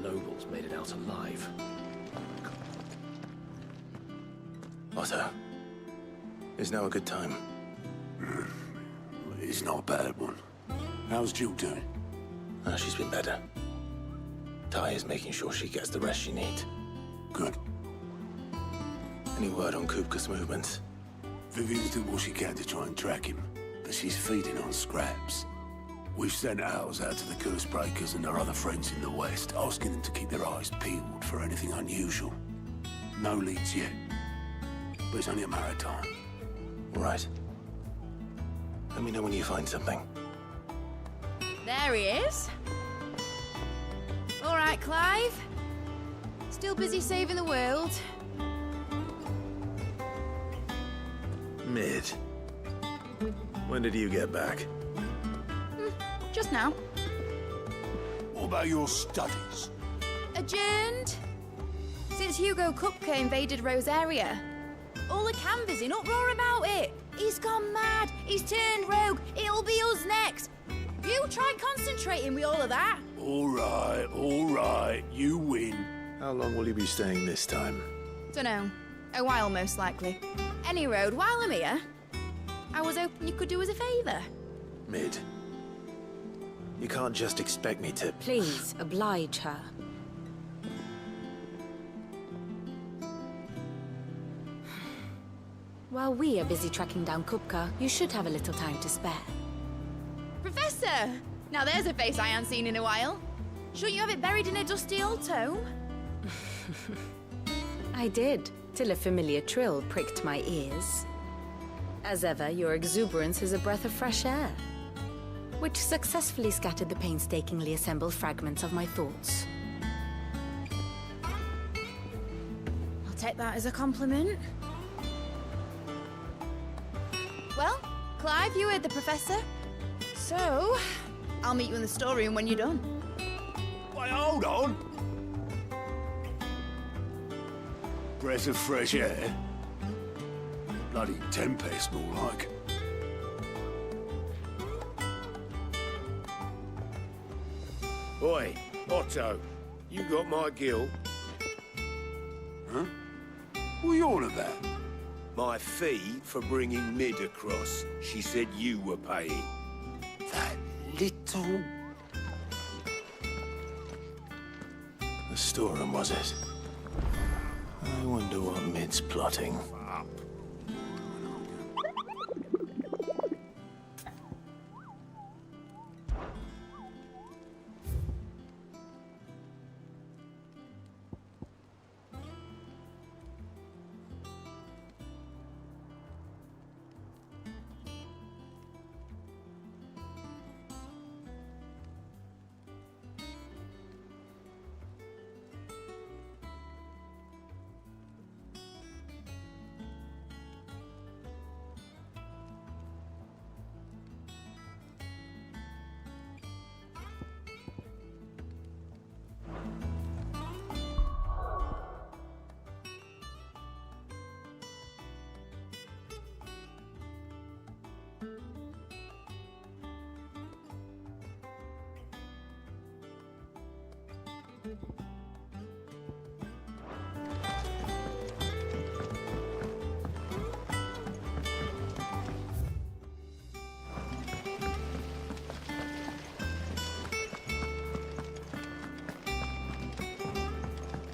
nobles made it out alive. Otto, is now a good time? It's not a bad one. How's Jill doing? She's been better. Ty is making sure she gets the rest she needs. Good. Any word on Kupka's movements? Vivian's doing what she can to try and track him, but she's feeding on scraps. We've sent ours out to the curse breakers and our other friends in the west, asking them to keep their eyes peeled for anything unusual. No leads yet, but it's only a matter of time. All right. Let me know when you find something. There he is. All right, Clive. Still busy saving the world. Mid. When did you get back? Just now. What about your studies? Adjourned. Since Hugo Kupka invaded Rosaria. All the canvassers in uproar about it. He's gone mad. He's turned rogue. It'll be us next. You try concentrating with all of that. All right. You win. How long will you be staying this time? Dunno. A while, most likely. Any road, while I'm here, I was hoping you could do us a favour. Mid. You can't just expect me to... Please, oblige her. While we are busy tracking down Kupka, you should have a little time to spare. Professor! Now there's a face I haven't seen in a while. Shouldn't you have it buried in a dusty old tome? I did, till a familiar trill pricked my ears. As ever, your exuberance is a breath of fresh air, which successfully scattered the painstakingly assembled fragments of my thoughts. I'll take that as a compliment. Well, Clive, you heard the professor. So, I'll meet you in the storeroom when you're done. Wait, hold on. Breath of fresh air. Bloody tempest, more like. Oi, Otto, you got my gill? Huh? What are you on about? My fee for bringing Mid across. She said you were paying. That little... The storeroom, was it? I wonder what Mid's plotting.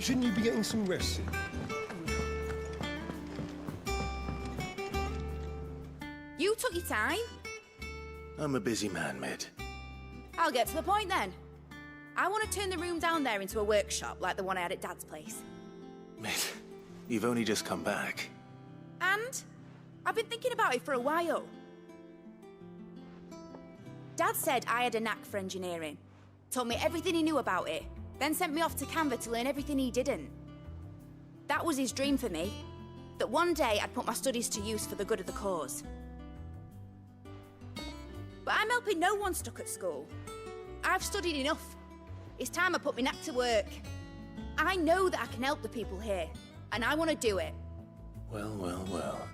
Shouldn't you be getting some rest soon? You took your time. I'm a busy man, Mid. I'll get to the point then. I want to turn the room down there into a workshop like the one I had at Dad's place. Mid, you've only just come back. And I've been thinking about it for a while. Dad said I had a knack for engineering. Told me everything he knew about it. Then sent me off to Canva to learn everything he didn't. That was his dream for me. That one day I'd put my studies to use for the good of the cause. But I'm helping no one stuck at school. I've studied enough. It's time I put my knack to work. I know that I can help the people here, and I want to do it. Well.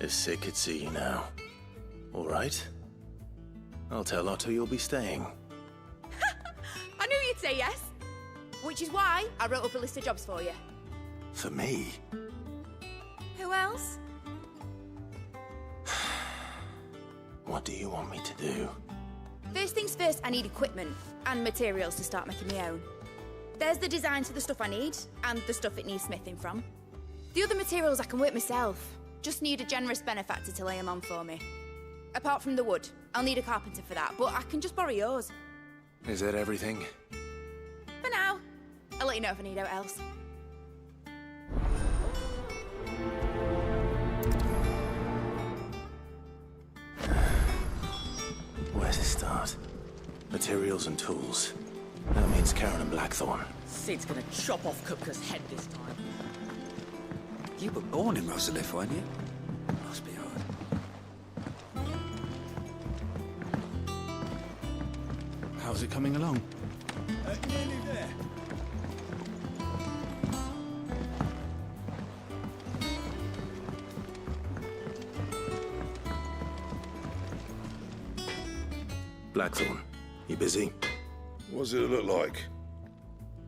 If Sid could see you now. All right. I'll tell Otto you'll be staying. I knew you'd say yes. Which is why I wrote up a list of jobs for you. For me? Who else? What do you want me to do? First things first, I need equipment and materials to start making my own. There's the designs for the stuff I need, and the stuff it needs smithing from. The other materials I can work myself. Just need a generous benefactor to lay them on for me. Apart from the wood, I'll need a carpenter for that, but I can just borrow yours. Is that everything? For now. I'll let you know if I need out else. Where to start? Materials and tools. That means Karen and Blackthorn. Sid's gonna chop off Kupka's head this time. You were born in Rosalith, weren't you? Must be hard. How's it coming along? Nearly there. Blackthorn, you busy? What's it look like?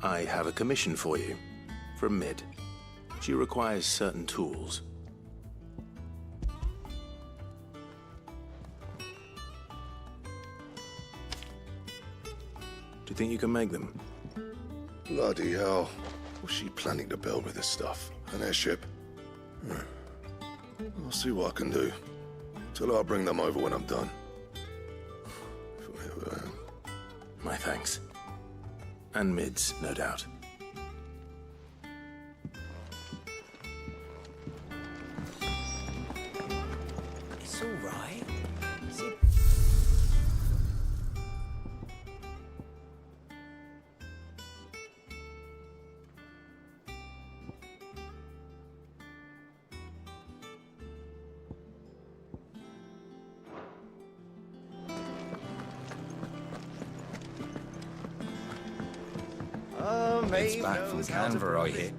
I have a commission for you. From Mid. She requires certain tools. Do you think you can make them? Bloody hell. What's she planning to build with this stuff? An airship? I'll see what I can do. Tell her I'll bring them over when I'm done. My thanks. And Mid's, no doubt. It's all right. Sid... It's back from Canberra, I hear.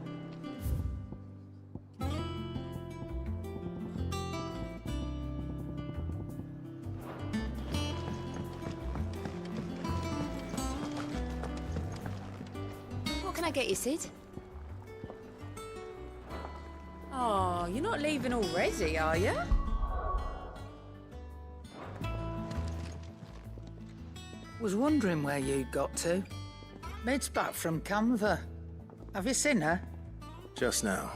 What can I get you, Sid? Oh, you're not leaving already, are you? Was wondering where you got to. Mid's back from Canva. Have you seen her? Just now.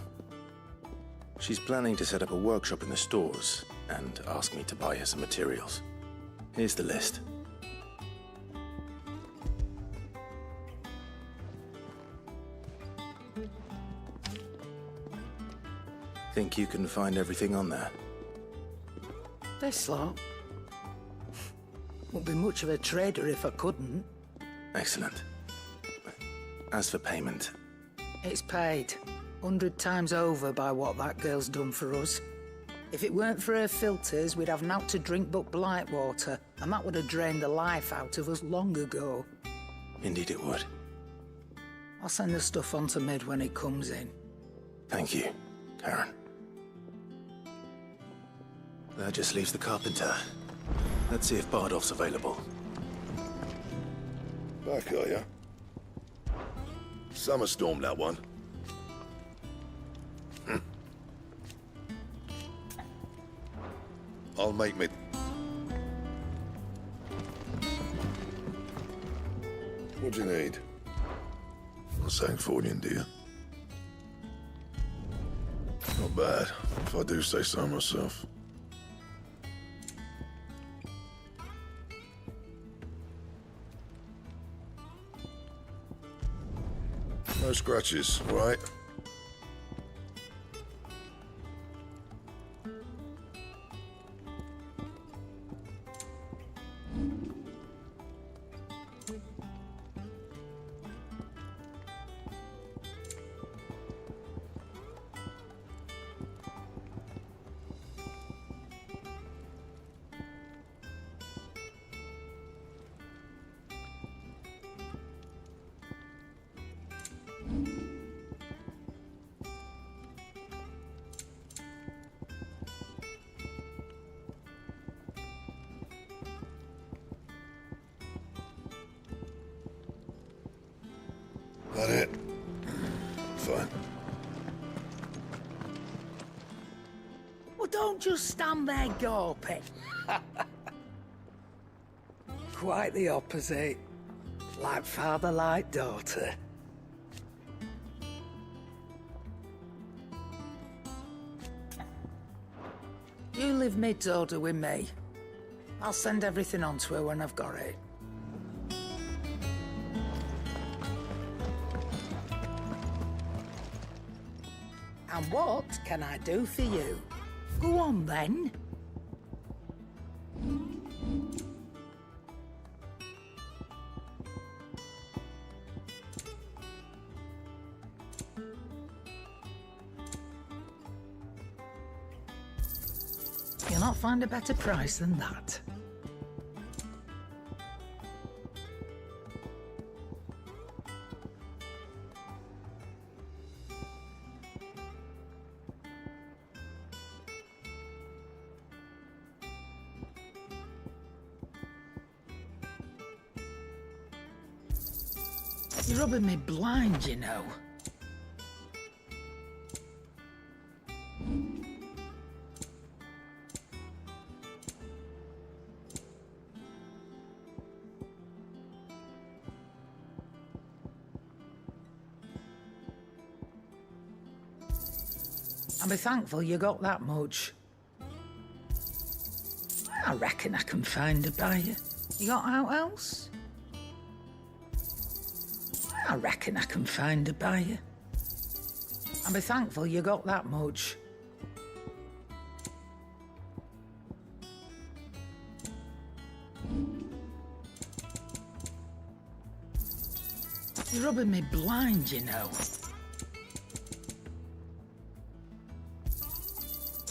She's planning to set up a workshop in the stores and ask me to buy her some materials. Here's the list. Think you can find everything on there? This lot. Wouldn't be much of a trader if I couldn't. Excellent. As for payment, It's paid 100 times over by what that girl's done for us. If it weren't for her filters, we'd have naught to drink but blight water, and that would have drained the life out of us long ago. indeed it would. I'll send the stuff on to Mid when it comes in. Thank you, Karen. That just leaves the carpenter. Let's see if Bardolph's available. Back, are ya? Summer storm, that one. I'll make me... What do you need? Not saying fortune, do you? Not bad, if I do say so myself. No scratches, right? That it? Fine. Well, don't just stand there gawping. Quite the opposite. Like father, like daughter. You live mid-order with me. I'll send everything on to her when I've got it. And what can I do for you? Go on, then. You'll not find a better price than that. You're rubbing me blind, you know. I'll be thankful you got that much. I reckon I can find a buyer. You got out else? I reckon I can find a buyer. I'll be thankful you got that much. You're rubbing me blind, you know.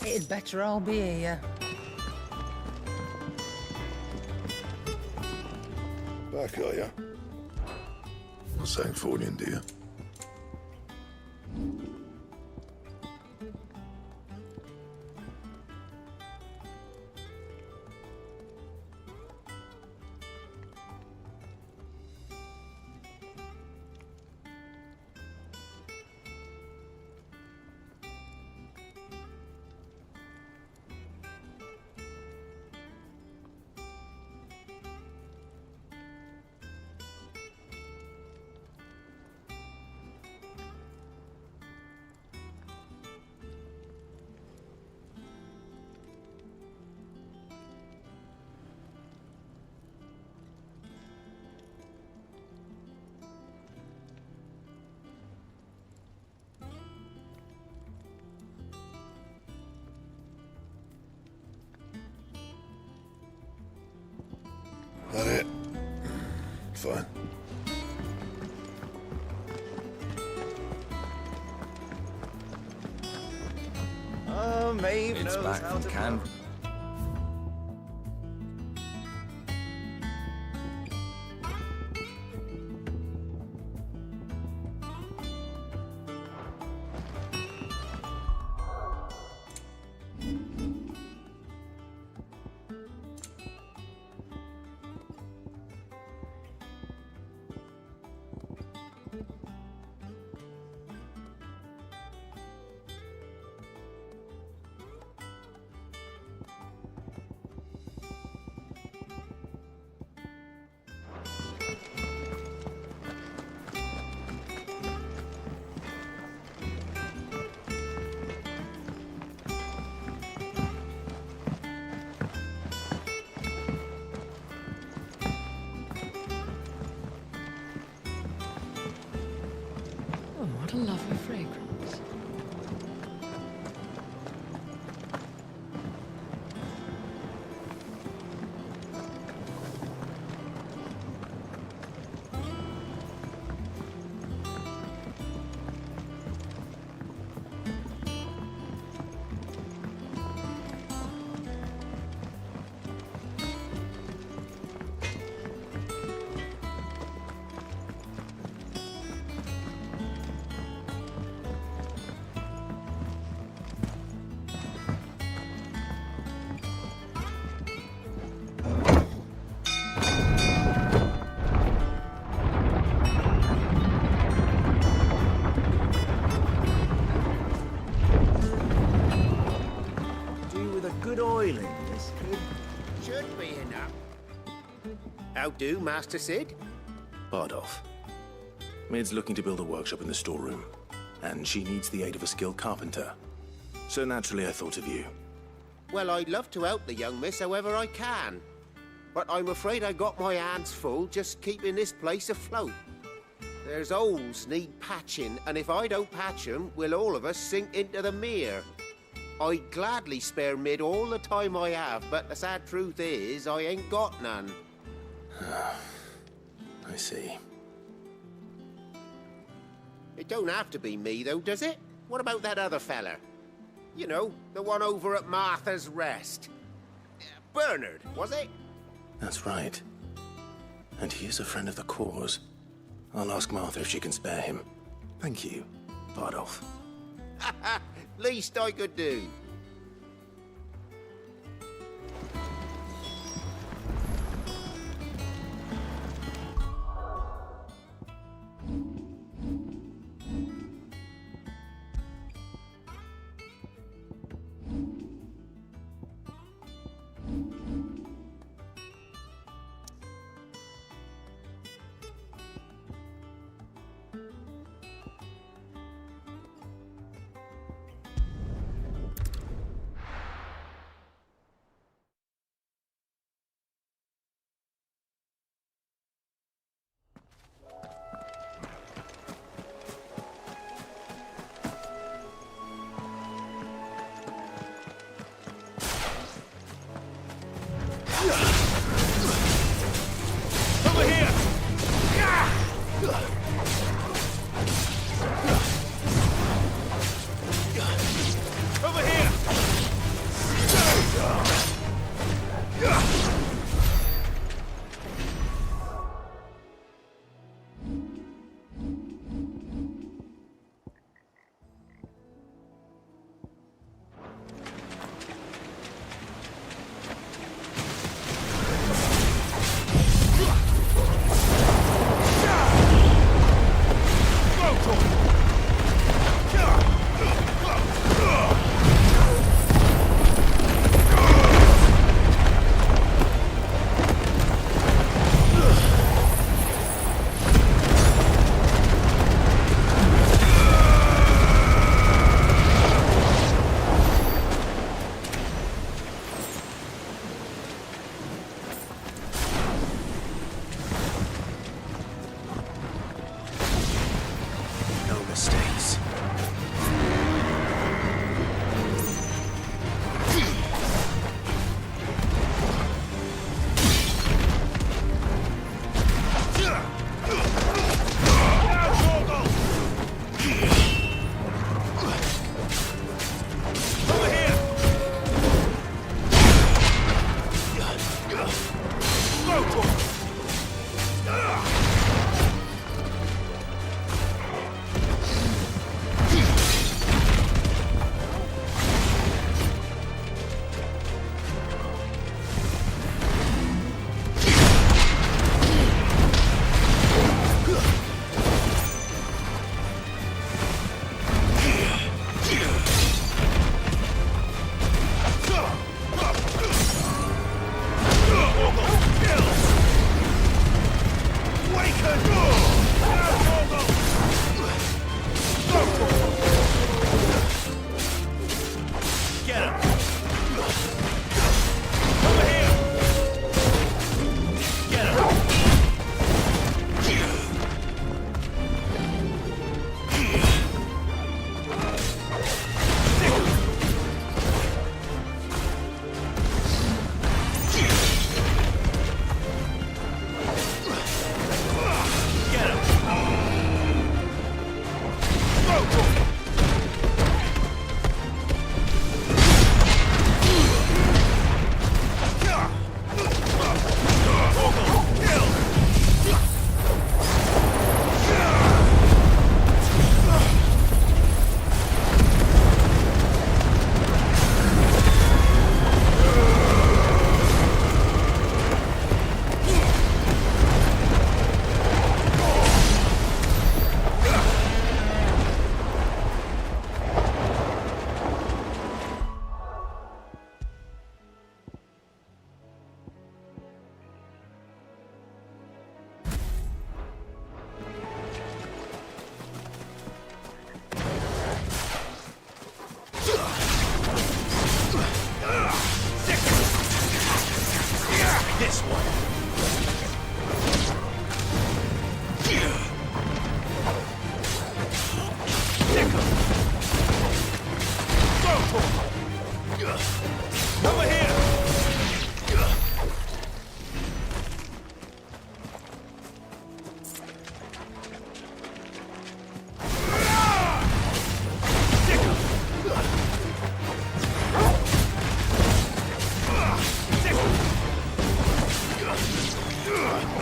It'd better all be here. Back, are ya? Not saying for you, do you? That it? Fine. Maeve knows back how to Canberra. good oil in this. Should be enough. How do, Master Sid? Bardolph. Mid's looking to build a workshop in the storeroom, and she needs the aid of a skilled carpenter. So naturally I thought of you. Well, I'd love to help the young miss however I can. But I'm afraid I got my hands full just keeping this place afloat. There's holes need patching, and if I don't patch them, we'll all of us sink into the mere. I'd gladly spare Mid all the time I have, but the sad truth is, I ain't got none. I see. It don't have to be me, though, does it? What about that other fella? You know, the one over at Martha's Rest. Bernard, was it? That's right. And he is a friend of the cause. I'll ask Martha if she can spare him. Thank you, Bardolph. Least I could do. Over here! Over here!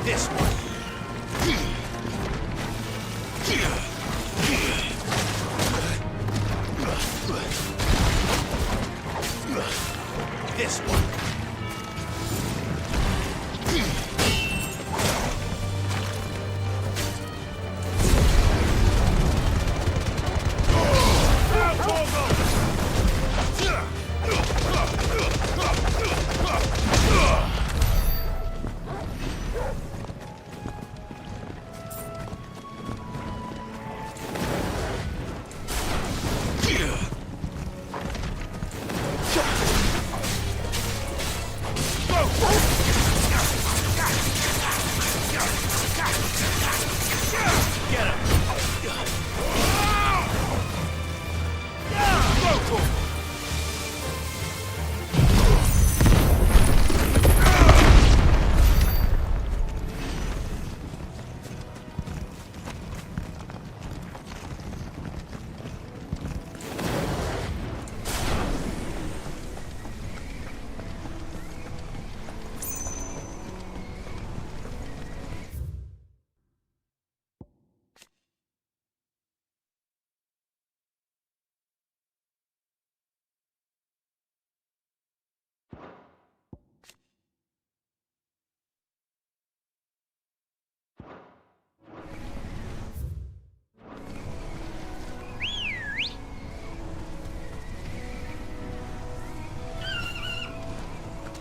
This one. This one.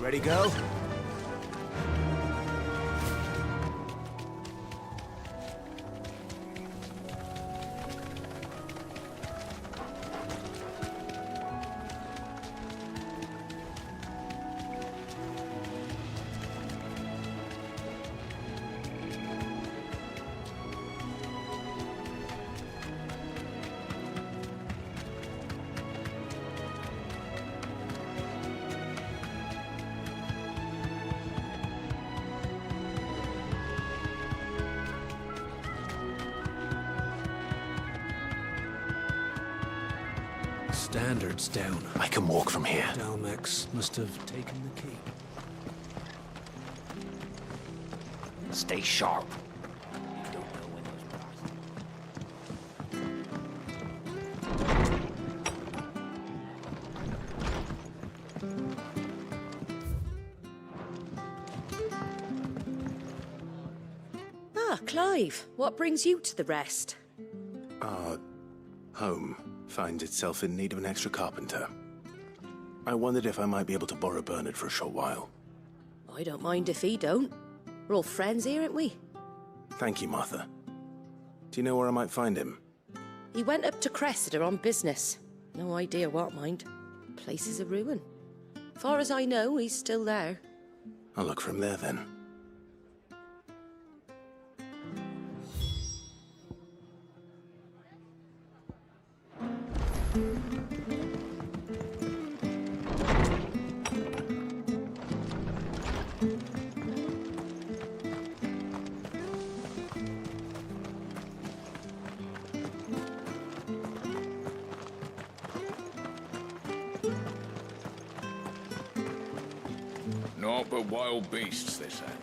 Ready, go? Standards down. I can walk from here. Dalmex must have taken the key. Stay sharp. Ah, Clive, what brings you to the rest? Our home finds itself in need of an extra carpenter. I wondered if I might be able to borrow Bernard for a short while. I don't mind if he don't. We're all friends here, aren't we? Thank you, Martha. Do you know where I might find him? He went up to Cressida on business. No idea what, mind. Place is a ruin. Far as I know, he's still there. I'll look for him there, then. Naught but wild beasts, this end.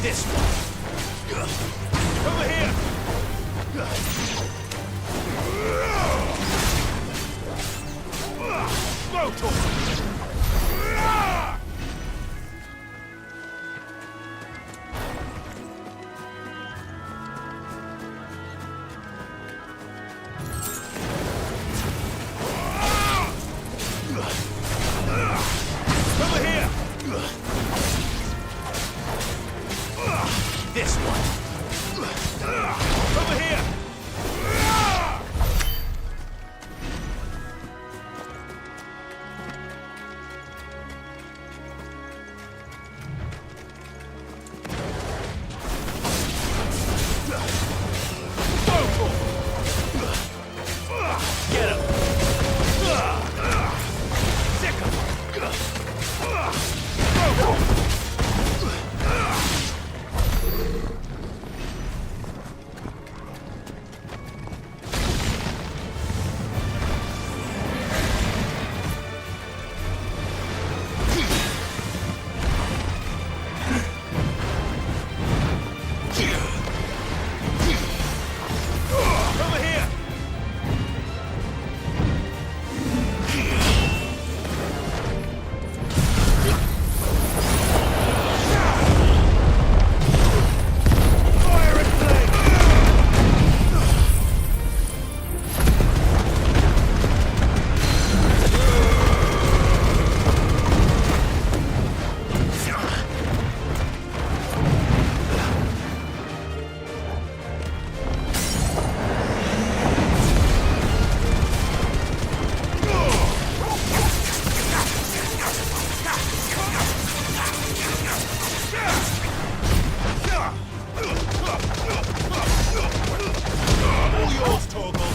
This one. Over here. Go to him. Over here! This one! Over here! Get him! Sick him! Over here! Fire and flame! All yours, Torgal.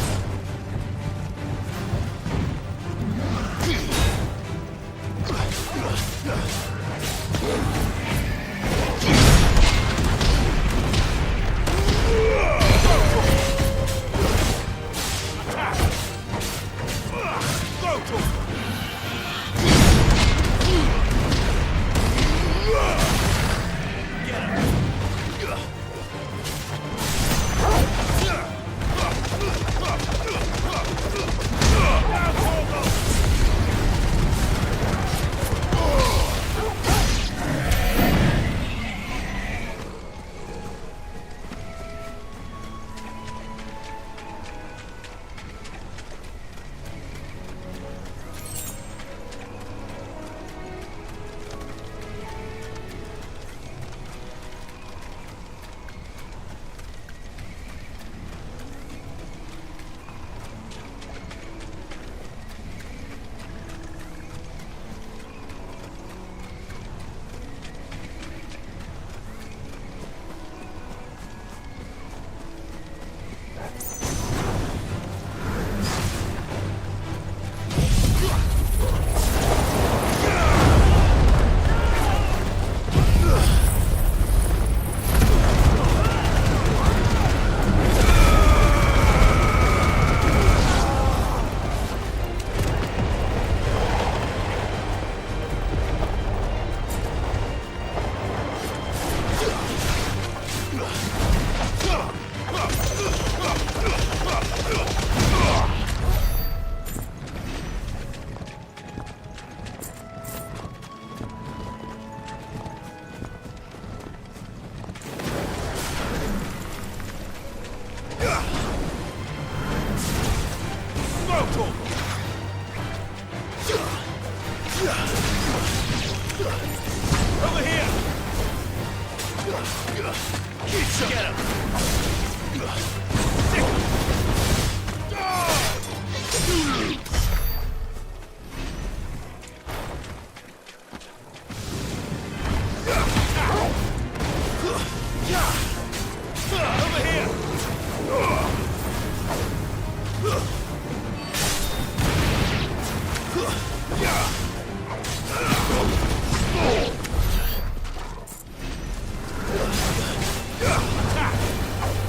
Attack! Go to him! Get him! Over here! Get him! Sick him! Over here! Attack!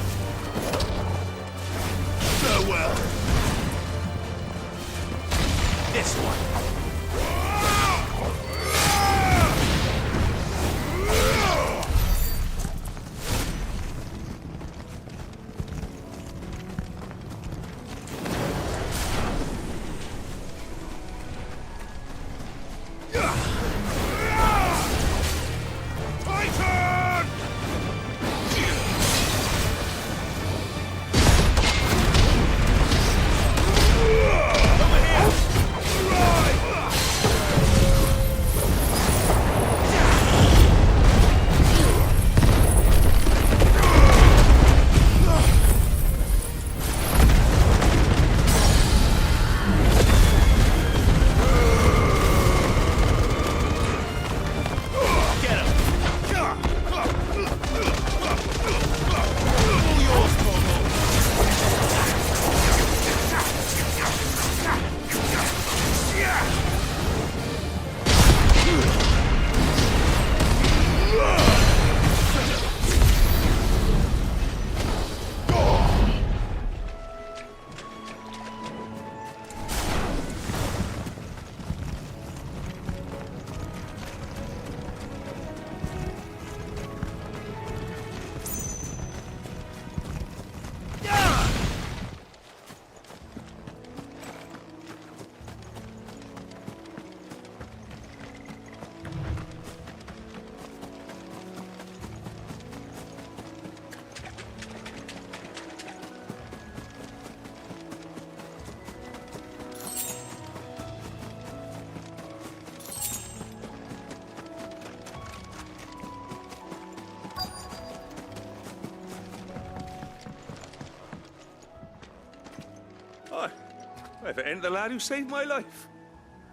If it ain't the lad who saved my life.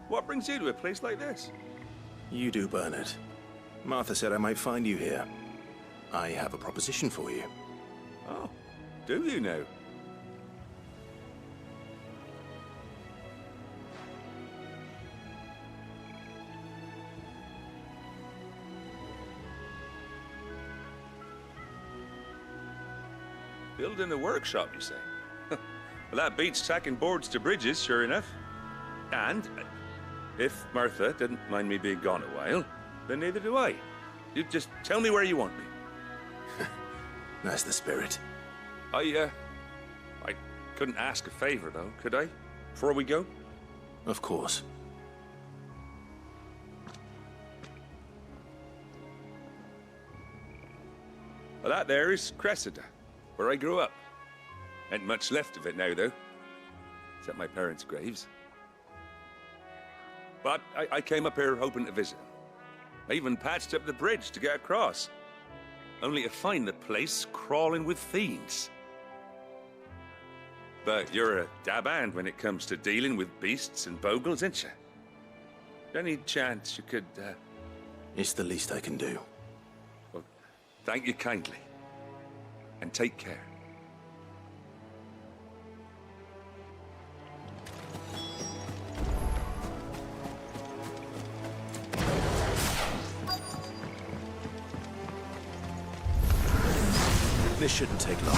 What brings you to a place like this? You do, Bernard. Martha said I might find you here. I have a proposition for you. Oh, do you now? Building a workshop, you say? Well, that beats tacking boards to bridges, sure enough. And if Martha didn't mind me being gone a while, then neither do I. You just tell me where you want me. That's the spirit. I couldn't ask a favor, though, could I? Before we go? Of course. Well, that there is Cressida, where I grew up. Ain't much left of it now, though. Except my parents' graves. But I came up here hoping to visit them. I even patched up the bridge to get across. Only to find the place crawling with fiends. But you're a dab hand when it comes to dealing with beasts and bogles, ain't you? Any chance you could, It's the least I can do. Well, thank you kindly. And take care. This shouldn't take long.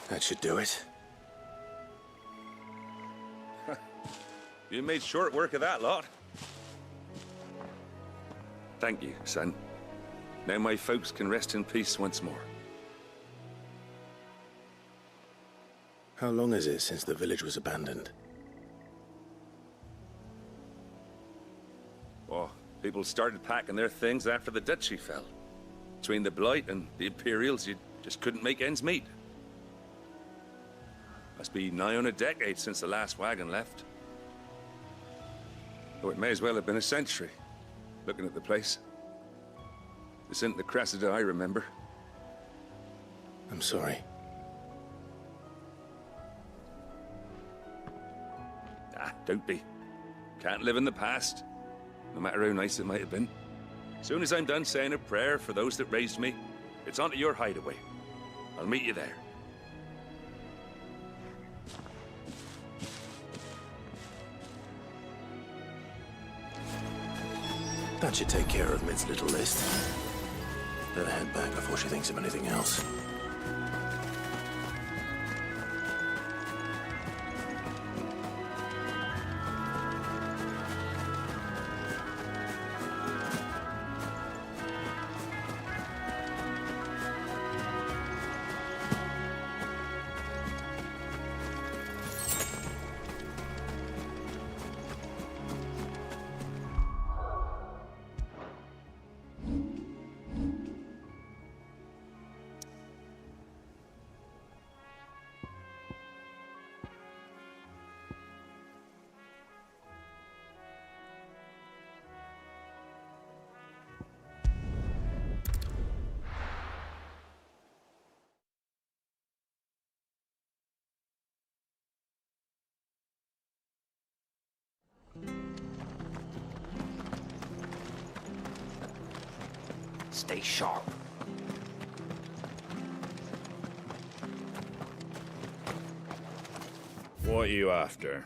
That should do it. You made short work of that lot. Thank you, son. Now my folks can rest in peace once more. How long is it since the village was abandoned? Oh, people started packing their things after the duchy fell. Between the Blight and the Imperials, you just couldn't make ends meet. Must be nigh on a decade since the last wagon left. Oh, it may as well have been a century, looking at the place. This isn't the Cressida I remember. I'm sorry. Ah, don't be. Can't live in the past, no matter how nice it might have been. As soon as I'm done saying a prayer for those that raised me, it's onto your hideaway. I'll meet you there. That should take care of Mid's little list. Better head back before she thinks of anything else. Stay sharp. What are you after?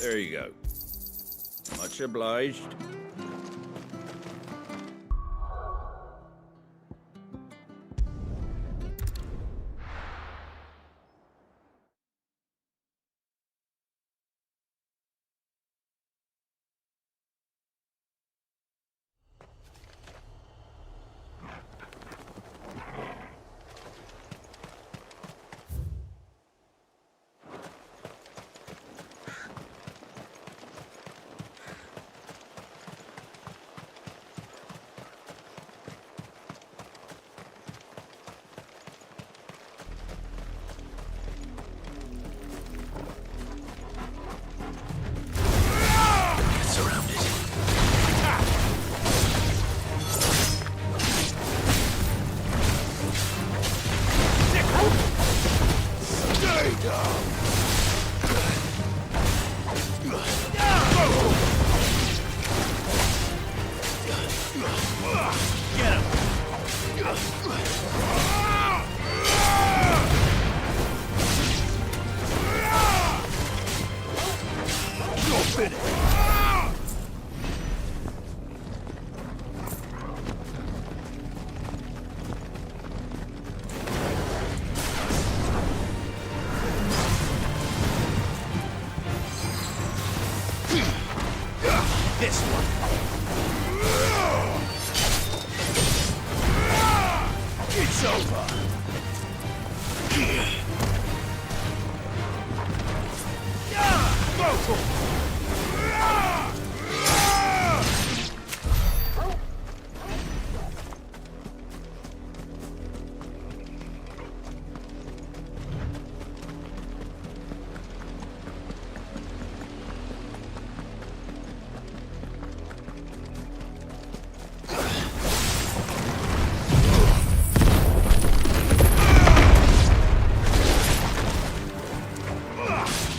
There you go. Much obliged. This one. It's over.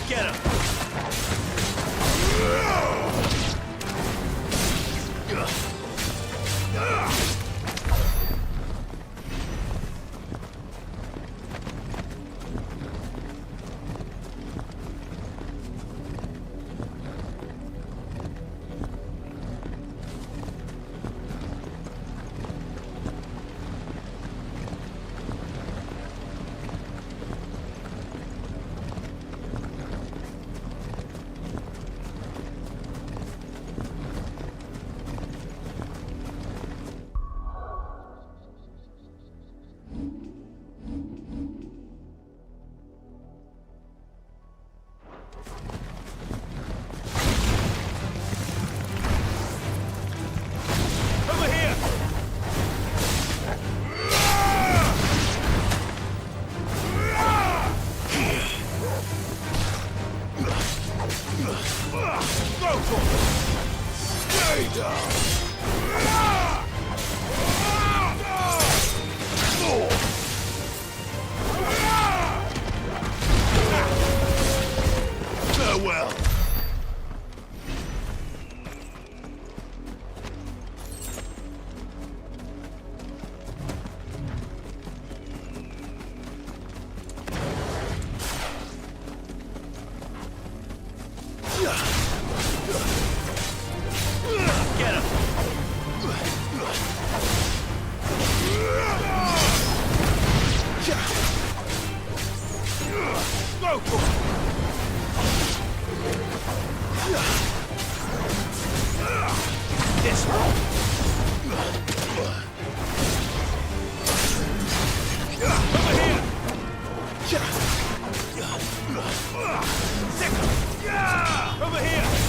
Get him! throat! This Over here!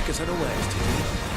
take us unawares, did you?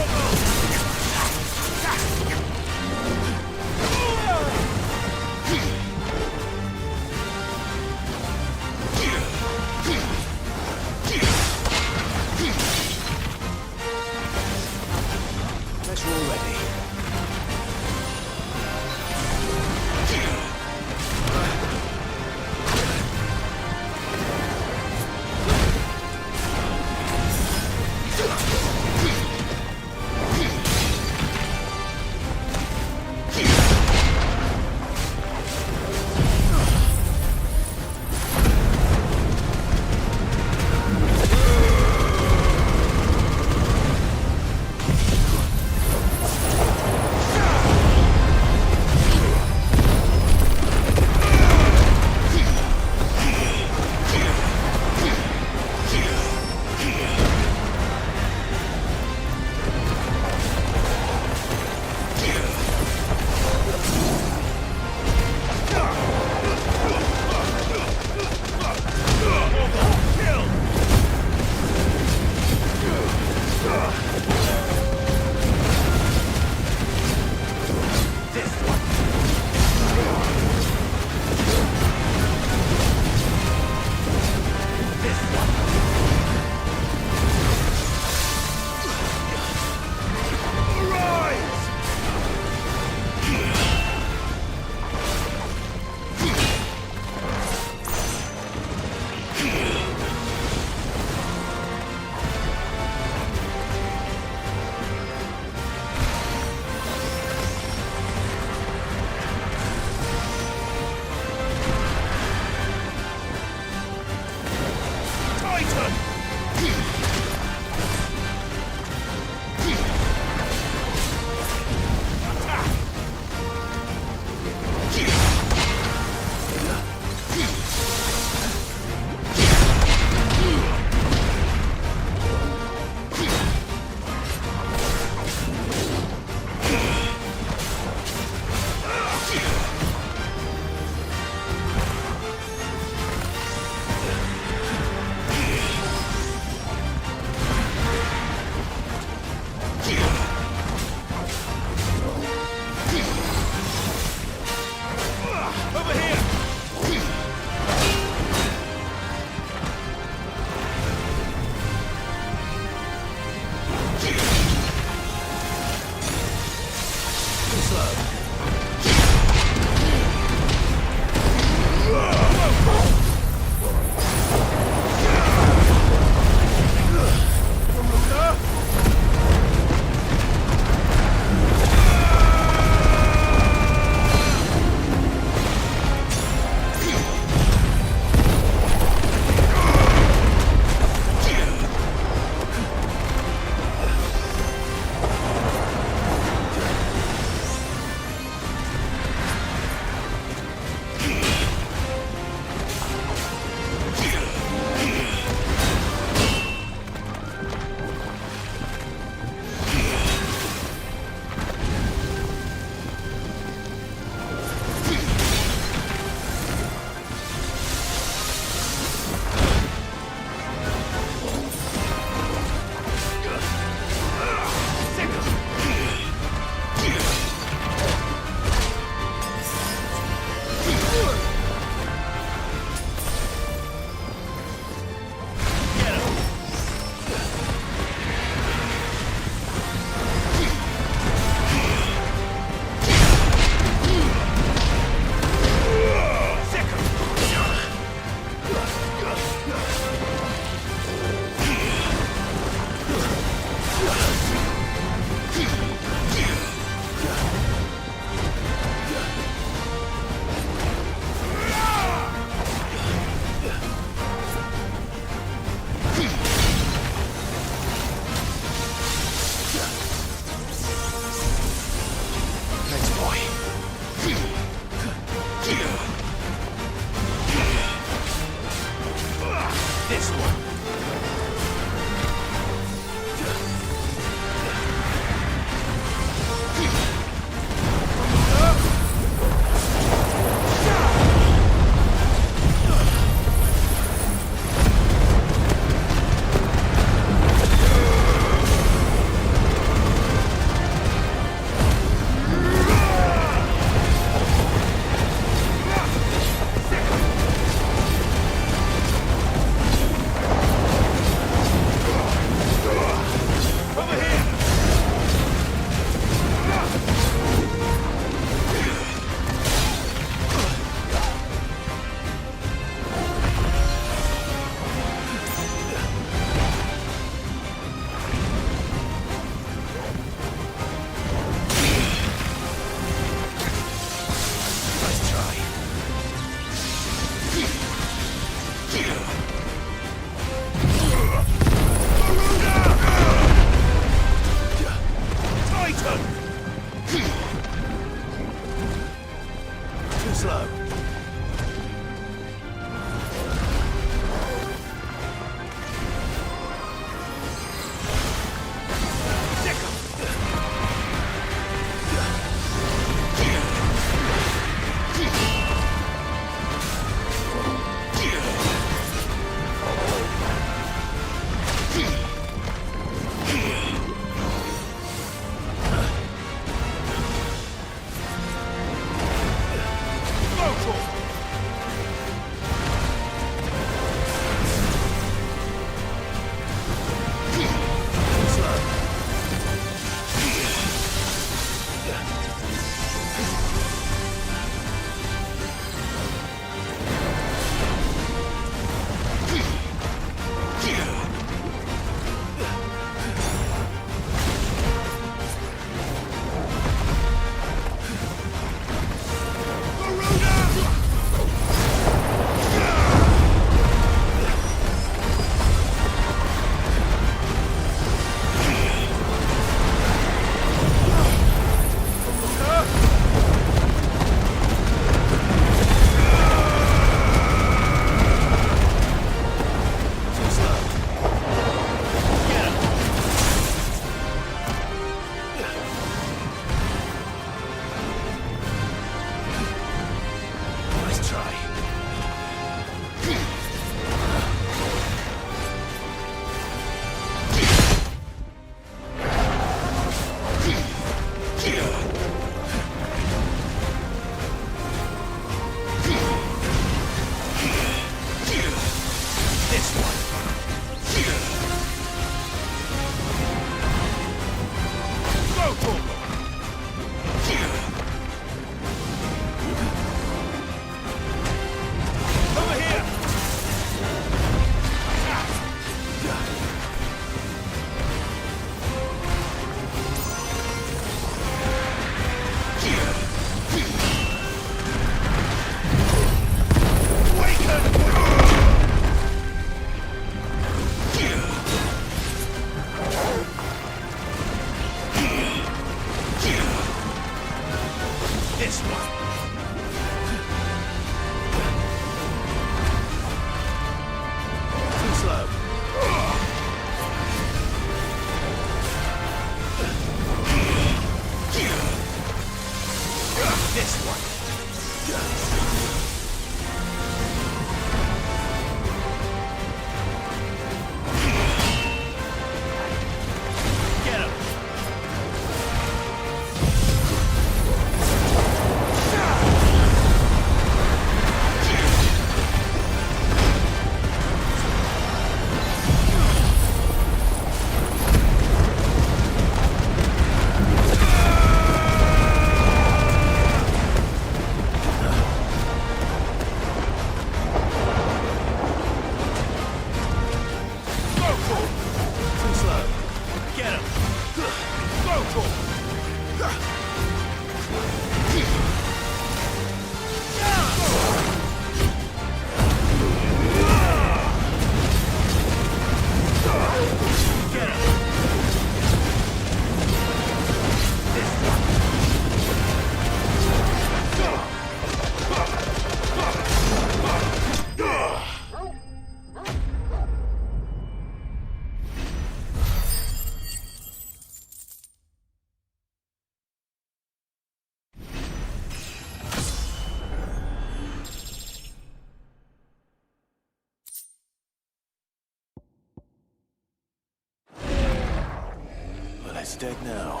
Well, it's dead now.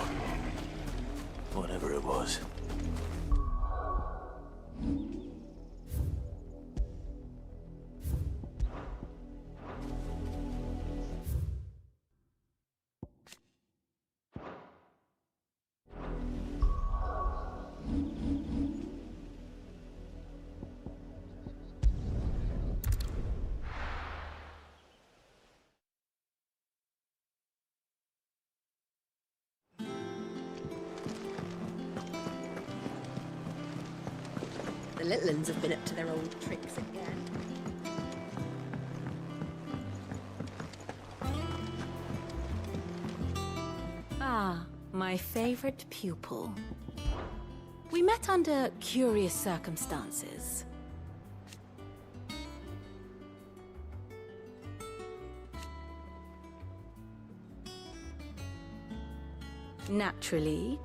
Whatever it was. The little uns have been up to their old tricks again. Ah, my favorite pupil. We met under curious circumstances. Naturally.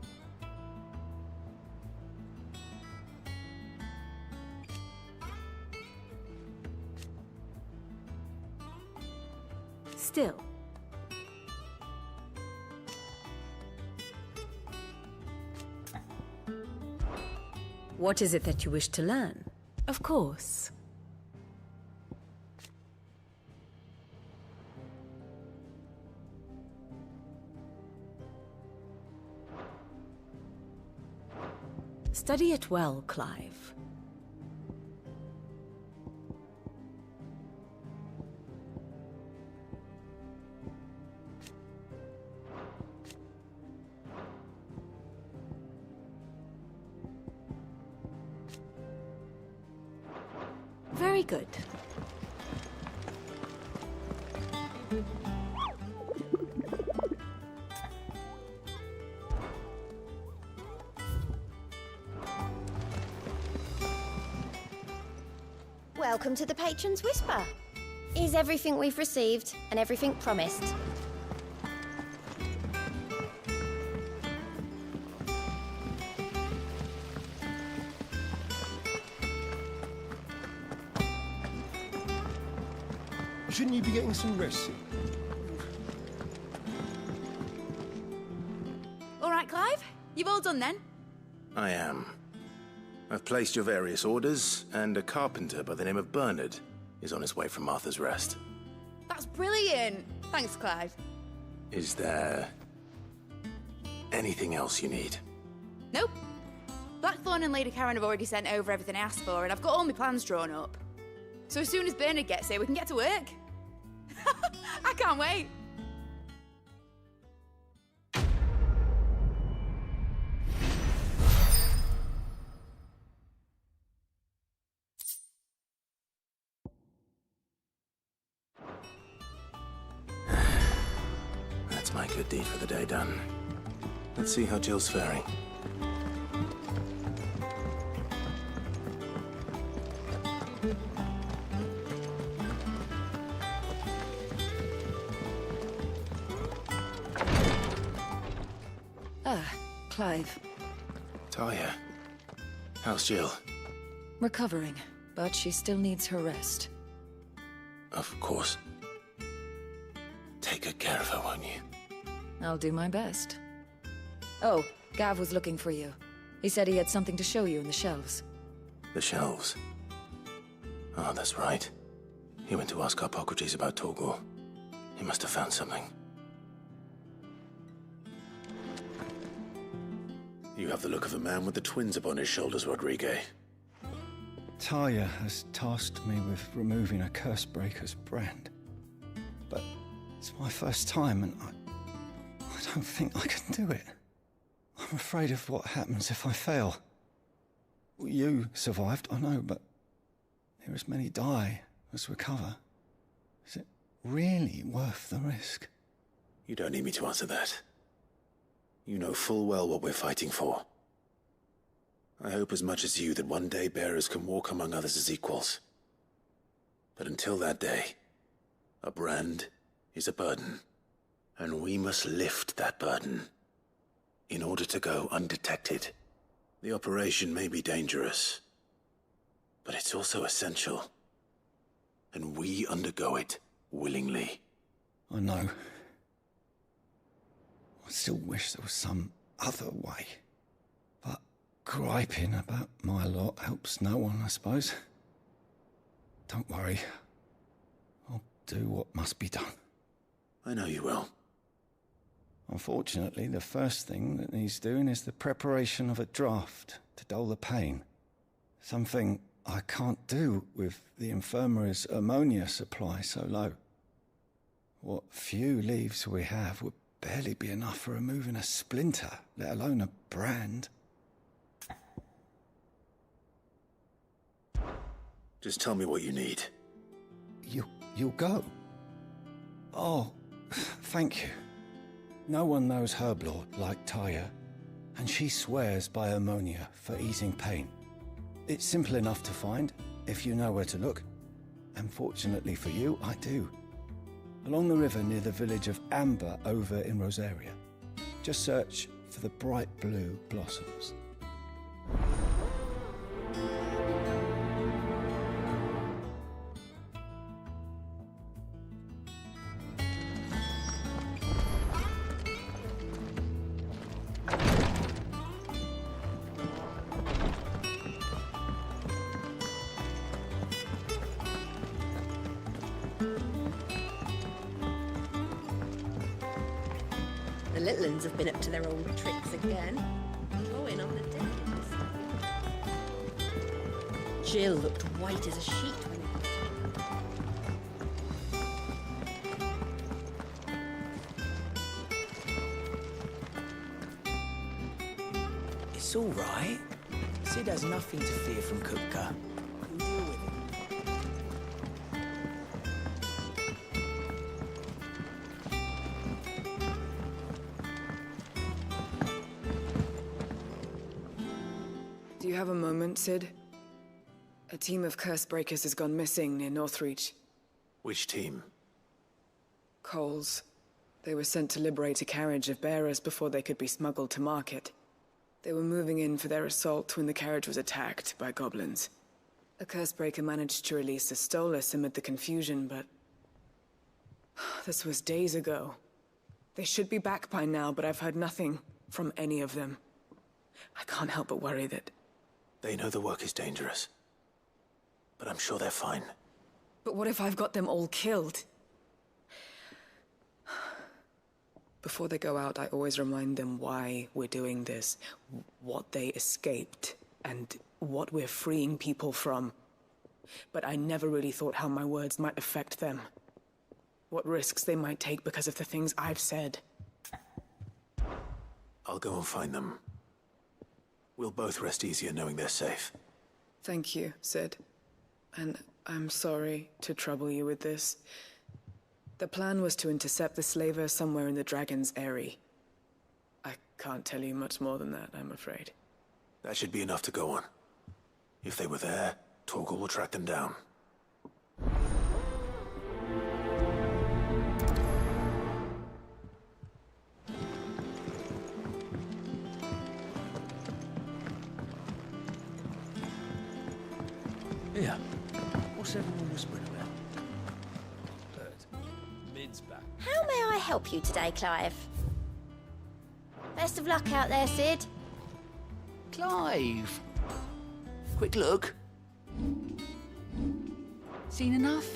Still. What is it that you wish to learn? Of course. Study it well, Clive. Very good. Welcome to the Patron's Whisper. Is everything we've received and everything promised? Shouldn't you be getting some rest? All right, Clive. You've all done then? I am. I've placed your various orders, and a carpenter by the name of Bernard is on his way from Martha's Rest. That's brilliant. Thanks, Clive. Is there anything else you need? Nope. Blackthorn and Lady Karen have already sent over everything I asked for, and I've got all my plans drawn up. So as soon as Bernard gets here, we can get to work. I can't wait. That's my good deed for the day done. Let's see how Jill's faring. Clive. Talia, how's Jill? Recovering, but she still needs her rest. Of course. Take good care of her, won't you? I'll do my best. Oh, Gav was looking for you. He said he had something to show you in the shelves. The shelves? Oh, that's right. He went to ask Hippocrates about Torgor. He must have found something. You have the look of a man with the twins upon his shoulders, Rodrigue. Talia has tasked me with removing a Cursebreaker's brand. But it's my first time, and I don't think I can do it. I'm afraid of what happens if I fail. You survived, I know, but there as many die as recover. Is it really worth the risk? You don't need me to answer that. You know full well what we're fighting for. I hope as much as you that one day bearers can walk among others as equals. But until that day, a brand is a burden, and we must lift that burden in order to go undetected. The operation may be dangerous, but it's also essential, and we undergo it willingly. I know. I still wish there was some other way. But griping about my lot helps no one, I suppose. Don't worry. I'll do what must be done. I know you will. Unfortunately, the first thing that needs doing is the preparation of a draft to dull the pain. Something I can't do with the infirmary's ammonia supply so low. What few leaves we have would barely be enough for removing a splinter, let alone a brand. Just tell me what you need. You'll go? Oh, thank you. No one knows Herblord like Taya, and she swears by ammonia for easing pain. It's simple enough to find, if you know where to look. And fortunately for you, I do. Along the river near the village of Amber over in Rosaria. Just search for the bright blue blossoms. The little uns have been up to their old tricks again. Going on the days. Jill looked white as a sheet when it It's all right. Sid has nothing to fear from Kupka. We'll deal with him. Do you have a moment, Sid? A team of curse breakers has gone missing near Northreach. Which team? Coles. They were sent to liberate a carriage of bearers before they could be smuggled to market. They were moving in for their assault when the carriage was attacked by goblins. A curse breaker managed to release a Stolas amid the confusion, but... this was days ago. They should be back by now, but I've heard nothing from any of them. I can't help but worry that... They know the work is dangerous. But I'm sure they're fine. But what if I've got them all killed? Before they go out, I always remind them why we're doing this, what they escaped, and what we're freeing people from. But I never really thought how my words might affect them. What risks they might take because of the things I've said. I'll go and find them. We'll both rest easier knowing they're safe. Thank you, Sid. And I'm sorry to trouble you with this. The plan was to intercept the slaver somewhere in the Dragon's Eyrie. I can't tell you much more than that, I'm afraid. That should be enough to go on. If they were there, Torgal will track them down. Here. What's everyone whispering about? Mid's back. How may I help you today, Clive? Best of luck out there, Sid. Clive! Quick look. Seen enough?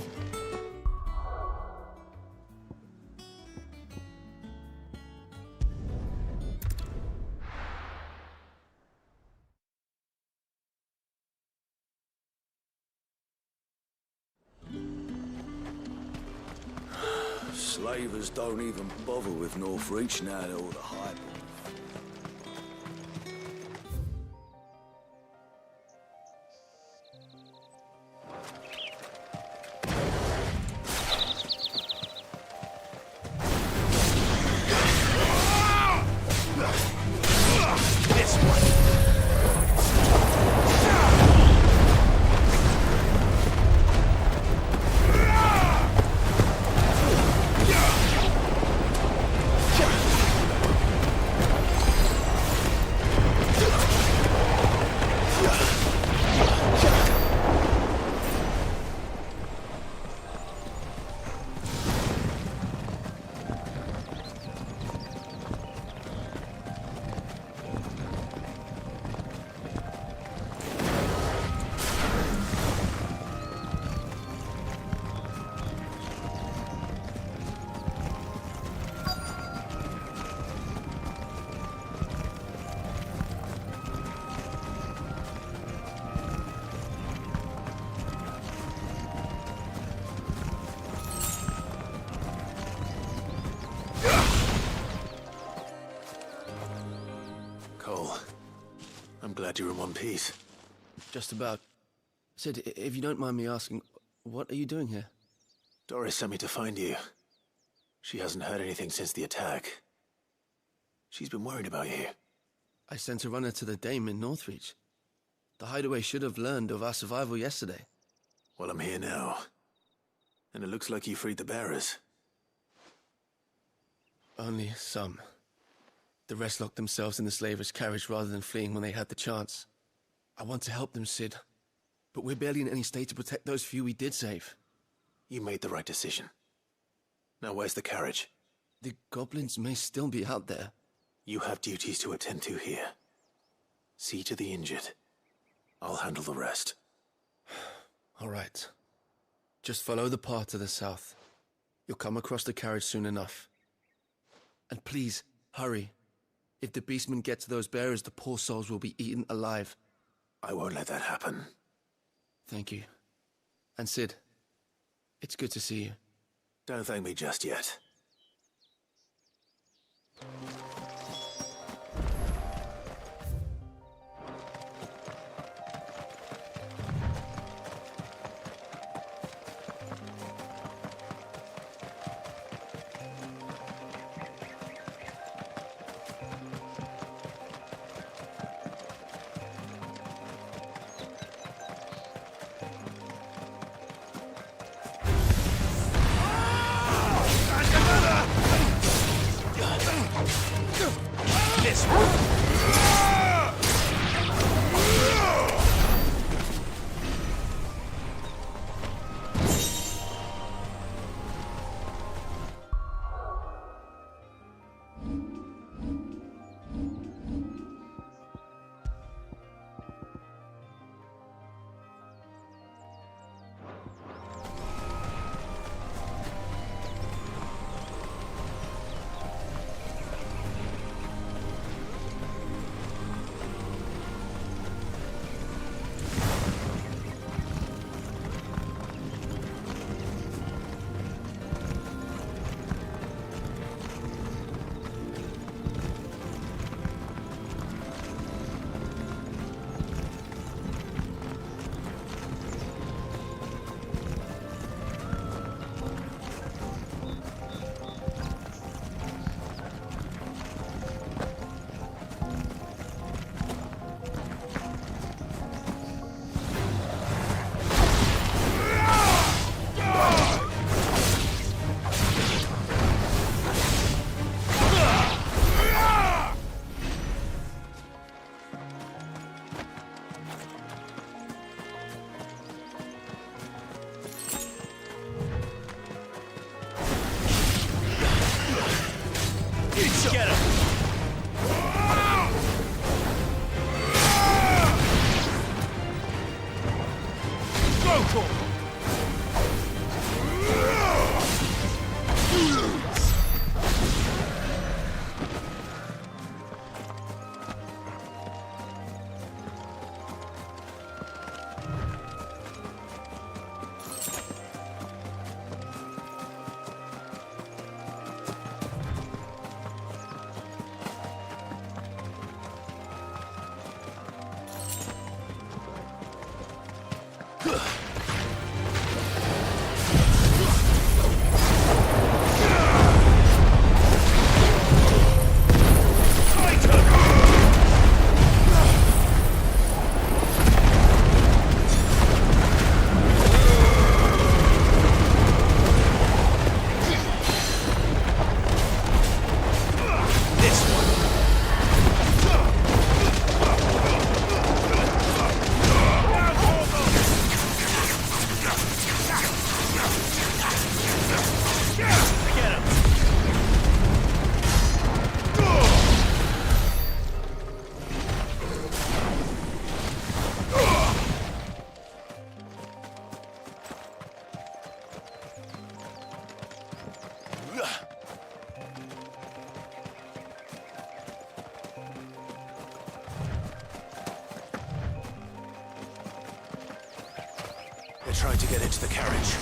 Slavers don't even bother with Northreach now they're all the hype. glad you're in one piece. Just about. Sid, if you don't mind me asking, what are you doing here? Doris sent me to find you. She hasn't heard anything since the attack. She's been worried about you. I sent a runner to the Dame in Northreach. The hideaway should have learned of our survival yesterday. Well, I'm here now. And it looks like you freed the bearers. Only some. The rest locked themselves in the slavers' carriage rather than fleeing when they had the chance. I want to help them, Sid. But we're barely in any state to protect those few we did save. You made the right decision. Now where's the carriage? The goblins may still be out there. You have duties to attend to here. See to the injured. I'll handle the rest. All right. Just follow the path to the south. You'll come across the carriage soon enough. And please, hurry. If the beastmen get to those bearers, the poor souls will be eaten alive. I won't let that happen. Thank you. And Sid, it's good to see you. Don't thank me just yet. Get him! Go for it! They're trying to get into the carriage.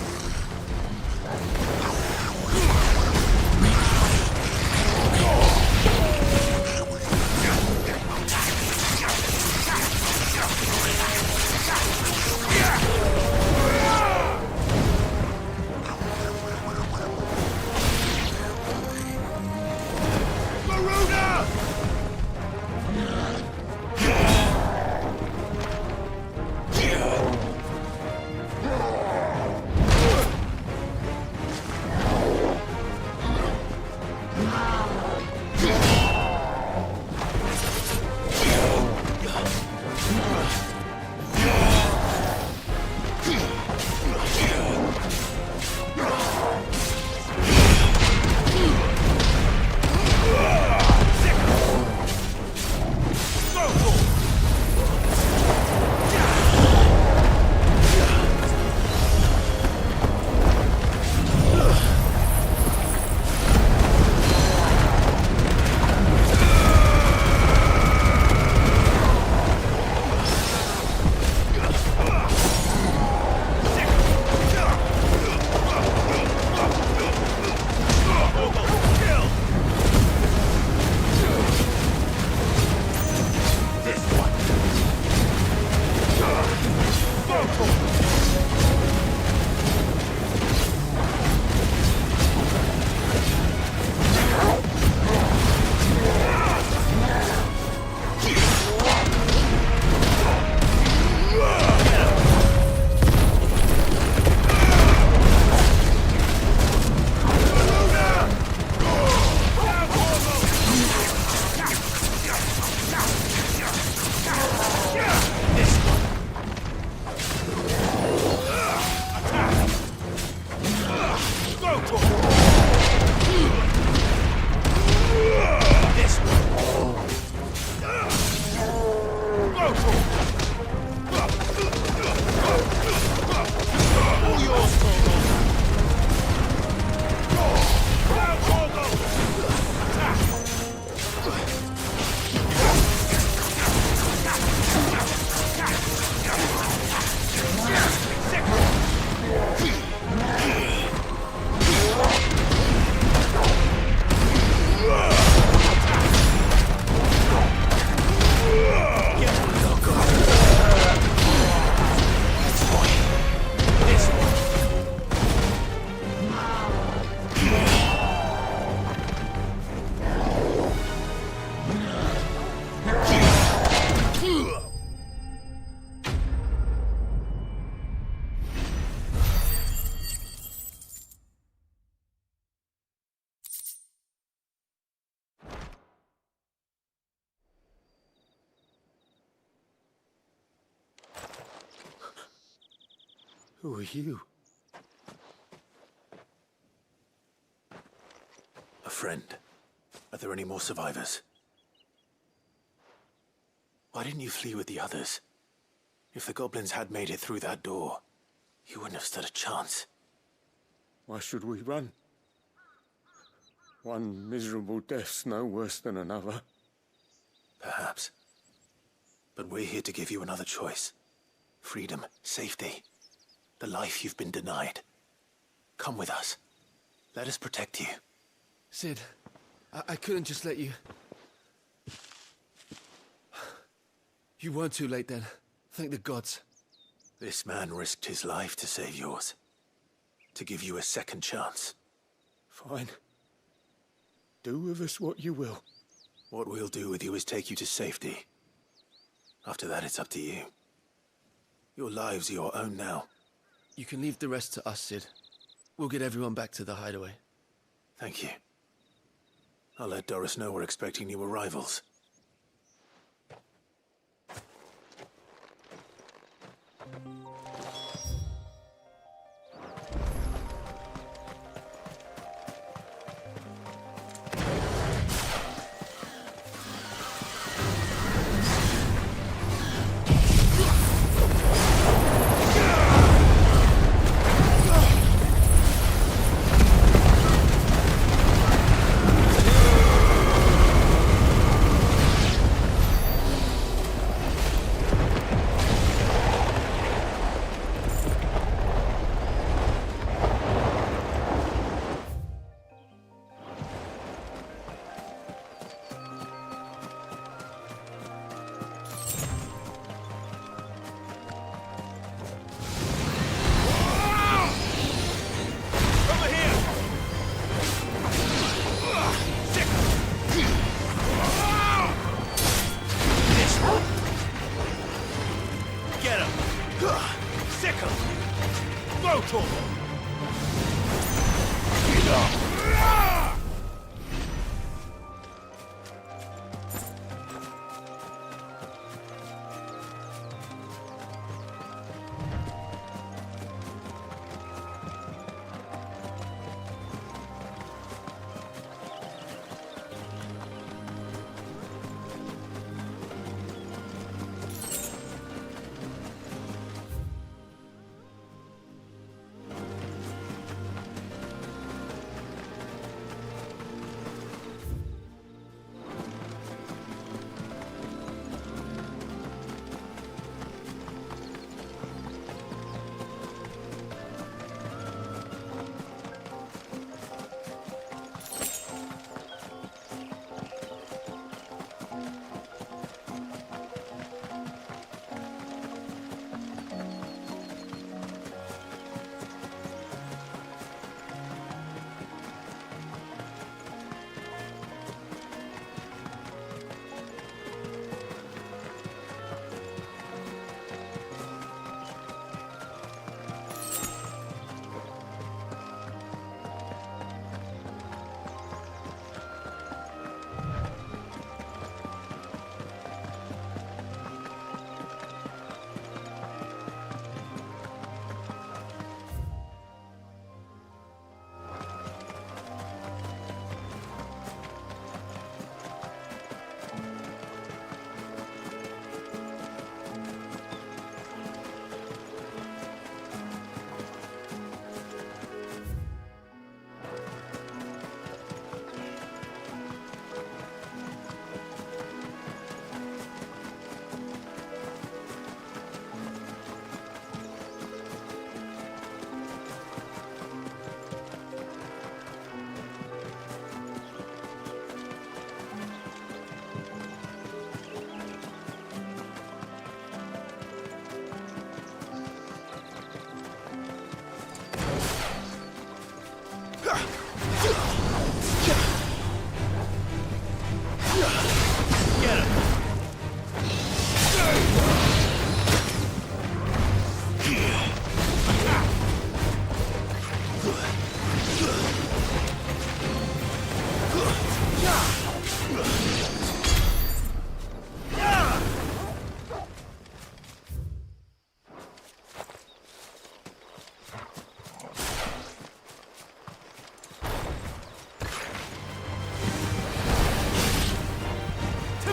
Who are you? A friend. Are there any more survivors? Why didn't you flee with the others? If the goblins had made it through that door, you wouldn't have stood a chance. Why should we run? One miserable death's no worse than another. Perhaps. But we're here to give you another choice. Freedom, safety, the life you've been denied. Come with us. Let us protect you. Sid, I couldn't just let you... You weren't too late then. Thank the gods. This man risked his life to save yours. To give you a second chance. Fine. Do with us what you will. What we'll do with you is take you to safety. After that, it's up to you. Your lives are your own now. You can leave the rest to us, Sid. We'll get everyone back to the hideaway. Thank you. I'll let Doris know we're expecting new arrivals.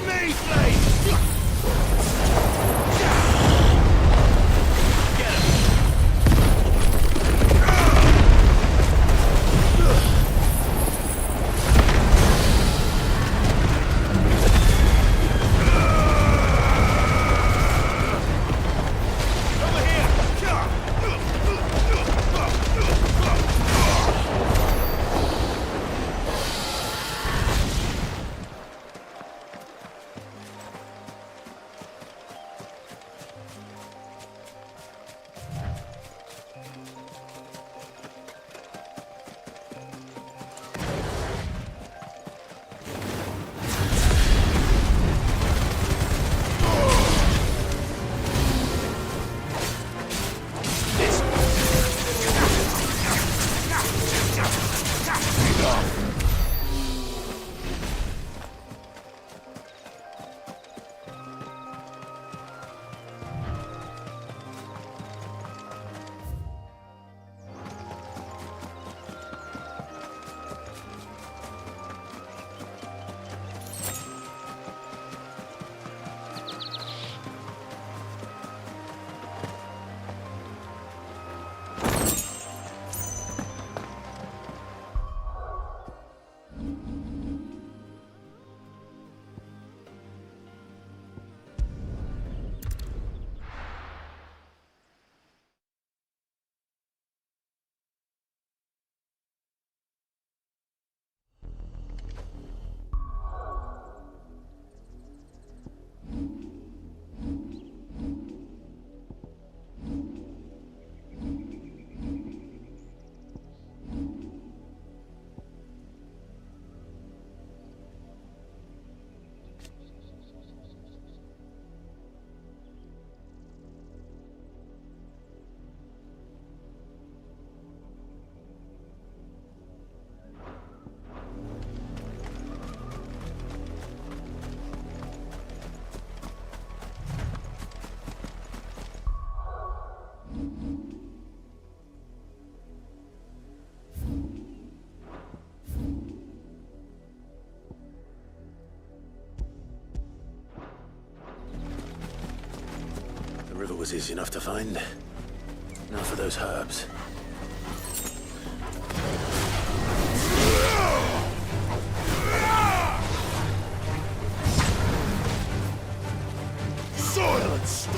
me, please! The river was easy enough to find. Now for those herbs. Silence!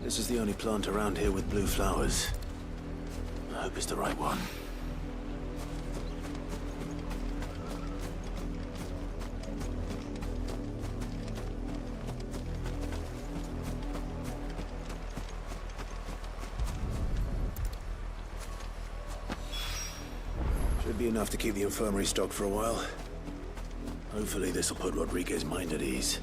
This is the only plant around here with blue flowers. I hope it's the right one. Should be enough to keep the infirmary stocked for a while. Hopefully this will put Rodriguez's mind at ease.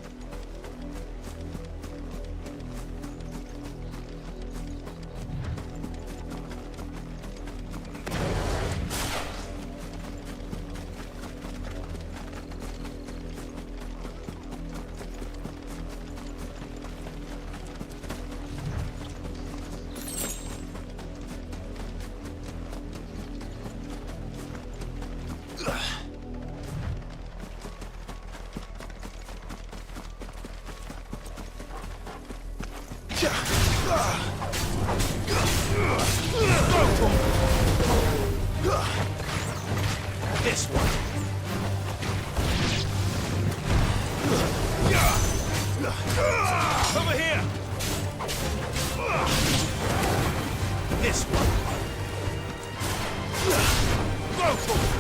This one. Over here! This one. Go for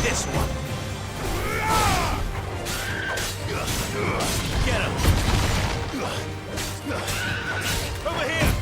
this one. Get him. Over here.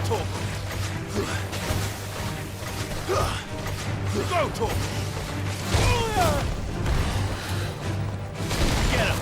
Torkel! Go, Torkel! Get him!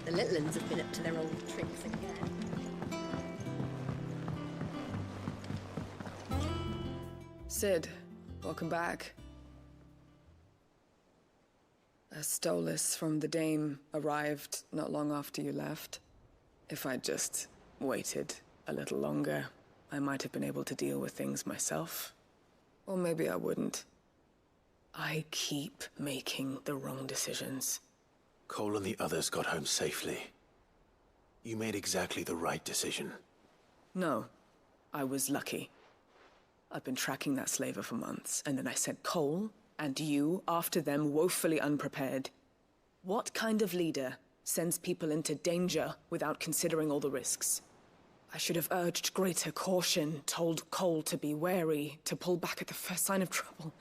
The little uns have been up to their old tricks again. Sid, welcome back. A Stolas from the Dame arrived not long after you left. If I'd just waited a little longer, I might have been able to deal with things myself. Or maybe I wouldn't. I keep making the wrong decisions. Cole and the others got home safely. You made exactly the right decision. No, I was lucky. I've been tracking that slaver for months, and then I sent Cole and you after them, woefully unprepared. What kind of leader sends people into danger without considering all the risks? I should have urged greater caution, told Cole to be wary, to pull back at the first sign of trouble.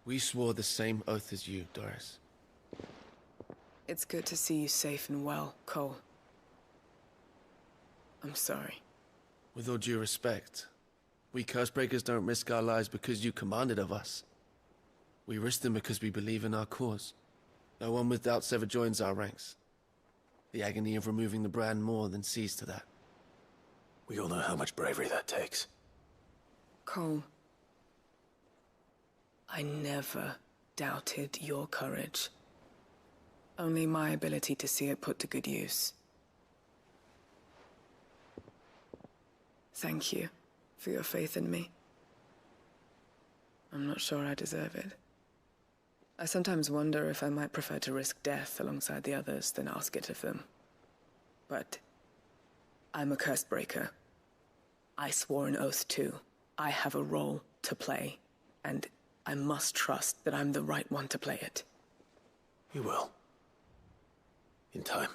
We swore the same oath as you, Doris. It's good to see you safe and well, Cole. I'm sorry. With all due respect, we Cursebreakers don't risk our lives because you commanded of us. We risk them because we believe in our cause. No one with doubts ever joins our ranks. The agony of removing the brand more than sees to that. We all know how much bravery that takes. Cole, I never doubted your courage. Only my ability to see it put to good use. Thank you for your faith in me. I'm not sure I deserve it. I sometimes wonder if I might prefer to risk death alongside the others than ask it of them. But I'm a Cursebreaker. I swore an oath too. I have a role to play, and I must trust that I'm the right one to play it. You will. In time.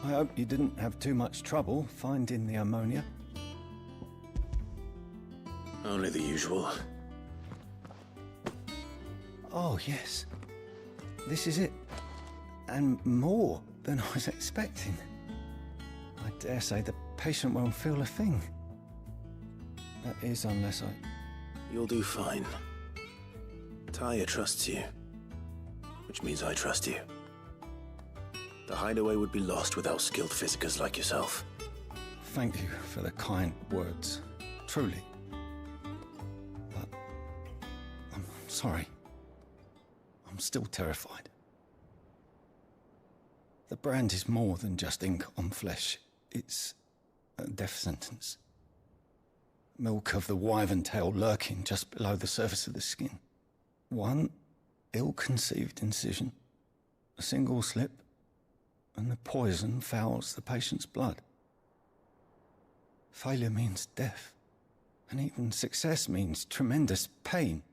I hope you didn't have too much trouble finding the ammonia. Only the usual. Oh, yes. This is it. And more than I was expecting. I dare say the patient won't feel a thing. That is, unless I... You'll do fine. Taya trusts you. Which means I trust you. The hideaway would be lost without skilled physicers like yourself. thank you for the kind words. Truly. But I'm sorry. I'm still terrified. The brand is more than just ink on flesh. It's a death sentence. Milk of the wyvern tail lurking just below the surface of the skin. One ill-conceived incision, a single slip, and the poison fouls the patient's blood. Failure means death, and even success means tremendous pain.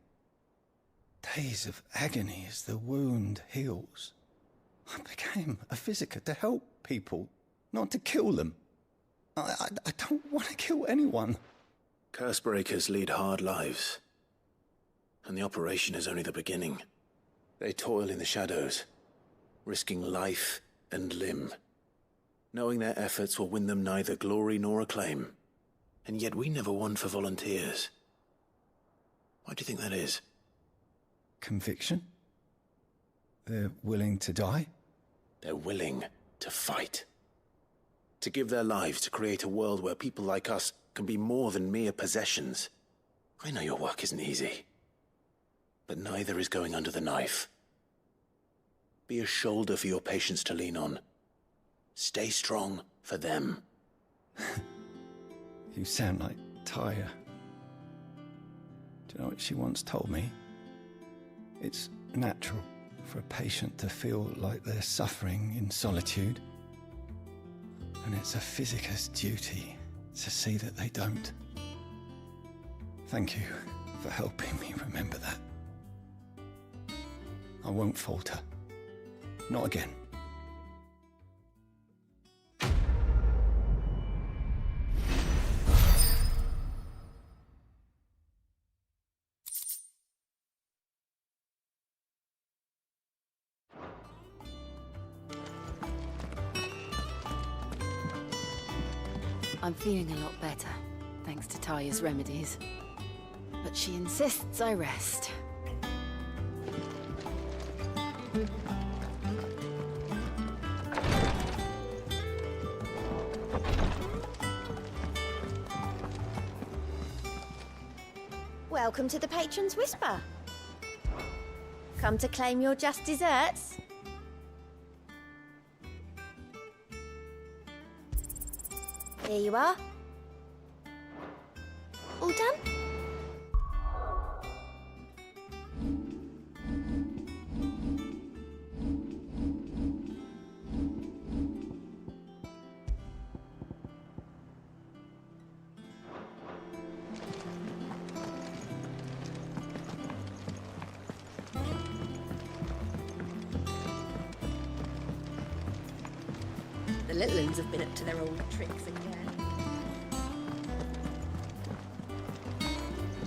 Days of agony as the wound heals. I became a physicker to help people, not to kill them. I don't want to kill anyone. Cursebreakers lead hard lives. And the operation is only the beginning. They toil in the shadows, risking life and limb, knowing their efforts will win them neither glory nor acclaim. And yet we never won for volunteers. Why do you think that is? Conviction? They're willing to die? They're willing to fight. To give their lives to create a world where people like us can be more than mere possessions. I know your work isn't easy. But neither is going under the knife. Be a shoulder for your patients to lean on. Stay strong for them. You sound like Tyre. Do you know what she once told me? It's natural for a patient to feel like they're suffering in solitude. And it's a physicist's duty to see that they don't. Thank you for helping me remember that. I won't falter. Not again. I'm feeling a lot better, thanks to Taya's remedies. But she insists I rest. Welcome to the Patron's Whisper. Come to claim your just desserts? Here you are. All done? The little uns have been up to their old tricks again.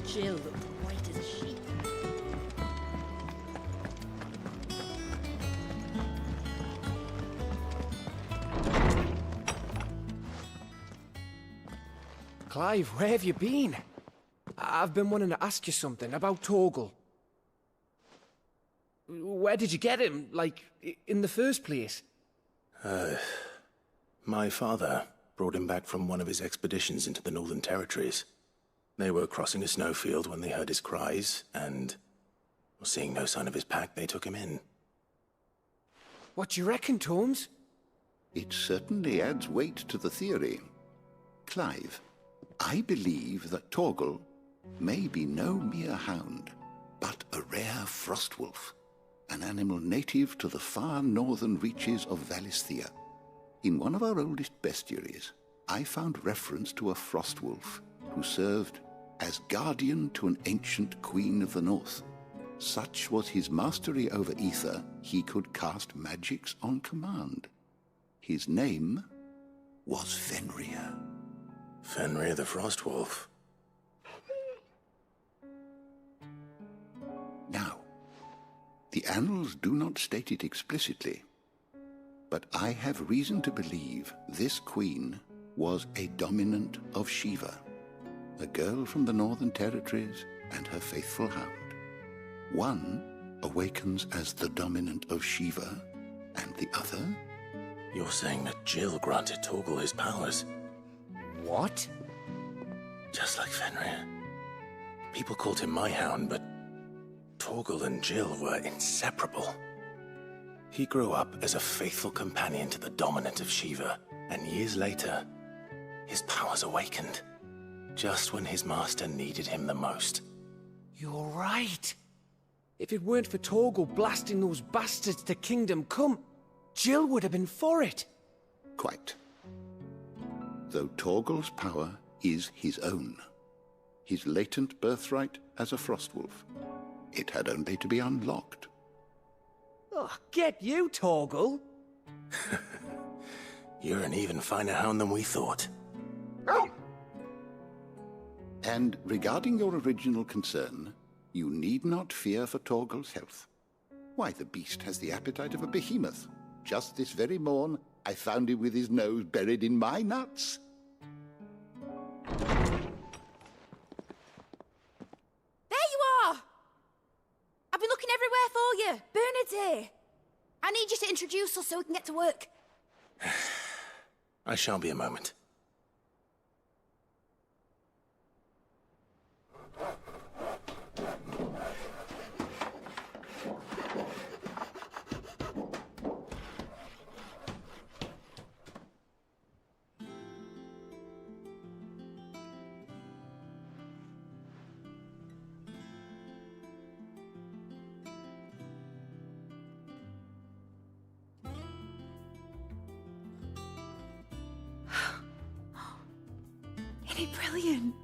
Jill looked white as a sheet. Clive, where have you been? I've been wanting to ask you something about Torgal. Where did you get him, like, in the first place? My father brought him back from one of his expeditions into the Northern Territories. They were crossing a snowfield when they heard his cries, and, seeing no sign of his pack, they took him in. What do you reckon, Tomes? It certainly adds weight to the theory. Clive, I believe that Torgal may be no mere hound, but a rare frostwolf, an animal native to the far northern reaches of Valisthea. In one of our oldest bestiaries, I found reference to a frostwolf who served as guardian to an ancient queen of the north. Such was his mastery over ether, he could cast magics on command. His name was Fenrir. Fenrir the Frostwolf. Now, the annals do not state it explicitly, but I have reason to believe this queen was a dominant of Shiva, a girl from the Northern Territories and her faithful hound. One awakens as the dominant of Shiva, and the other... You're saying that Jill granted Torgal his powers? What? Just like Fenrir. People called him my hound, but Torgal and Jill were inseparable. He grew up as a faithful companion to the dominant of Shiva, and years later, his powers awakened, just when his master needed him the most. You're right. If it weren't for Torgal blasting those bastards to Kingdom Come, Jill would have been for it. Quite. Though Torgal's power is his own, his latent birthright as a Frostwolf, it had only to be unlocked. Oh, get you, Torgal! You're an even finer hound than we thought. And regarding your original concern, you need not fear for Torgal's health. Why, the beast has the appetite of a behemoth. Just this very morn, I found him with his nose buried in my nuts. There you are! I've been looking everywhere for you. Bernard's here. I need you to introduce us so we can get to work. I shan't be a moment. Isn't it brilliant?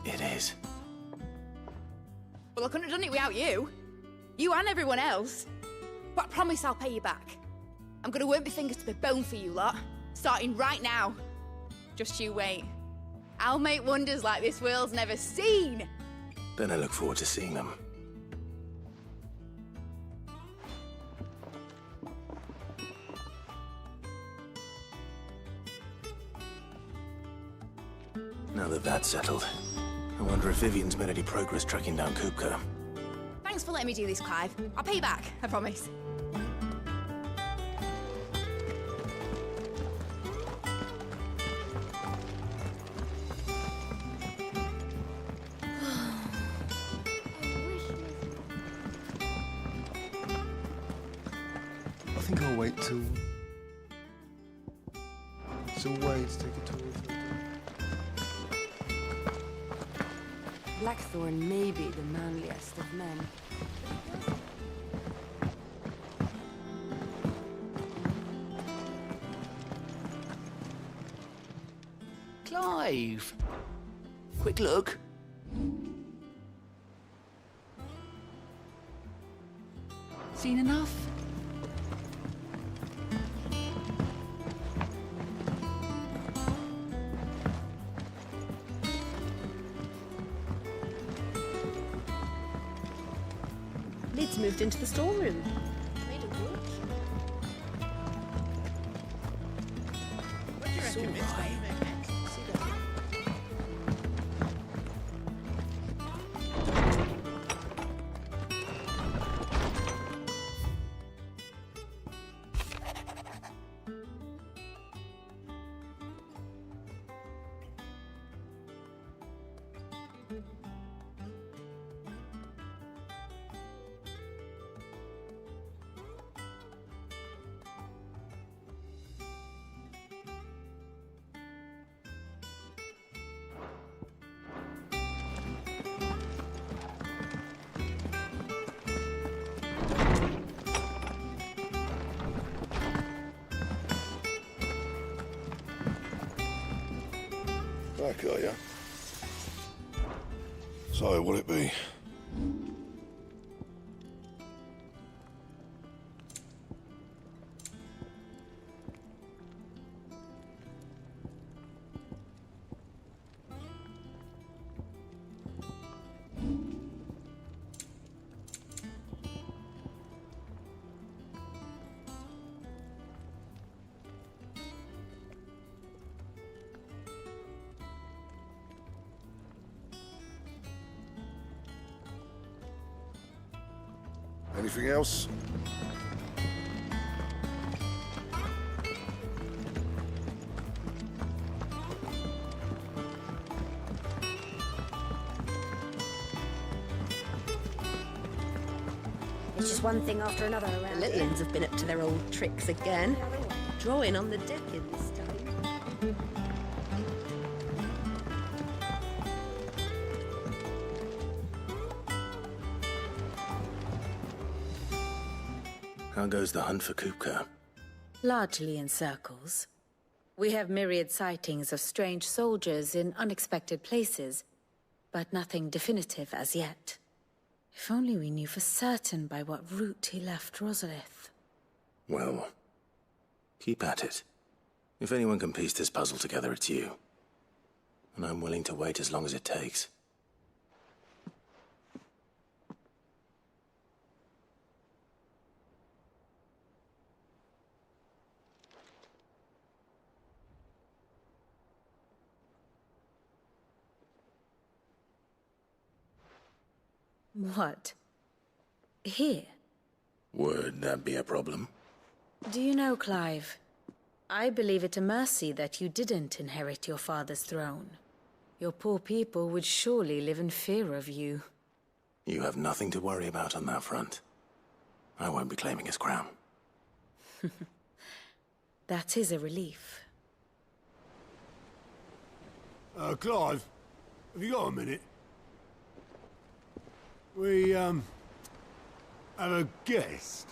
It is. Well, I couldn't have done it without you. You and everyone else. But I promise I'll pay you back. I'm gonna work my fingers to the bone for you lot, starting right now. Just you wait. I'll make wonders like this world's never seen. Then I look forward to seeing them. Now that that's settled, I wonder if Vivian's made any progress tracking down Kupka. Thanks for letting me do this, Clive. I'll pay you back, I promise. I think I'll wait till... Till Wade to take a tour of the... Blackthorn may be the manliest of men. Clive! Quick look. Seen enough? Lid's moved into the storeroom. Made it work. What do you reckon, Miss? Back, are you? So, what'll it be? Anything else? It's just one thing after another The around little here. ones have been up to their old tricks again. Drawing on the decking this time. How goes the hunt for Kupka? Largely in circles. We have myriad sightings of strange soldiers in unexpected places, but nothing definitive as yet. If only we knew for certain by what route he left Rosalith. Well, keep at it. If anyone can piece this puzzle together, it's you. And I'm willing to wait as long as it takes. What? Here? Would that be a problem? Do you know, Clive? I believe it a mercy that you didn't inherit your father's throne. Your poor people would surely live in fear of you. You have nothing to worry about on that front. I won't be claiming his crown. That is a relief. Clive, have you got a minute? We, have a guest.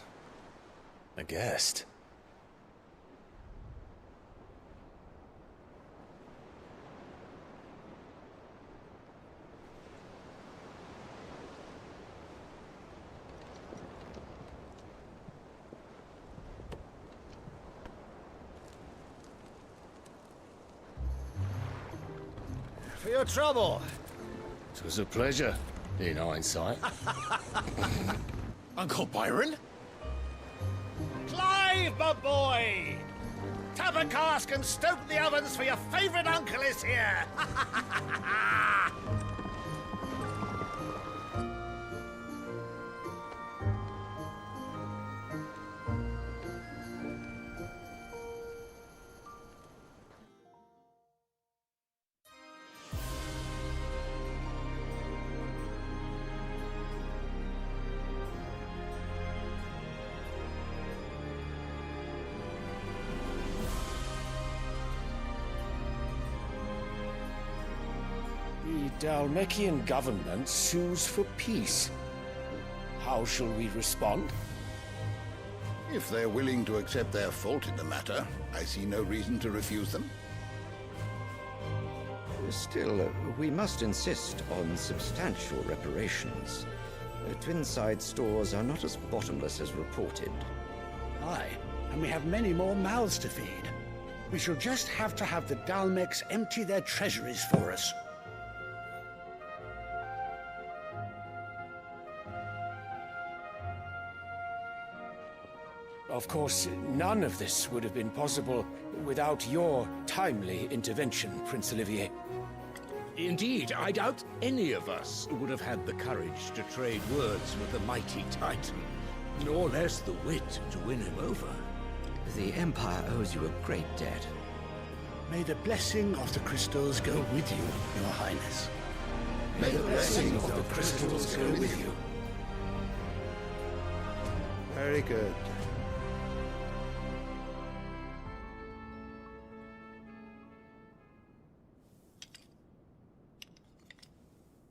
A guest? For your trouble. It was a pleasure, in hindsight. Uncle Byron? Clive, my boy! Tap a cask and stoke the ovens for your favourite uncle is here! The Dalmekian government sues for peace. How shall we respond? If they're willing to accept their fault in the matter, I see no reason to refuse them. Still, we must insist on substantial reparations. Twinside stores are not as bottomless as reported. Aye, and we have many more mouths to feed. We shall just have to have the Dalmecs empty their treasuries for us. Of course, none of this would have been possible without your timely intervention, Prince Olivier. Indeed, I doubt any of us would have had the courage to trade words with the mighty Titan, nor less the wit to win him over. The Empire owes you a great debt. May the blessing of the crystals go with you, Your Highness. May the blessing of the crystals go with you. Very good.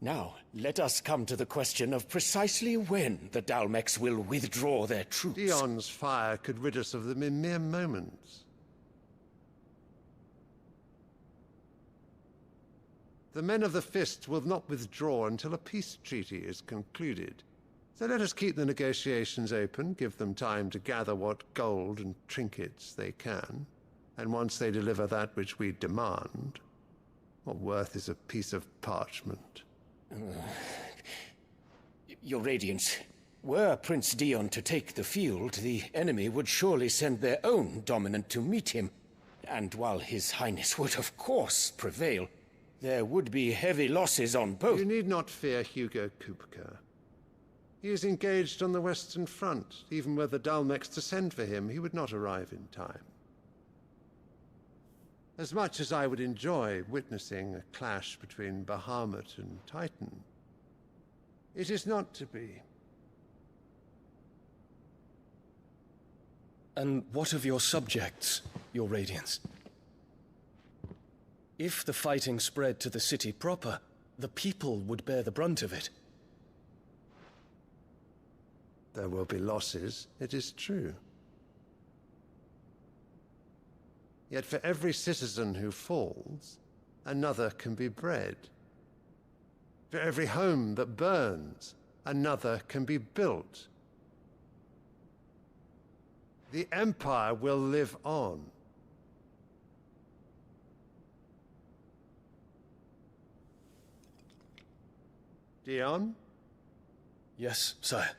Now, let us come to the question of precisely when the Dalmecs will withdraw their troops. Dion's fire could rid us of them in mere moments. The men of the Fist will not withdraw until a peace treaty is concluded. So let us keep the negotiations open, give them time to gather what gold and trinkets they can, and once they deliver that which we demand, what worth is a piece of parchment? Your Radiance, were Prince Dion to take the field, the enemy would surely send their own dominant to meet him. And while His Highness would of course prevail, there would be heavy losses on both. You need not fear Hugo Kupka. He is engaged on the Western Front. Even were the Dalmecs to send for him, he would not arrive in time. As much as I would enjoy witnessing a clash between Bahamut and Titan, it is not to be. And what of your subjects, your Radiance? If the fighting spread to the city proper, the people would bear the brunt of it. There will be losses, it is true. Yet for every citizen who falls, another can be bred. For every home that burns, another can be built. The Empire will live on. Dion? Yes, sire.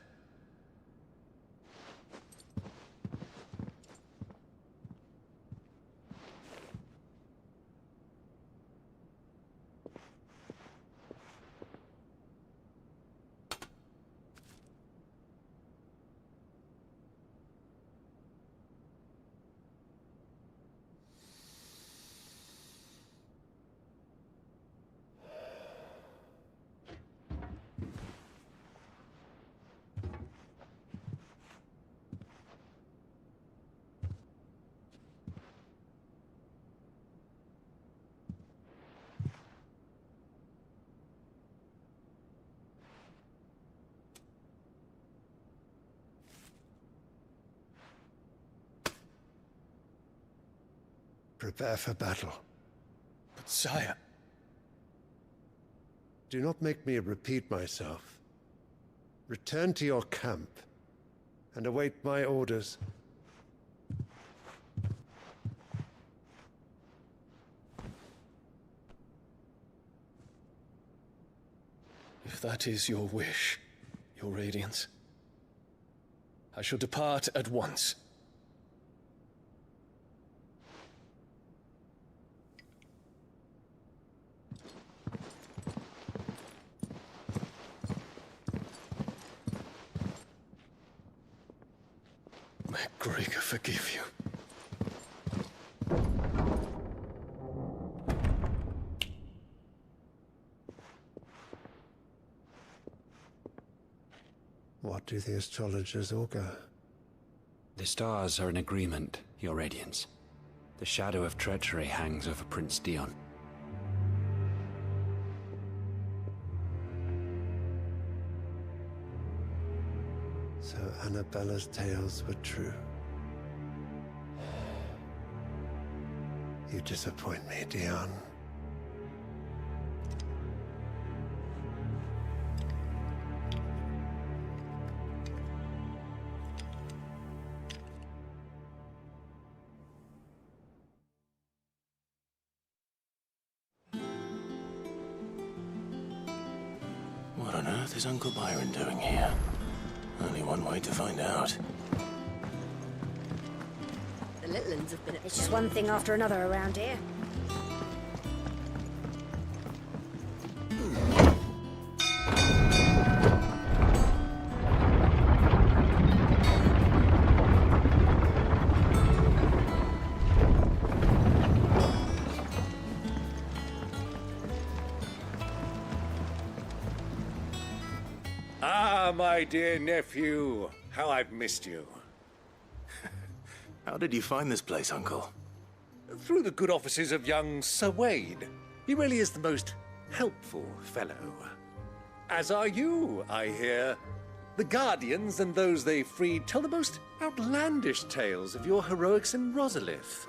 Prepare for battle. But sire... Do not make me repeat myself. Return to your camp and await my orders. If that is your wish, your Radiance, I shall depart at once. May Gregor forgive you. What do the astrologers augur? The stars are in agreement, your Radiance. The shadow of treachery hangs over Prince Dion. So Annabella's tales were true. You disappoint me, Dion. What on earth is Uncle Byron doing here? Only one way to find out. The little ones have been... It's just one thing after another around here. Ah, my dear nephew. How I've missed you. How did you find this place, Uncle? Through the good offices of young Sir Wade. He really is the most helpful fellow. As are you, I hear. The Guardians and those they freed tell the most outlandish tales of your heroics in Rosalith.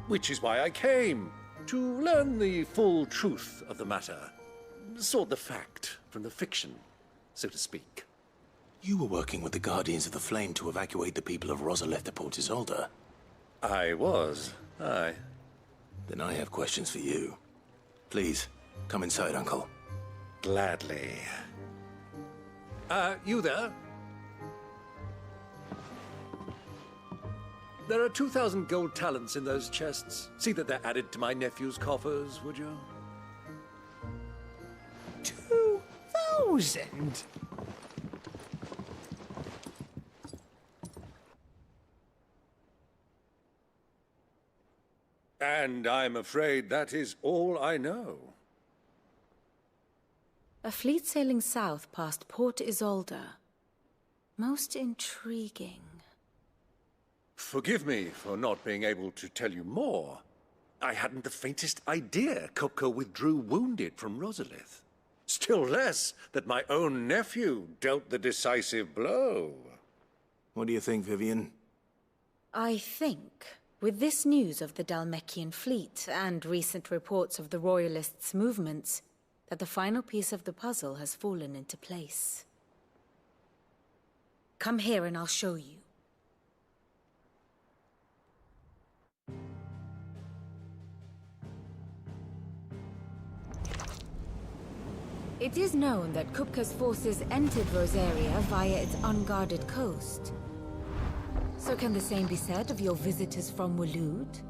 Which is why I came, to learn the full truth of the matter. Sort the fact from the fiction, so to speak. You were working with the Guardians of the Flame to evacuate the people of Rosalith to Port Isolde. I was, aye. Then I have questions for you. Please, come inside, Uncle. Gladly. You there? There are 2,000 gold talents in those chests. See that they're added to my nephew's coffers, would you? 2,000? And I'm afraid that is all I know. A fleet sailing south past Port Isolde. Most intriguing. Forgive me for not being able to tell you more. I hadn't the faintest idea Kupka withdrew wounded from Rosalith. Still less that my own nephew dealt the decisive blow. What do you think, Vivian? I think, with this news of the Dhalmekian fleet and recent reports of the Royalists' movements, that the final piece of the puzzle has fallen into place. Come here and I'll show you. It is known that Kupka's forces entered Rosaria via its unguarded coast. So can the same be said of your visitors from Waloed?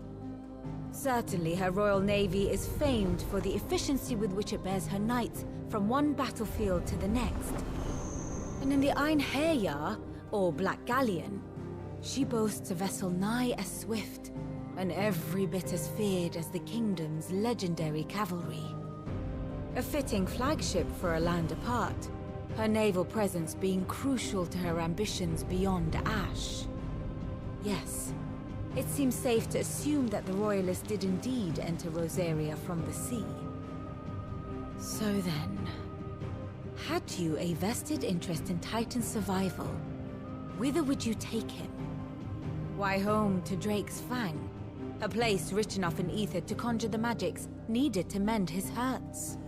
Certainly her Royal Navy is famed for the efficiency with which it bears her knights from one battlefield to the next. And in the Einherjar, or Black Galleon, she boasts a vessel nigh as swift, and every bit as feared as the kingdom's legendary cavalry. A fitting flagship for a land apart, her naval presence being crucial to her ambitions beyond Ash. Yes, it seems safe to assume that the Royalists did indeed enter Rosaria from the sea. So then, had you a vested interest in Titan's survival, whither would you take him? Why, home to Drake's Fang, a place rich enough in ether to conjure the magics needed to mend his hurts.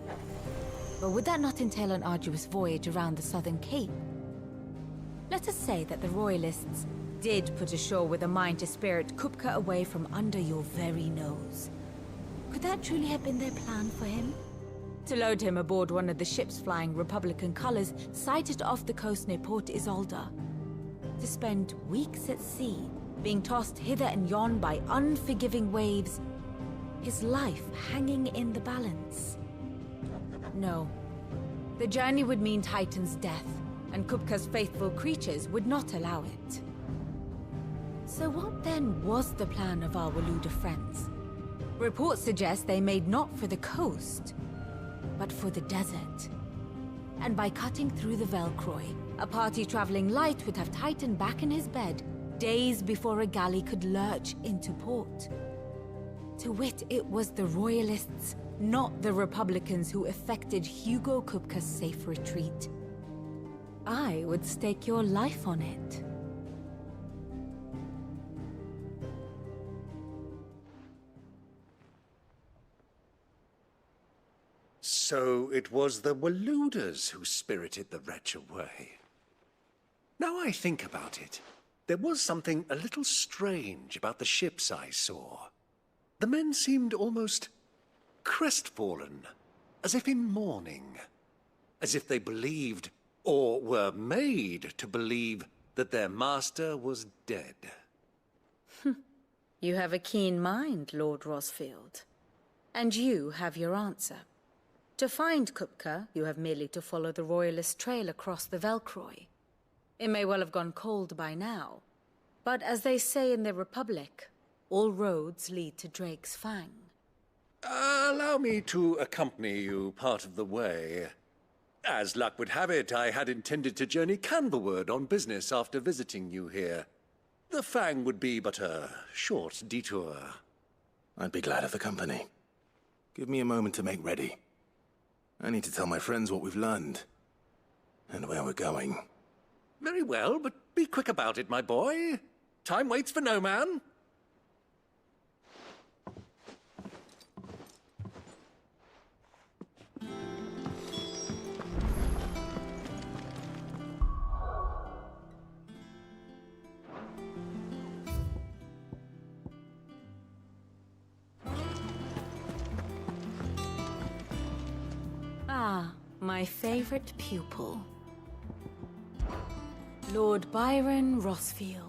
But would that not entail an arduous voyage around the southern cape? Let us say that the Royalists did put ashore with a mind to spirit Kupka away from under your very nose. Could that truly have been their plan for him? To load him aboard one of the ships flying Republican colors sighted off the coast near Port Isolde. To spend weeks at sea, being tossed hither and yon by unforgiving waves, his life hanging in the balance. No. The journey would mean Titan's death, and Kupka's faithful creatures would not allow it. So what then was the plan of our Waluda friends? Reports suggest they made not for the coast, but for the desert. And by cutting through the Velcroy, a party traveling light would have Titan back in his bed days before a galley could lurch into port. To wit, it was the Royalists, not the Republicans, who effected Hugo Kupka's safe retreat. I would stake your life on it. So it was the Waluders who spirited the wretch away. Now I think about it, there was something a little strange about the ships I saw. The men seemed almost crestfallen, as if in mourning, as if they believed, or were made to believe, that their master was dead. You have a keen mind, Lord Rosfield. And you have your answer. To find Kupka, you have merely to follow the Royalist trail across the Velcroy. It may well have gone cold by now, but as they say in the Republic, all roads lead to Drake's Fang. Allow me to accompany you part of the way. As luck would have it, I had intended to journey Canverward on business after visiting you here. The Fang would be but a short detour. I'd be glad of the company. Give me a moment to make ready. I need to tell my friends what we've learned, and where we're going. Very well, but be quick about it, my boy. Time waits for no man. Ah, my favorite pupil. Lord Byron Rosfield.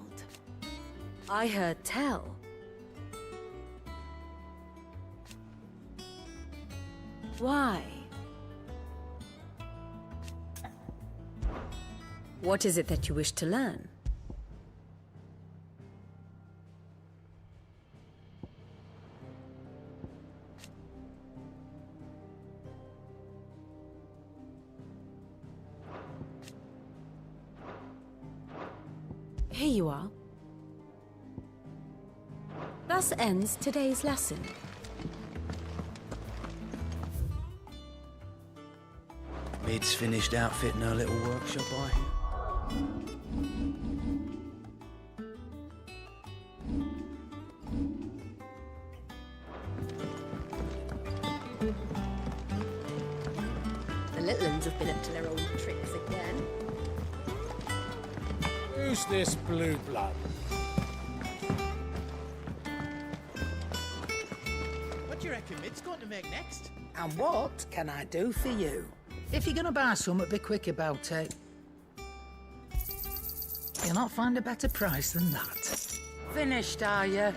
I heard tell. Why? What is it that you wish to learn? Here you are. Thus ends today's lesson. Mid's finished outfitting her little workshop, The little uns have been up to their old tricks again. Who's this blue blood? What do you reckon Mid's going to make next? And what can I do for you? If you're gonna buy something, be quick about it. You'll not find a better price than that. Finished, are you?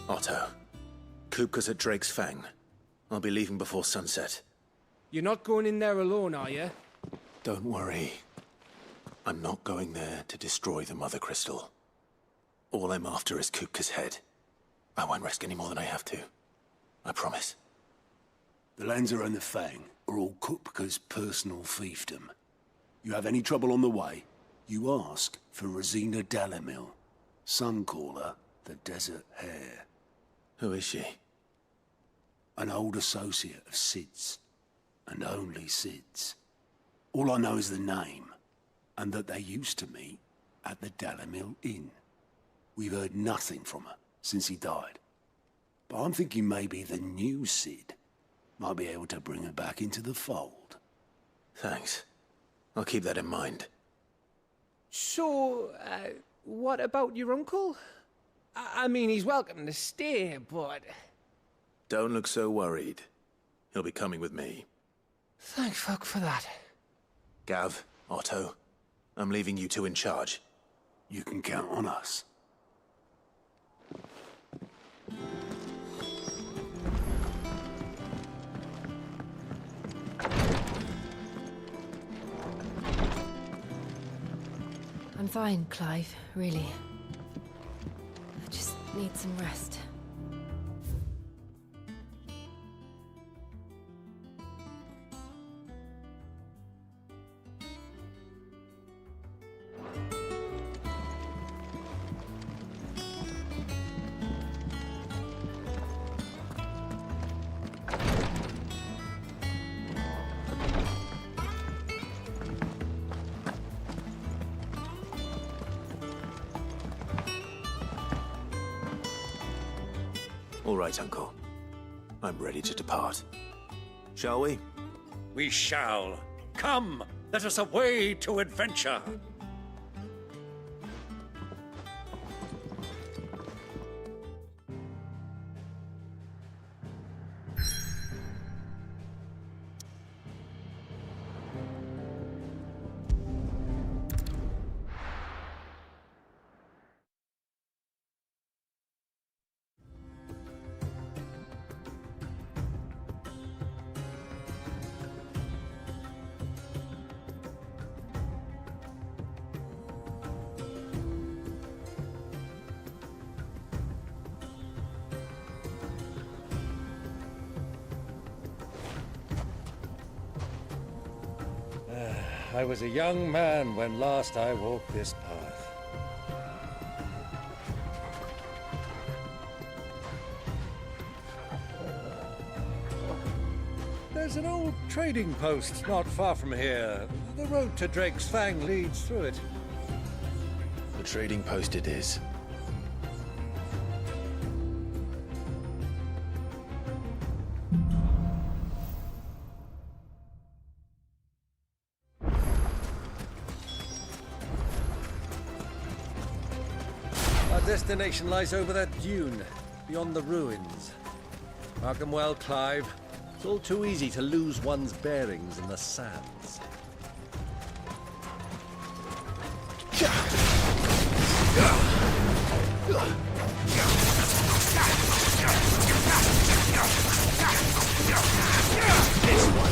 Otto, Kupka's at Drake's Fang. I'll be leaving before sunset. You're not going in there alone, are you? Don't worry. I'm not going there to destroy the Mother Crystal. All I'm after is Kupka's head. I won't risk any more than I have to. I promise. The Lanza and the Fang are all Kupka's personal fiefdom. You have any trouble on the way, you ask for Rosina Dalamil. Some call her the Desert Hare. Who is she? An old associate of Sid's, and only Sid's. All I know is the name, and that they used to meet at the Dalamil Inn. We've heard nothing from her since he died. But I'm thinking maybe the new Sid might be able to bring her back into the fold. Thanks. I'll keep that in mind. So, what about your uncle? I mean, he's welcome to stay, but... Don't look so worried. He'll be coming with me. Thank fuck for that. Gav, Otto, I'm leaving you two in charge. You can count on us. I'm fine, Clive, really. I just need some rest. All right, Uncle. I'm ready to depart. Shall we? We shall. Come, let us away to adventure. I was a young man when last I walked this path. There's an old trading post not far from here. The road to Drake's Fang leads through it. The trading post it is. Destination lies over that dune, beyond the ruins. Mark them well, Clive. It's all too easy to lose one's bearings in the sands. This one.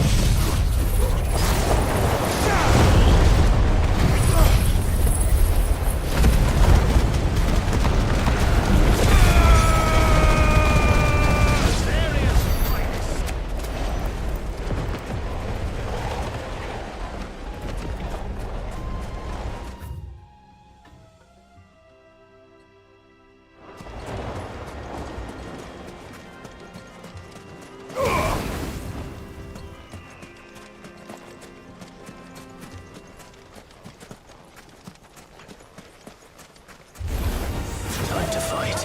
fight.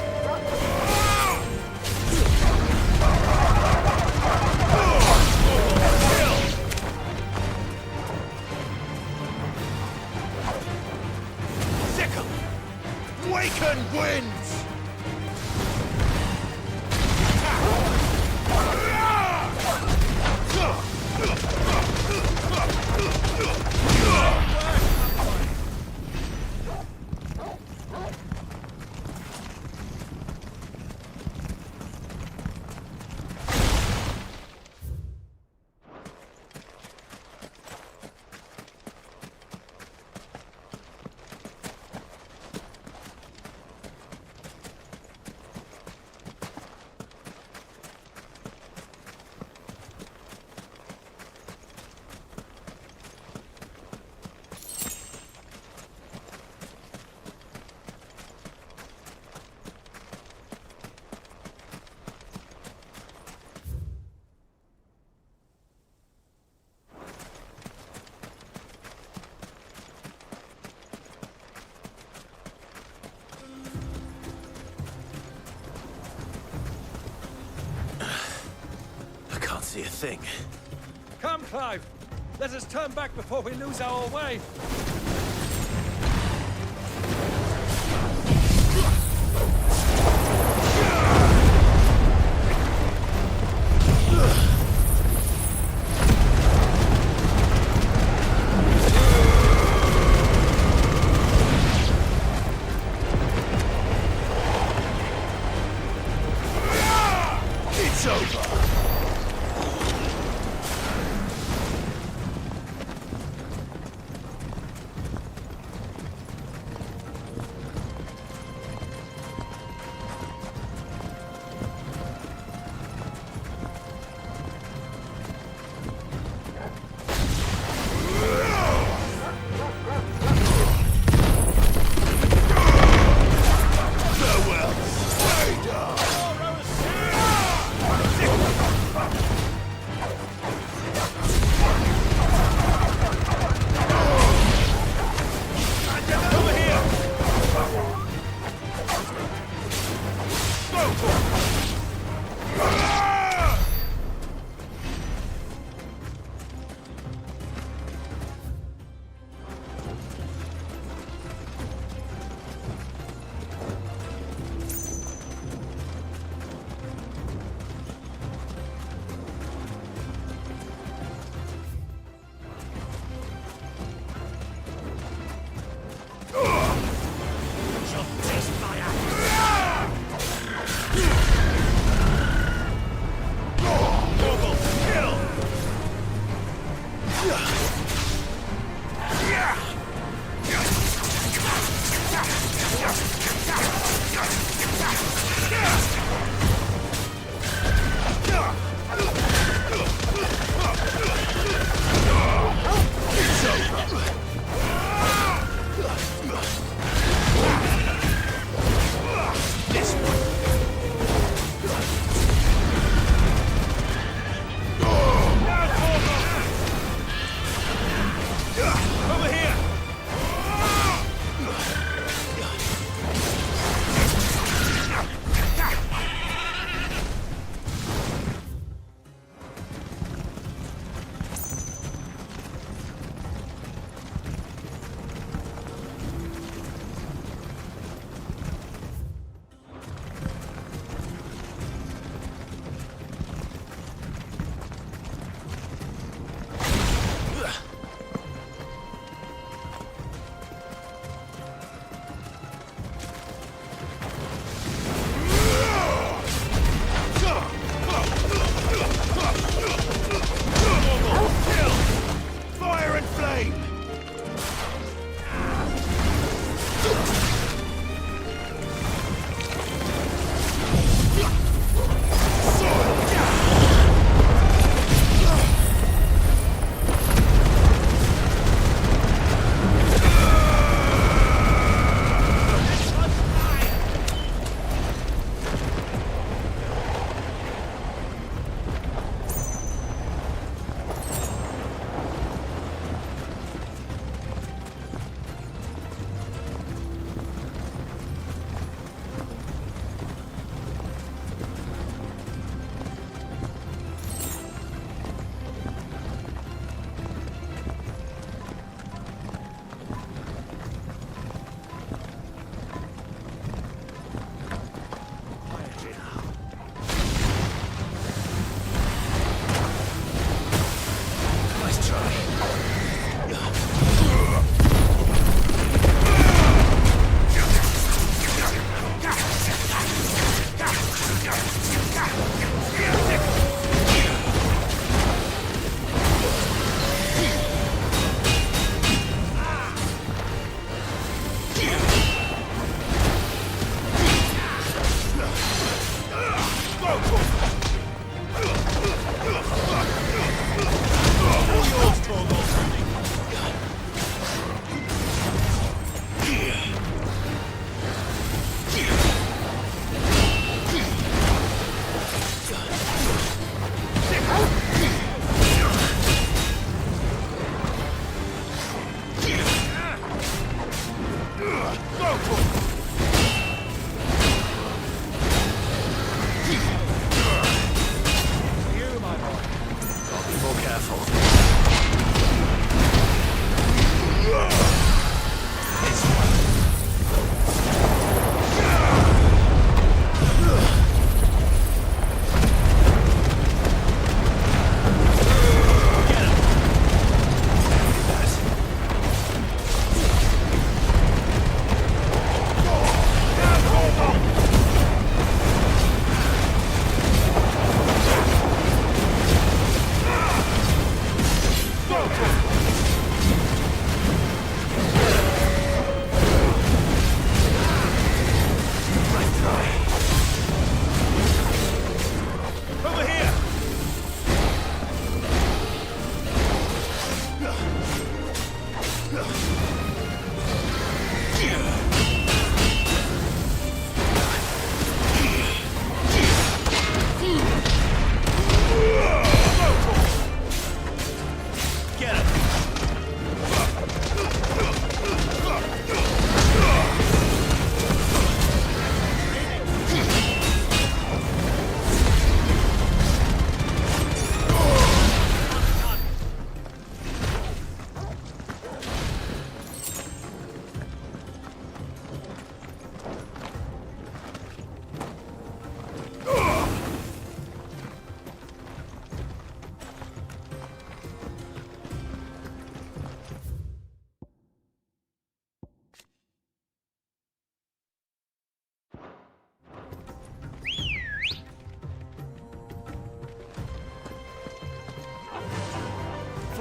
Sickle! Waken winds! See a thing. Come, Clive! Let us turn back before we lose our way! It's over!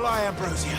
fly, Ambrosia.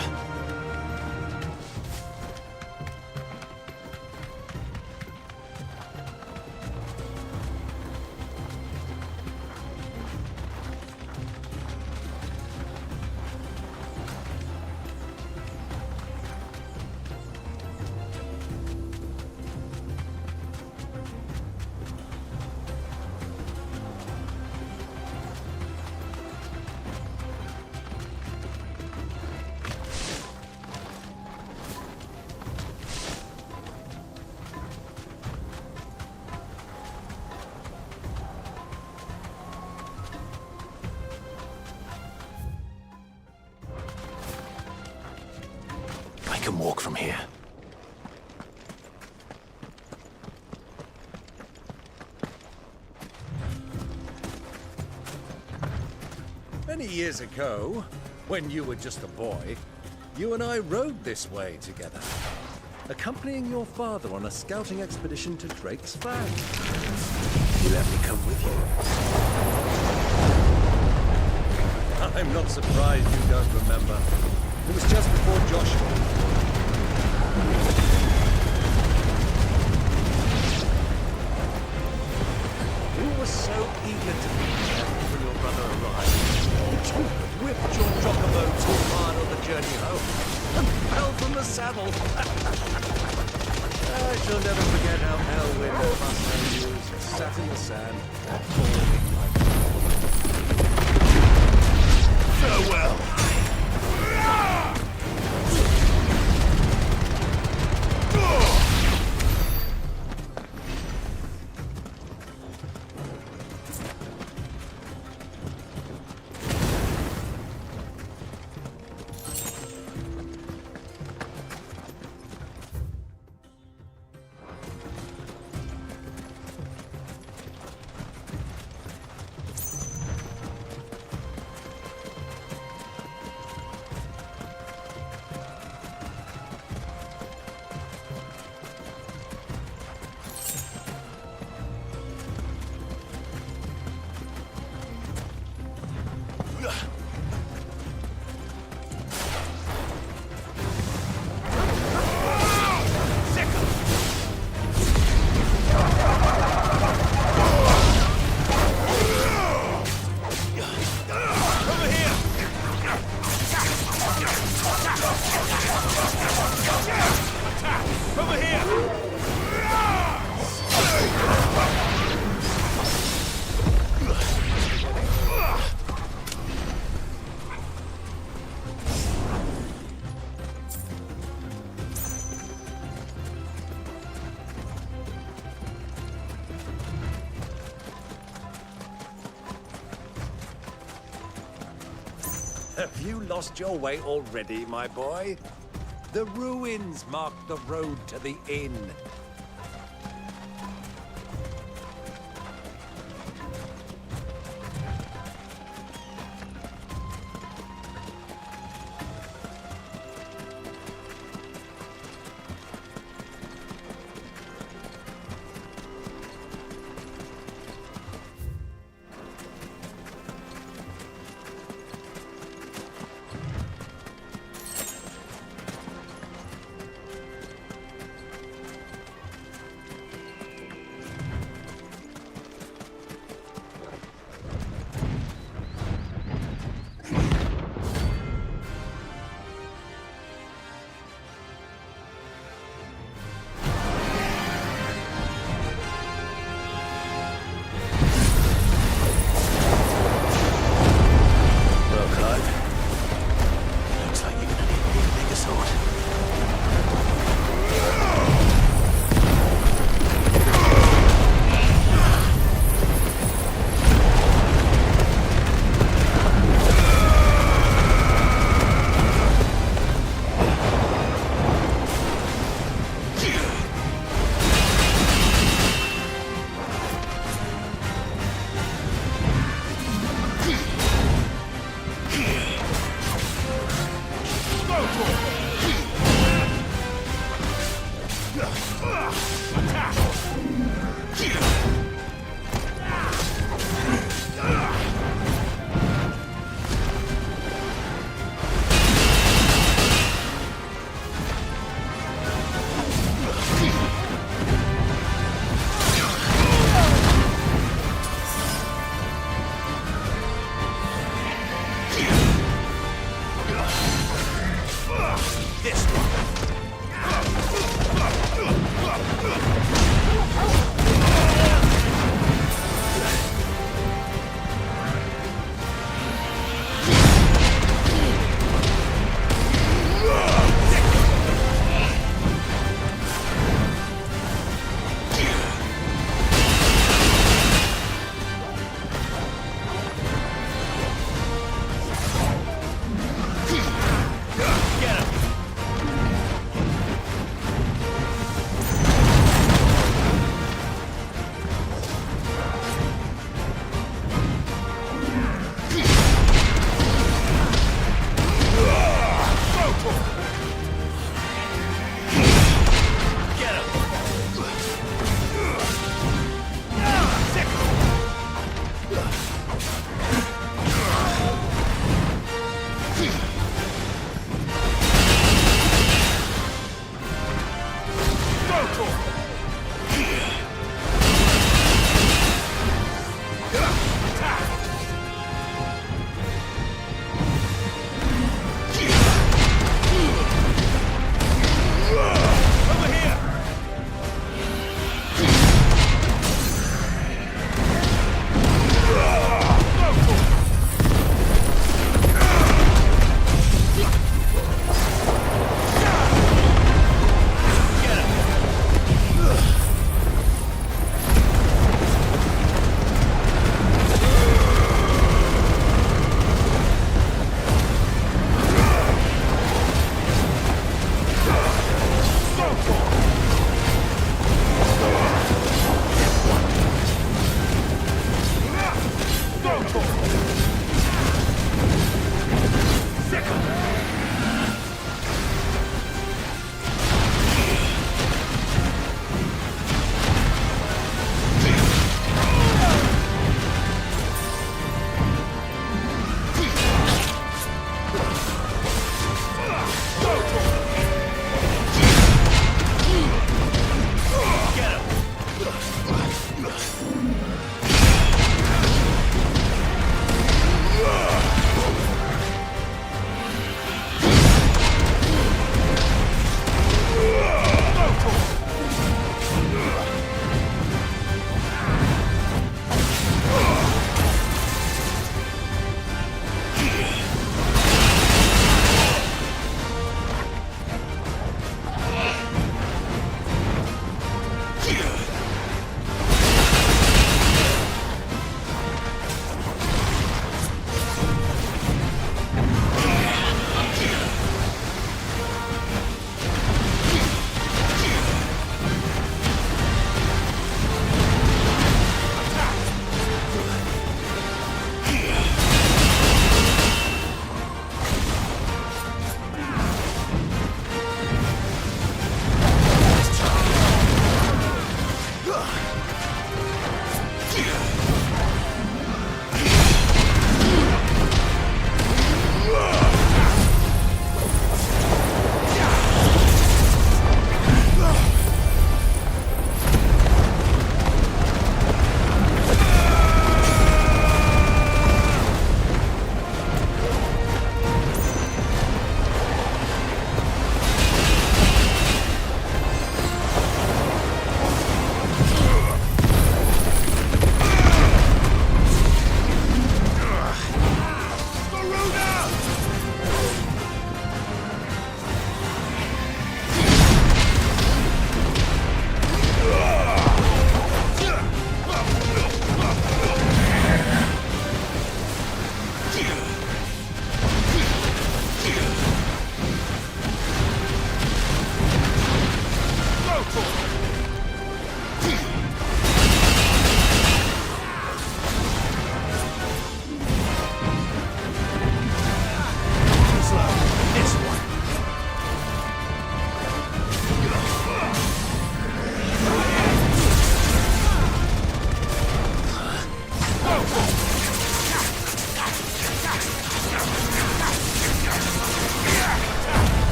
I can walk from here. Many years ago, when you were just a boy, you and I rode this way together, accompanying your father on a scouting expedition to Drake's Flag. You let me come with you. I'm not surprised you don't remember. It was just before Joshua. You were so eager to be there when your brother arrived. You whipped your chocobo too hard on the journey home and fell from the saddle. I shall never forget how Elwyn and Master Hughes sat in the sand, falling like farewell. Have you lost your way already, my boy? The ruins mark the road to the inn.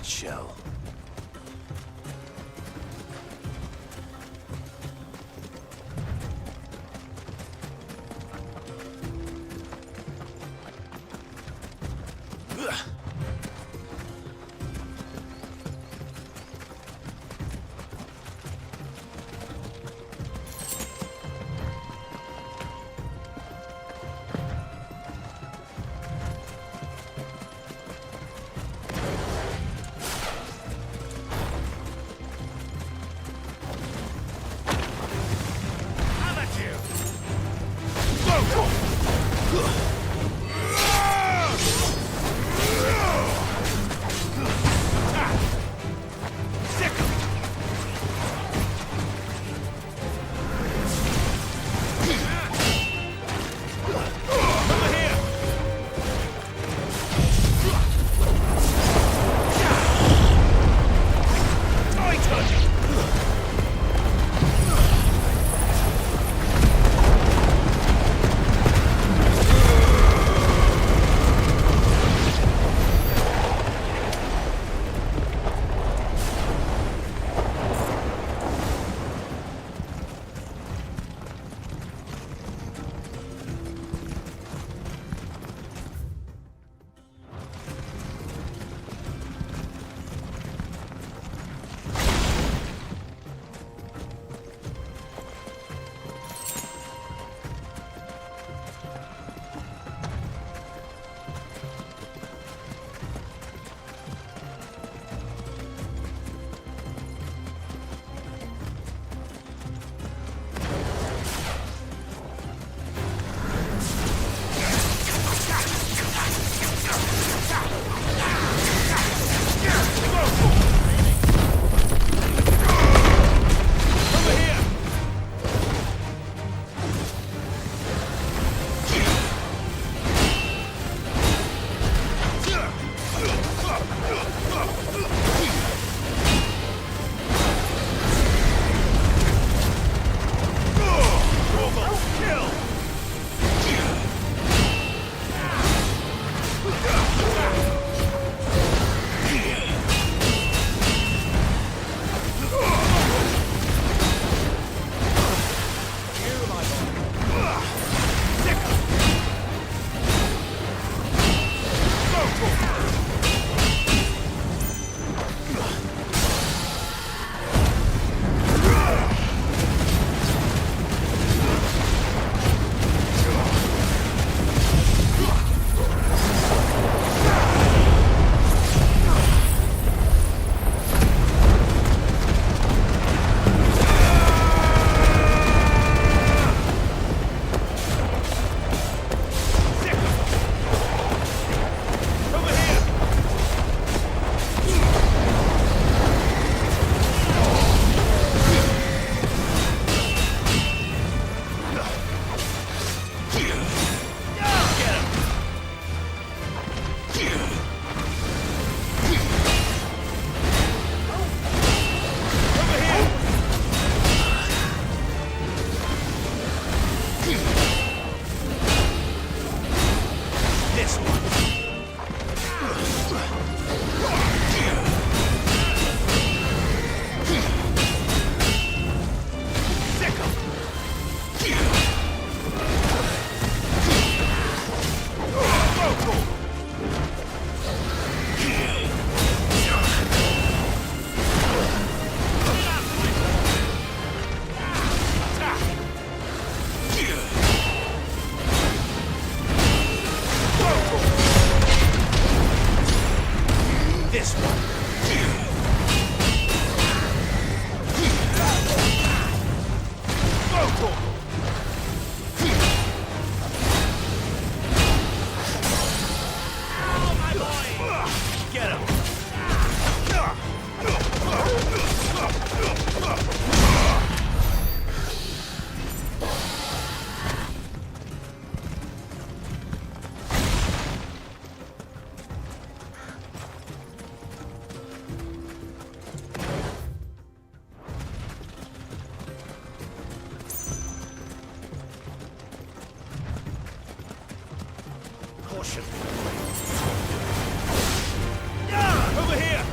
Shell. Caution. Yeah, over here!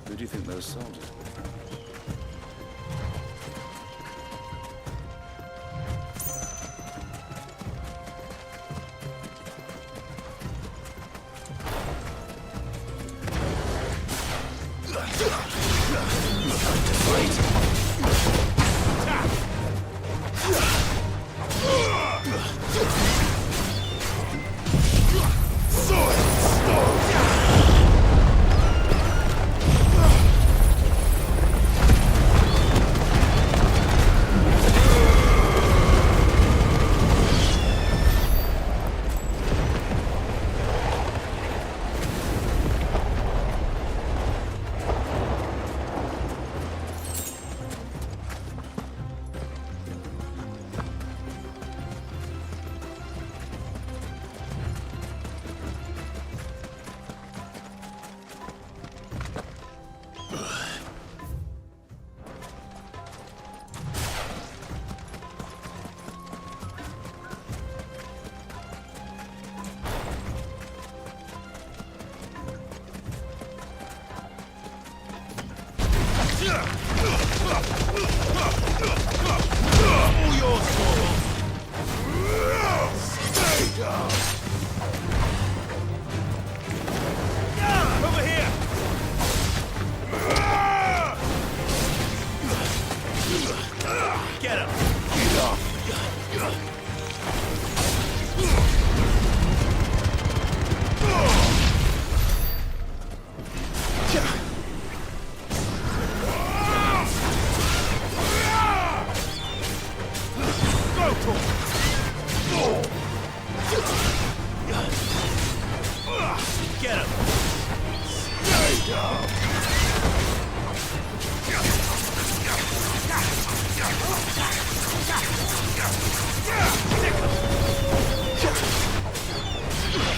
Who do you think those soldiers were? All yours, Torvald. Stay down. Over here. Get him. Get up. Get him! Stay down!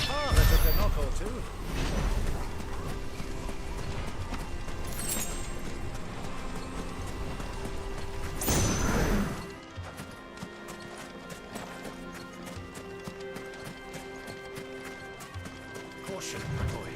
Oh, that took a knock or two. Caution, boy.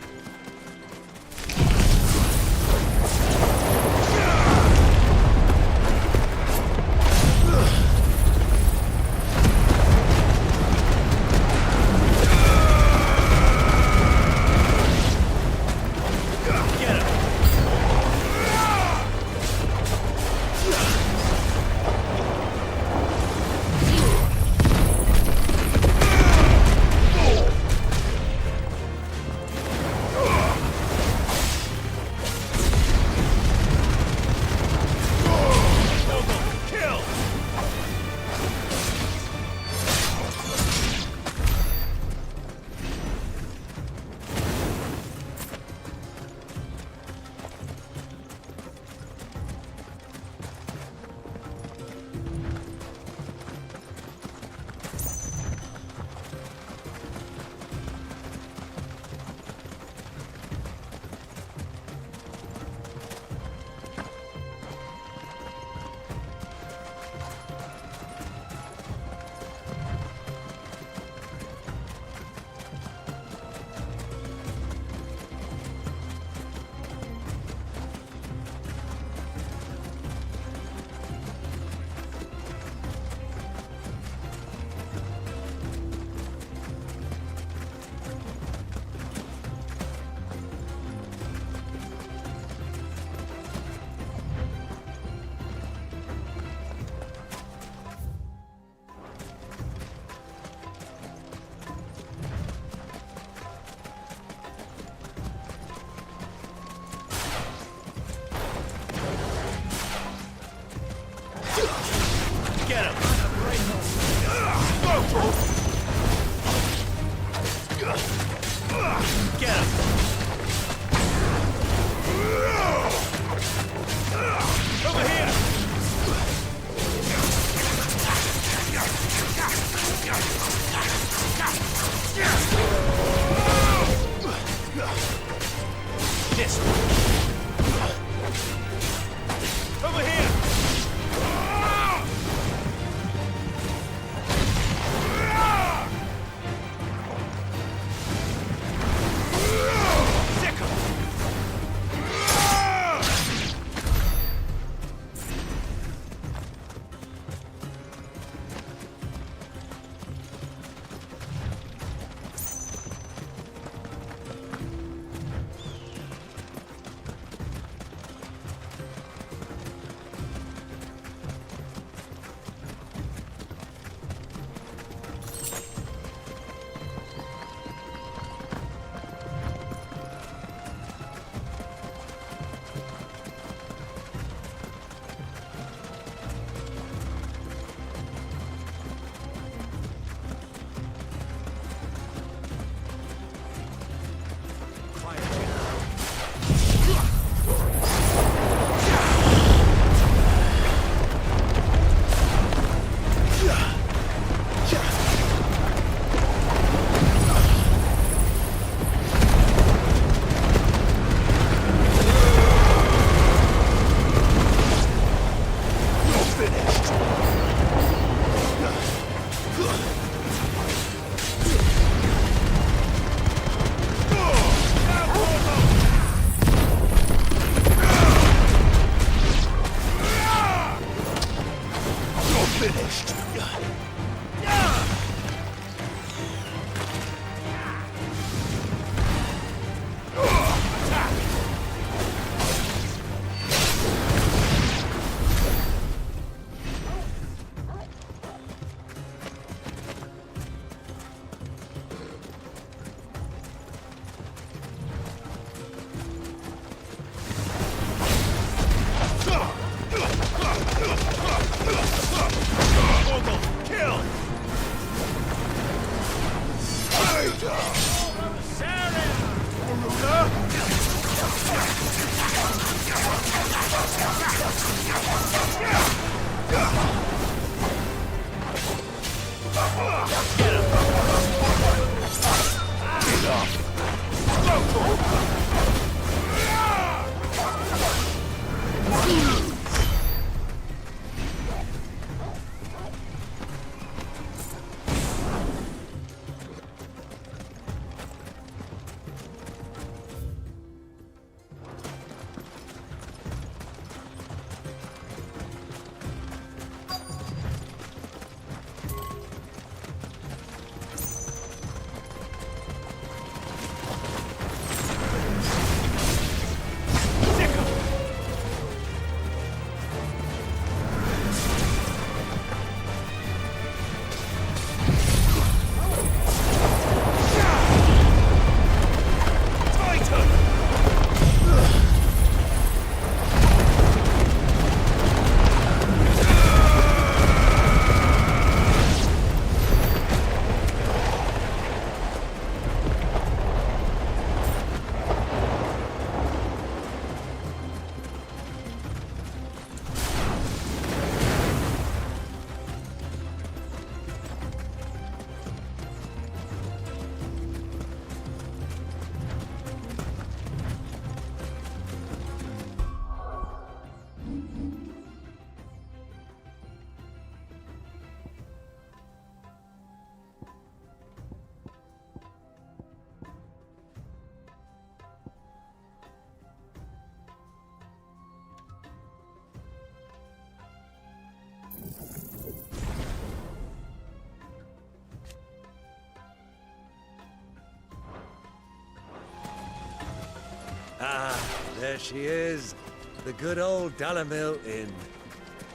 There she is. The good old Dalamil Inn.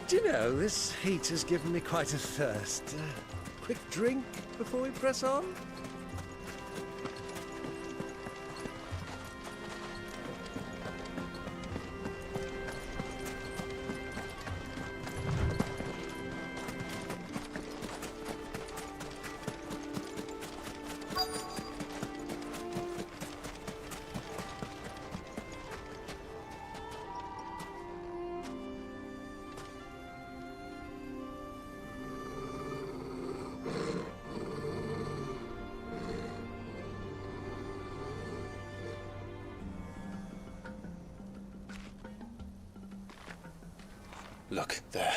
Do you know, this heat has given me quite a thirst. Quick drink before we press on? Look, there.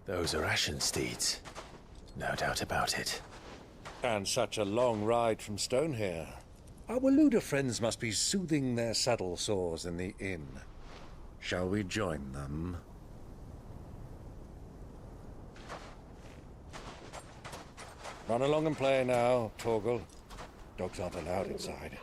Those are Ashen steeds. No doubt about it. And such a long ride from Stonehair. Our Waluda friends must be soothing their saddle sores in the inn. Shall we join them? Run along and play now, Torgal. Dogs aren't allowed inside.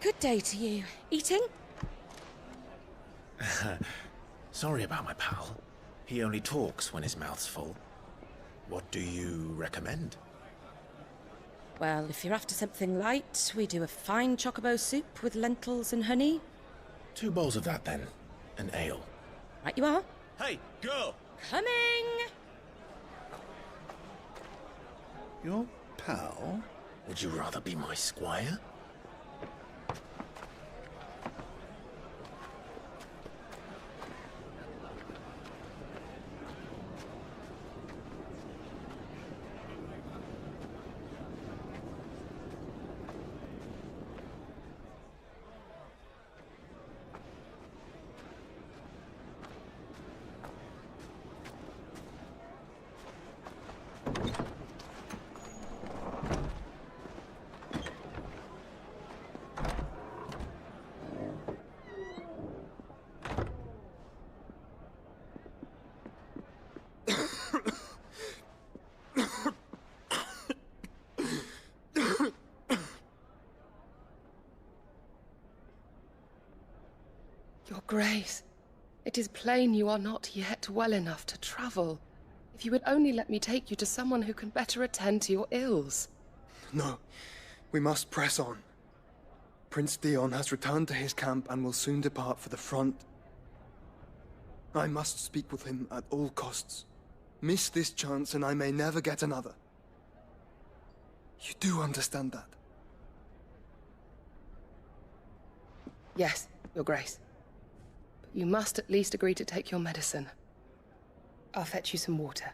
Good day to you. Eating? Sorry about my pal. He only talks when his mouth's full. What do you recommend? Well, if you're after something light, we do a fine chocobo soup with lentils and honey. 2 bowls of that, then. An ale. Right you are. Hey, girl! Coming! Your pal? Would you rather be my squire? Your Grace, it is plain you are not yet well enough to travel. If you would only let me take you to someone who can better attend to your ills. No, we must press on. Prince Dion has returned to his camp and will soon depart for the front. I must speak with him at all costs. Miss this chance and I may never get another. You do understand that? Yes, Your Grace. But you must at least agree to take your medicine. I'll fetch you some water.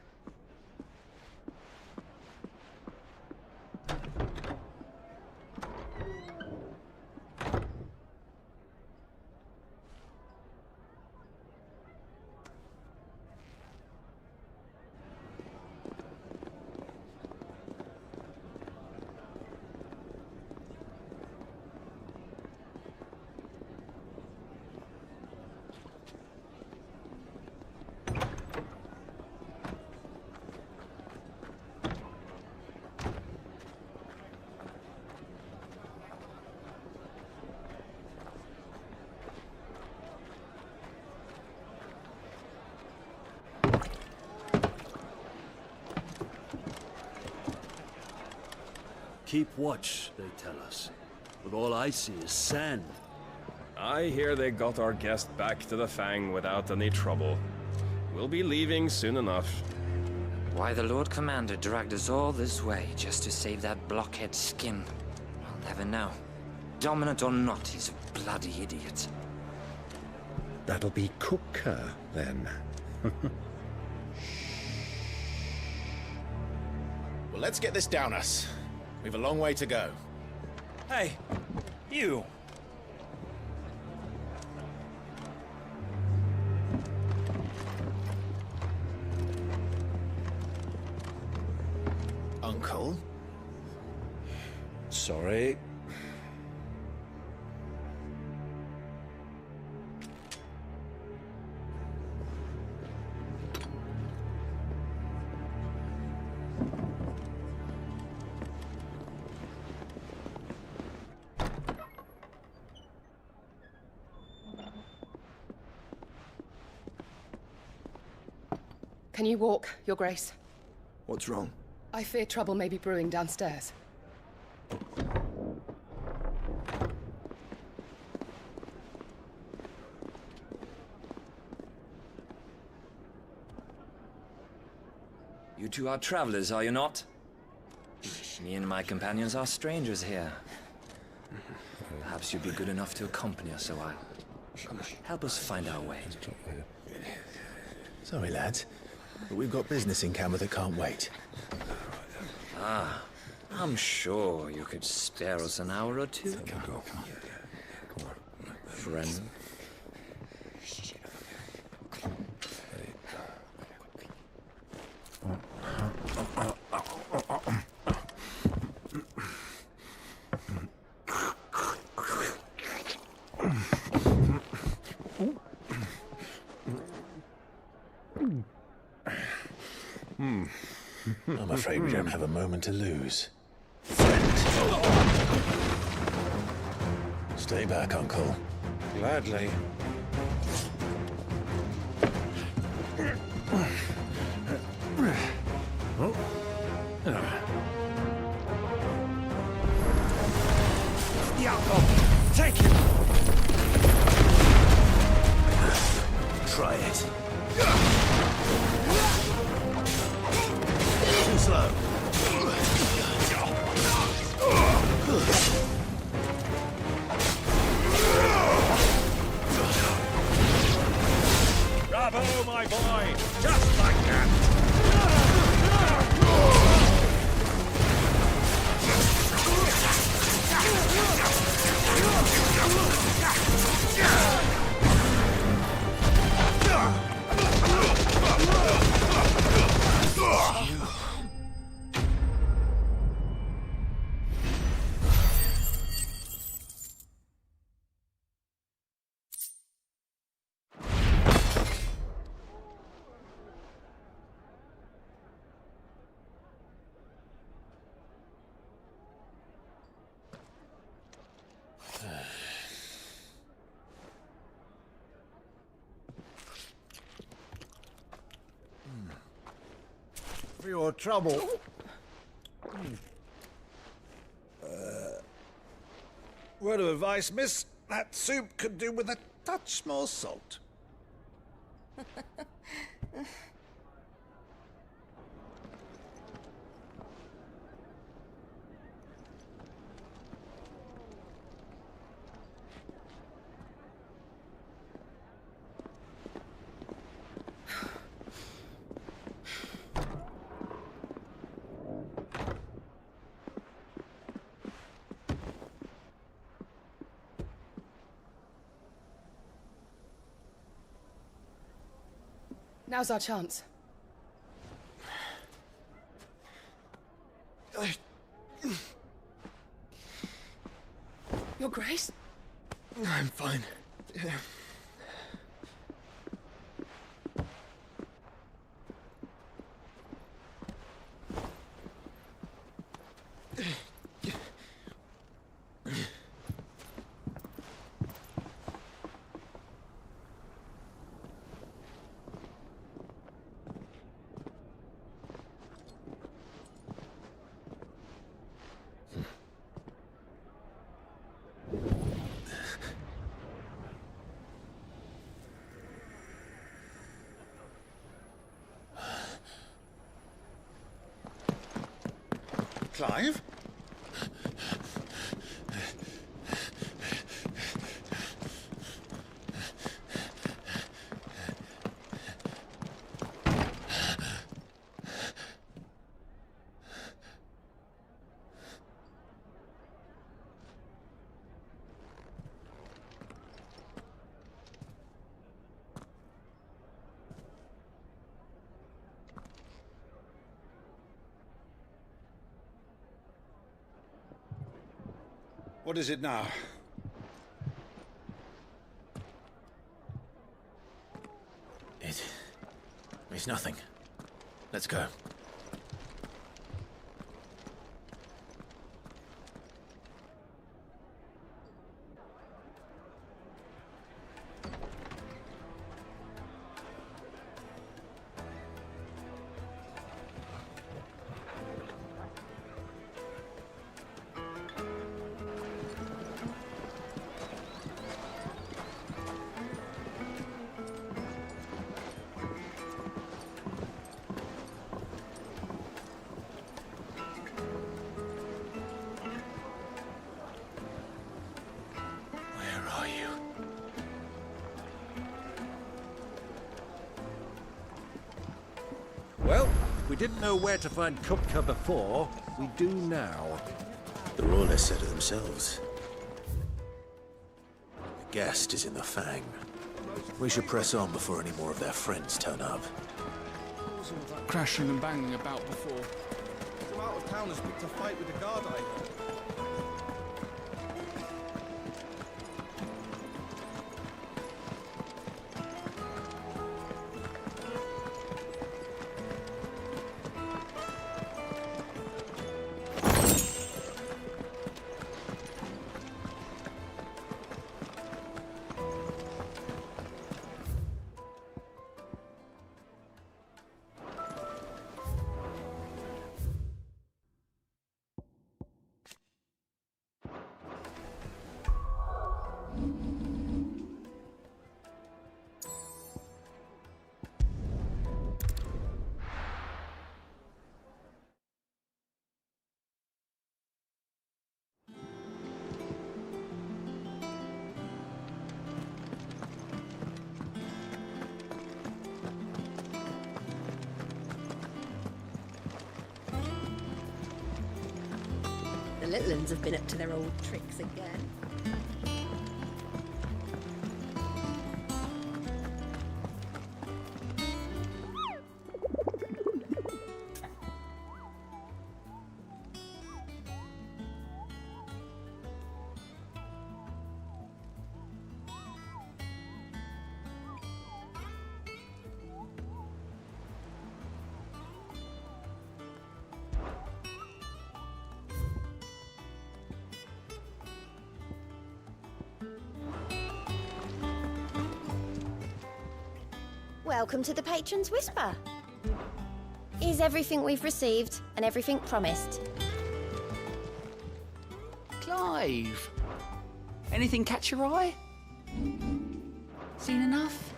Keep watch, they tell us. But all I see is sand. I hear they got our guest back to the Fang without any trouble. We'll be leaving soon enough. Why the Lord Commander dragged us all this way just to save that blockhead's skin, I'll never know. Dominant or not, he's a bloody idiot. That'll be Cooker, then. Well, let's get this down us. We've a long way to go. Hey, you! Uncle? Sorry. Can you walk, Your Grace? What's wrong? I fear trouble may be brewing downstairs. You two are travelers, are you not? Me and my companions are strangers here. Perhaps you'd be good enough to accompany us a while. Help us find our way. Sorry, lads, but we've got business in camera that can't wait. Ah, I'm sure you could spare us an hour or two. Come on. Friend. I'm afraid we don't have a moment to lose. Stay back, Uncle. Gladly. Yeah, take it! Try it. Too slow. Bravo, my boy! Just like that! For your trouble. Word of advice, miss. That soup could do with a touch more salt. Now's our chance. Your Grace? I'm fine. Clive? What is it now? It's nothing. Let's go. Well, we didn't know where to find Kupka before. We do now. The Royalists said it themselves. The guest is in the Fang. We should press on before any more of their friends turn up. Crashing and banging about before. Some out-of-towners picked a fight with the guard I heard. The little ones have been up to their old tricks again. Welcome to the Patron's Whisper. Is everything we've received and everything promised? Clive! Anything catch your eye? Seen enough?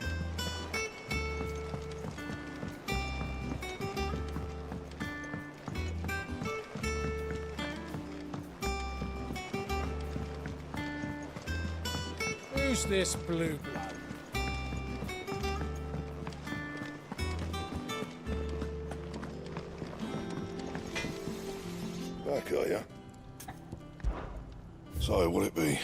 Who's this blue blood? Back, are ya? So, what'll it be?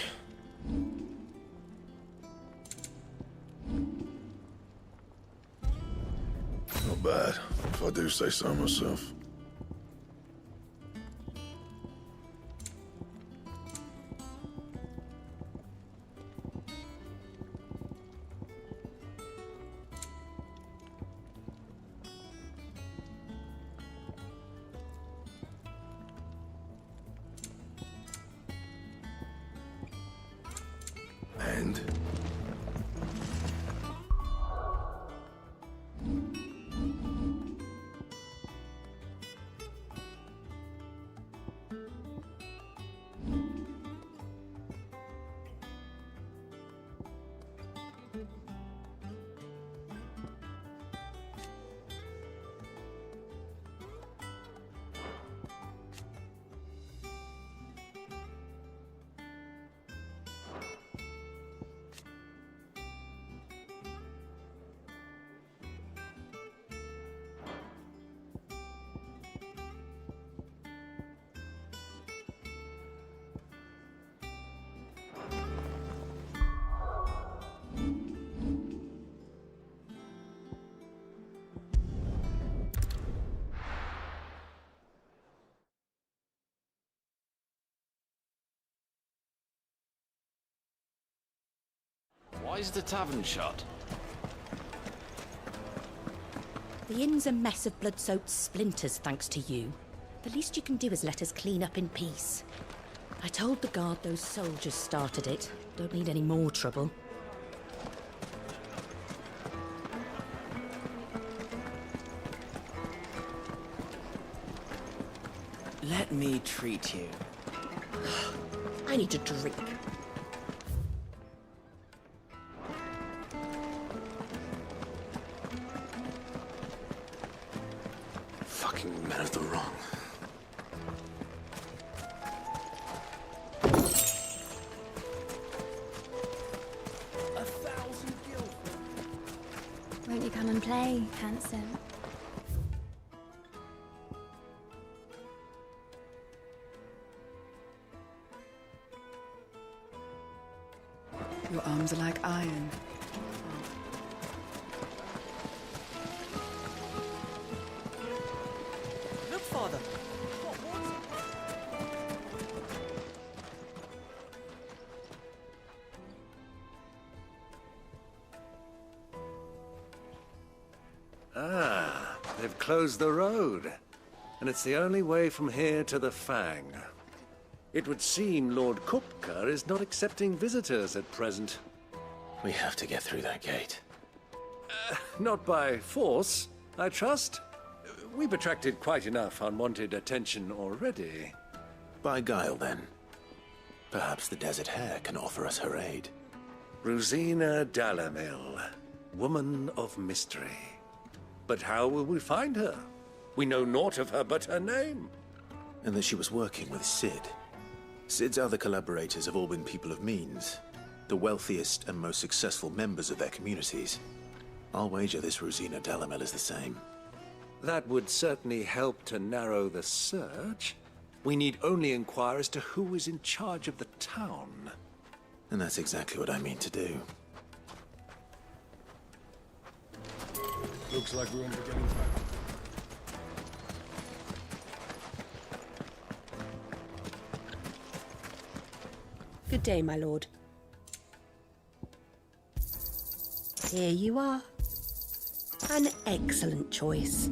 Not bad, if I do say so myself. And? Why is the tavern shut? The inn's a mess of blood-soaked splinters, thanks to you. The least you can do is let us clean up in peace. I told the guard those soldiers started it. Don't need any more trouble. Let me treat you. I need a drink. Fucking men of the wrong. Won't you come and play, handsome? Your arms are like iron. Look, Father. Ah, they've closed the road. And it's the only way from here to the Fang. It would seem Lord Kupka is not accepting visitors at present. We have to get through that gate. Not by force, I trust. We've attracted quite enough unwanted attention already. By guile, then. Perhaps the Desert Hare can offer us her aid. Rosina Dalamil, woman of mystery. But how will we find her? We know naught of her but her name. And that she was working with Sid. Sid's other collaborators have all been people of means, the wealthiest and most successful members of their communities. I'll wager this Rosina Dalamil is the same. That would certainly help to narrow the search. We need only inquire as to who is in charge of the town. And that's exactly what I mean to do. Looks like we won't be getting back. Good day, my lord. Here you are. An excellent choice.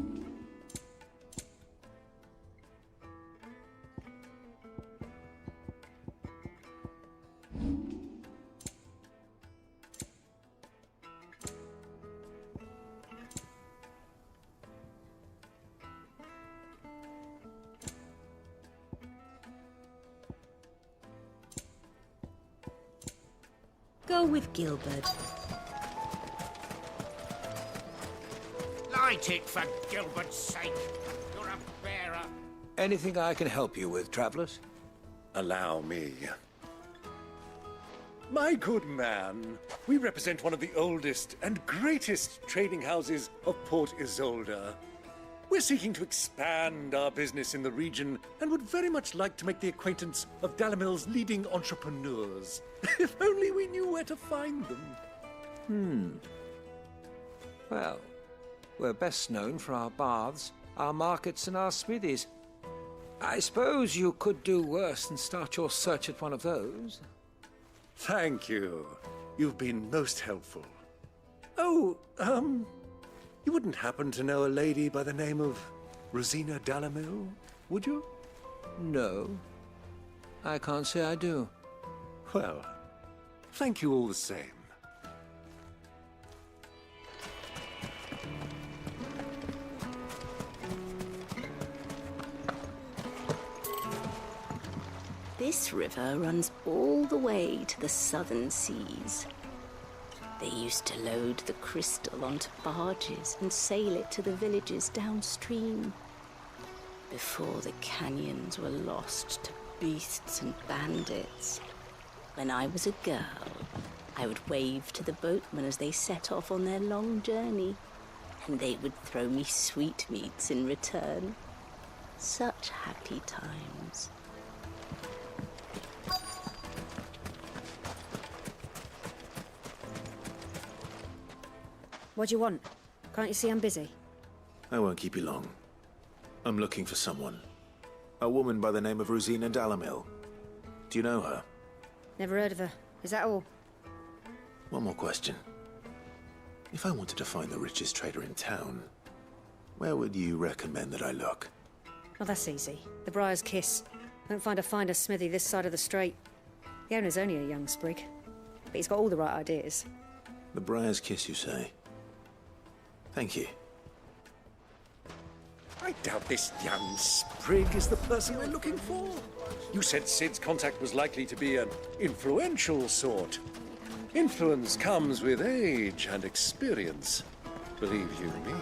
Go with Gilbert. Light it, for Gilbert's sake. You're a bearer. Anything I can help you with, travelers? Allow me. My good man, we represent one of the oldest and greatest trading houses of Port Isolde. We're seeking to expand our business in the region and would very much like to make the acquaintance of Dalamil's leading entrepreneurs. If only we knew where to find them. Well, we're best known for our baths, our markets, and our smithies. I suppose you could do worse than start your search at one of those. Thank you. You've been most helpful. Oh, you wouldn't happen to know a lady by the name of Rosina Dalamil, would you? No. I can't say I do. Well, thank you all the same. This river runs all the way to the southern seas. They used to load the crystal onto barges and sail it to the villages downstream, before the canyons were lost to beasts and bandits. When I was a girl, I would wave to the boatmen as they set off on their long journey, and they would throw me sweetmeats in return. Such happy times. What do you want? Can't you see I'm busy? I won't keep you long. I'm looking for someone. A woman by the name of Rosina Dalamil. Do you know her? Never heard of her. Is that all? One more question. If I wanted to find the richest trader in town, where would you recommend that I look? Oh, that's easy. The Briar's Kiss. Won't find a finer smithy this side of the strait. The owner's only a young sprig, but he's got all the right ideas. The Briar's Kiss, you say? Thank you. I doubt this young sprig is the person we're looking for. You said Sid's contact was likely to be an influential sort. Influence comes with age and experience, believe you me.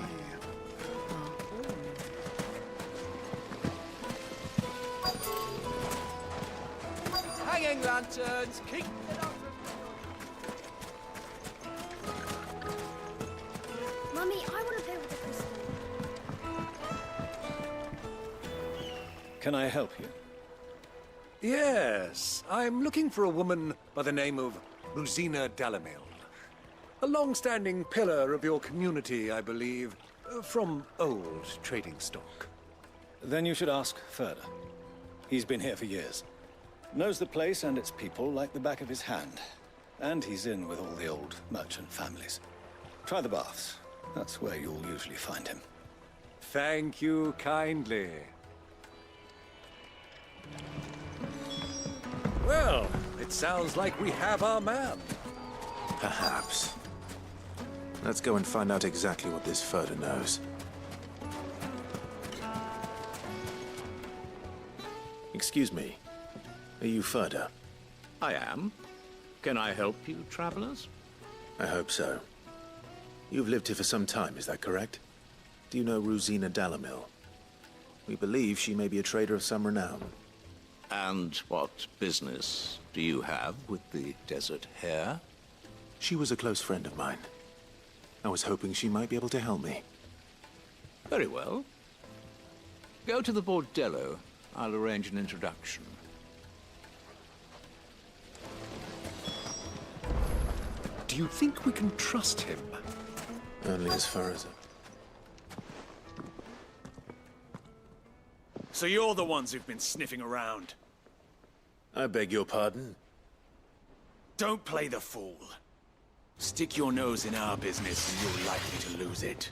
Hanging lanterns, keep it up. Mummy, I want to play with the crystal. Can I help you? Yes, I'm looking for a woman by the name of Rosina Dalamil. A long-standing pillar of your community, I believe, from old trading stock. Then you should ask Ferda. He's been here for years. Knows the place and its people like the back of his hand. And he's in with all the old merchant families. Try the baths. That's where you'll usually find him. Thank you kindly. Well, it sounds like we have our man. Perhaps. Let's go and find out exactly what this Ferda knows. Excuse me. Are you Ferda? I am. Can I help you, travelers? I hope so. You've lived here for some time, is that correct? Do you know Rosina Dalamil? We believe she may be a trader of some renown. And what business do you have with the desert hare? She was a close friend of mine. I was hoping she might be able to help me. Very well. Go to the bordello. I'll arrange an introduction. Do you think we can trust him? Only as far as So you're the ones who've been sniffing around. I beg your pardon? Don't play the fool. Stick your nose in our business and you're likely to lose it.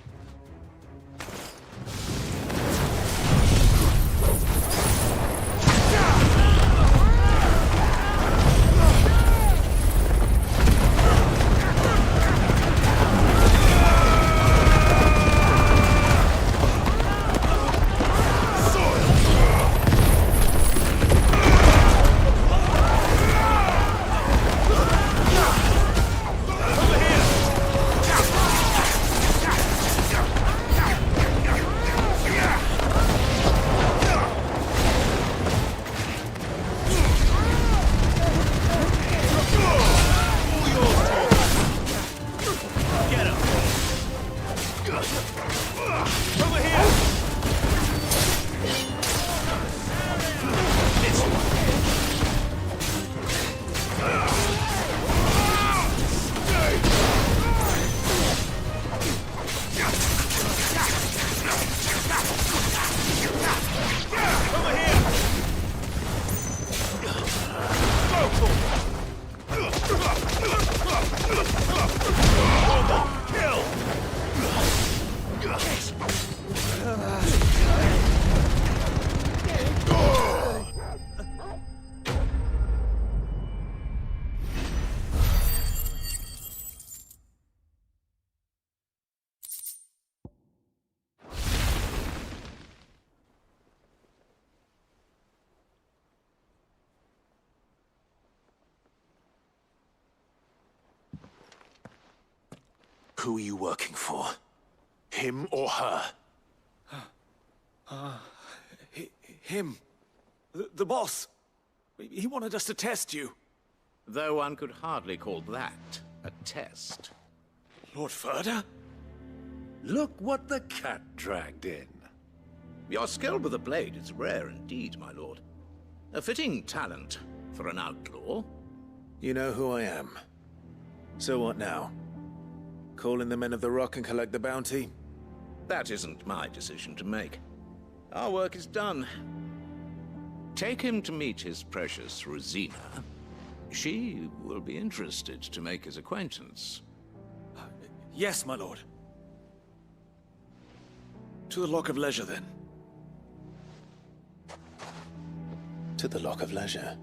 Who are you working for? Him or her? Him. The boss. He wanted us to test you. Though one could hardly call that a test. Lord Ferda? Look what the cat dragged in. Your skill with the blade is rare indeed, my lord. A fitting talent for an outlaw. You know who I am. So what now? Call in the Men of the Rock and collect the bounty? That isn't my decision to make. Our work is done. Take him to meet his precious Rosina. She will be interested to make his acquaintance. Yes, my lord. To the Lock of Leisure, then. To the Lock of Leisure.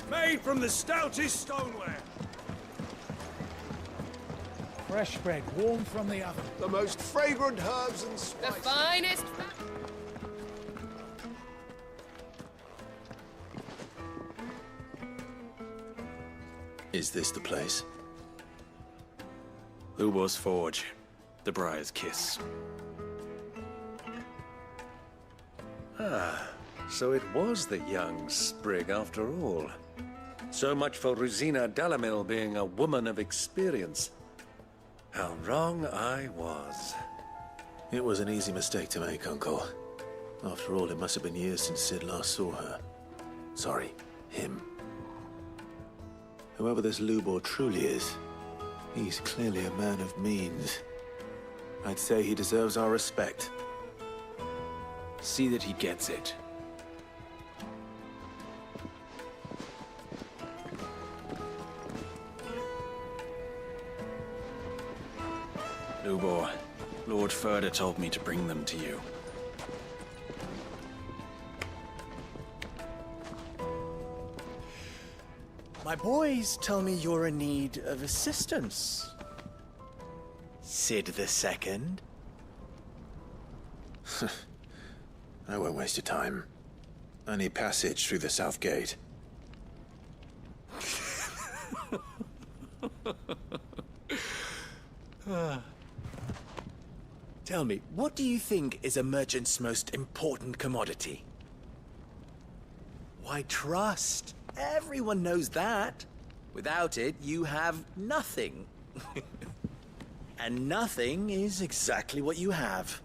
Made from the stoutest stoneware. Fresh bread, warm from the oven. The most fragrant herbs and spices. The finest. Is this the place? Lubor's Forge. The Briar's Kiss. Ah, so it was the young sprig after all. So much for Rosina Dalamil being a woman of experience. How wrong I was. It was an easy mistake to make, Uncle. After all, it must have been years since Sid last saw her. Sorry, him. Whoever this Lubor truly is, he's clearly a man of means. I'd say he deserves our respect. See that he gets it. Lubor, Lord Ferda told me to bring them to you. My boys tell me you're in need of assistance. Sid the Second? I won't waste your time. I need passage through the south gate. Tell me, what do you think is a merchant's most important commodity? Why, trust. Everyone knows that. Without it, you have nothing. And nothing is exactly what you have.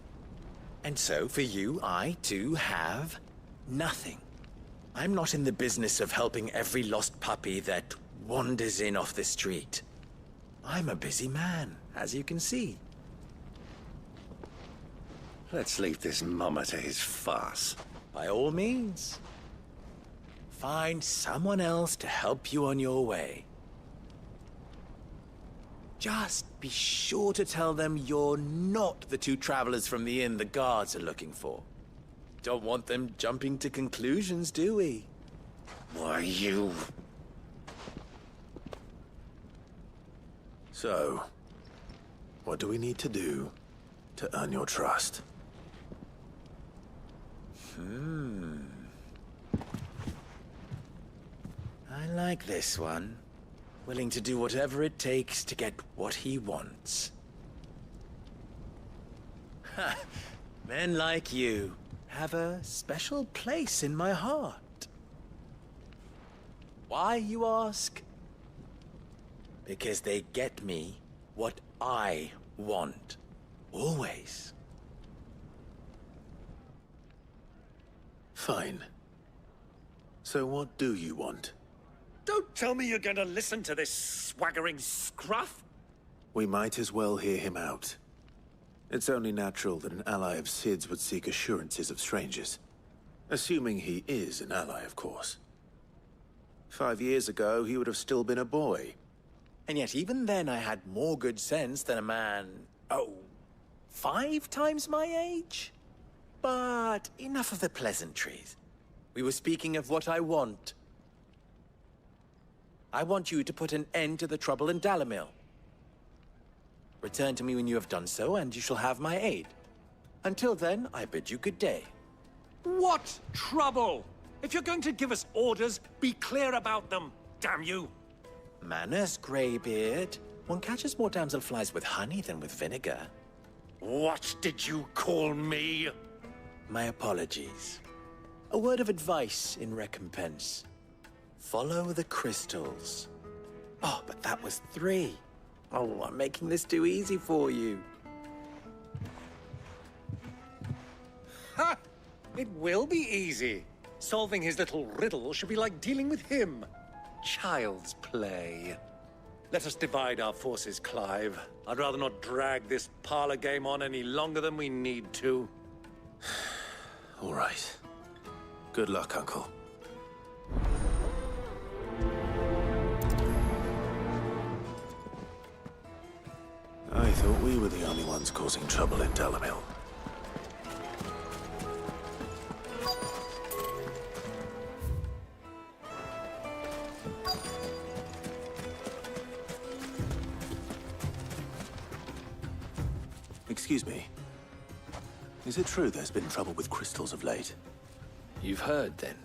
And so, for you, I, too, have nothing. I'm not in the business of helping every lost puppy that wanders in off the street. I'm a busy man, as you can see. Let's leave this mummer to his farce. By all means. Find someone else to help you on your way. Just be sure to tell them you're not the two travelers from the inn the guards are looking for. Don't want them jumping to conclusions, do we? Why, you... So, what do we need to do to earn your trust? I like this one. Willing to do whatever it takes to get what he wants. Ha! Men like you have a special place in my heart. Why, you ask? Because they get me what I want. Always. Fine. So what do you want? Don't tell me you're going to listen to this swaggering scruff! We might as well hear him out. It's only natural that an ally of Sid's would seek assurances of strangers. Assuming he is an ally, of course. 5 years ago, he would have still been a boy. And yet even then I had more good sense than a man, 5 times my age? But enough of the pleasantries. We were speaking of what I want. I want you to put an end to the trouble in Dalamil. Return to me when you have done so, and you shall have my aid. Until then, I bid you good day. What trouble? If you're going to give us orders, be clear about them, damn you! Manners, Greybeard. One catches more damselflies with honey than with vinegar. What did you call me? My apologies. A word of advice in recompense. Follow the crystals. Oh, but that was 3. Oh, I'm making this too easy for you. Ha! It will be easy. Solving his little riddle should be like dealing with him. Child's play. Let us divide our forces, Clive. I'd rather not drag this parlor game on any longer than we need to. All right. Good luck, Uncle. I thought we were the only ones causing trouble in Dalamil. Excuse me. Is it true there's been trouble with crystals of late? You've heard, then?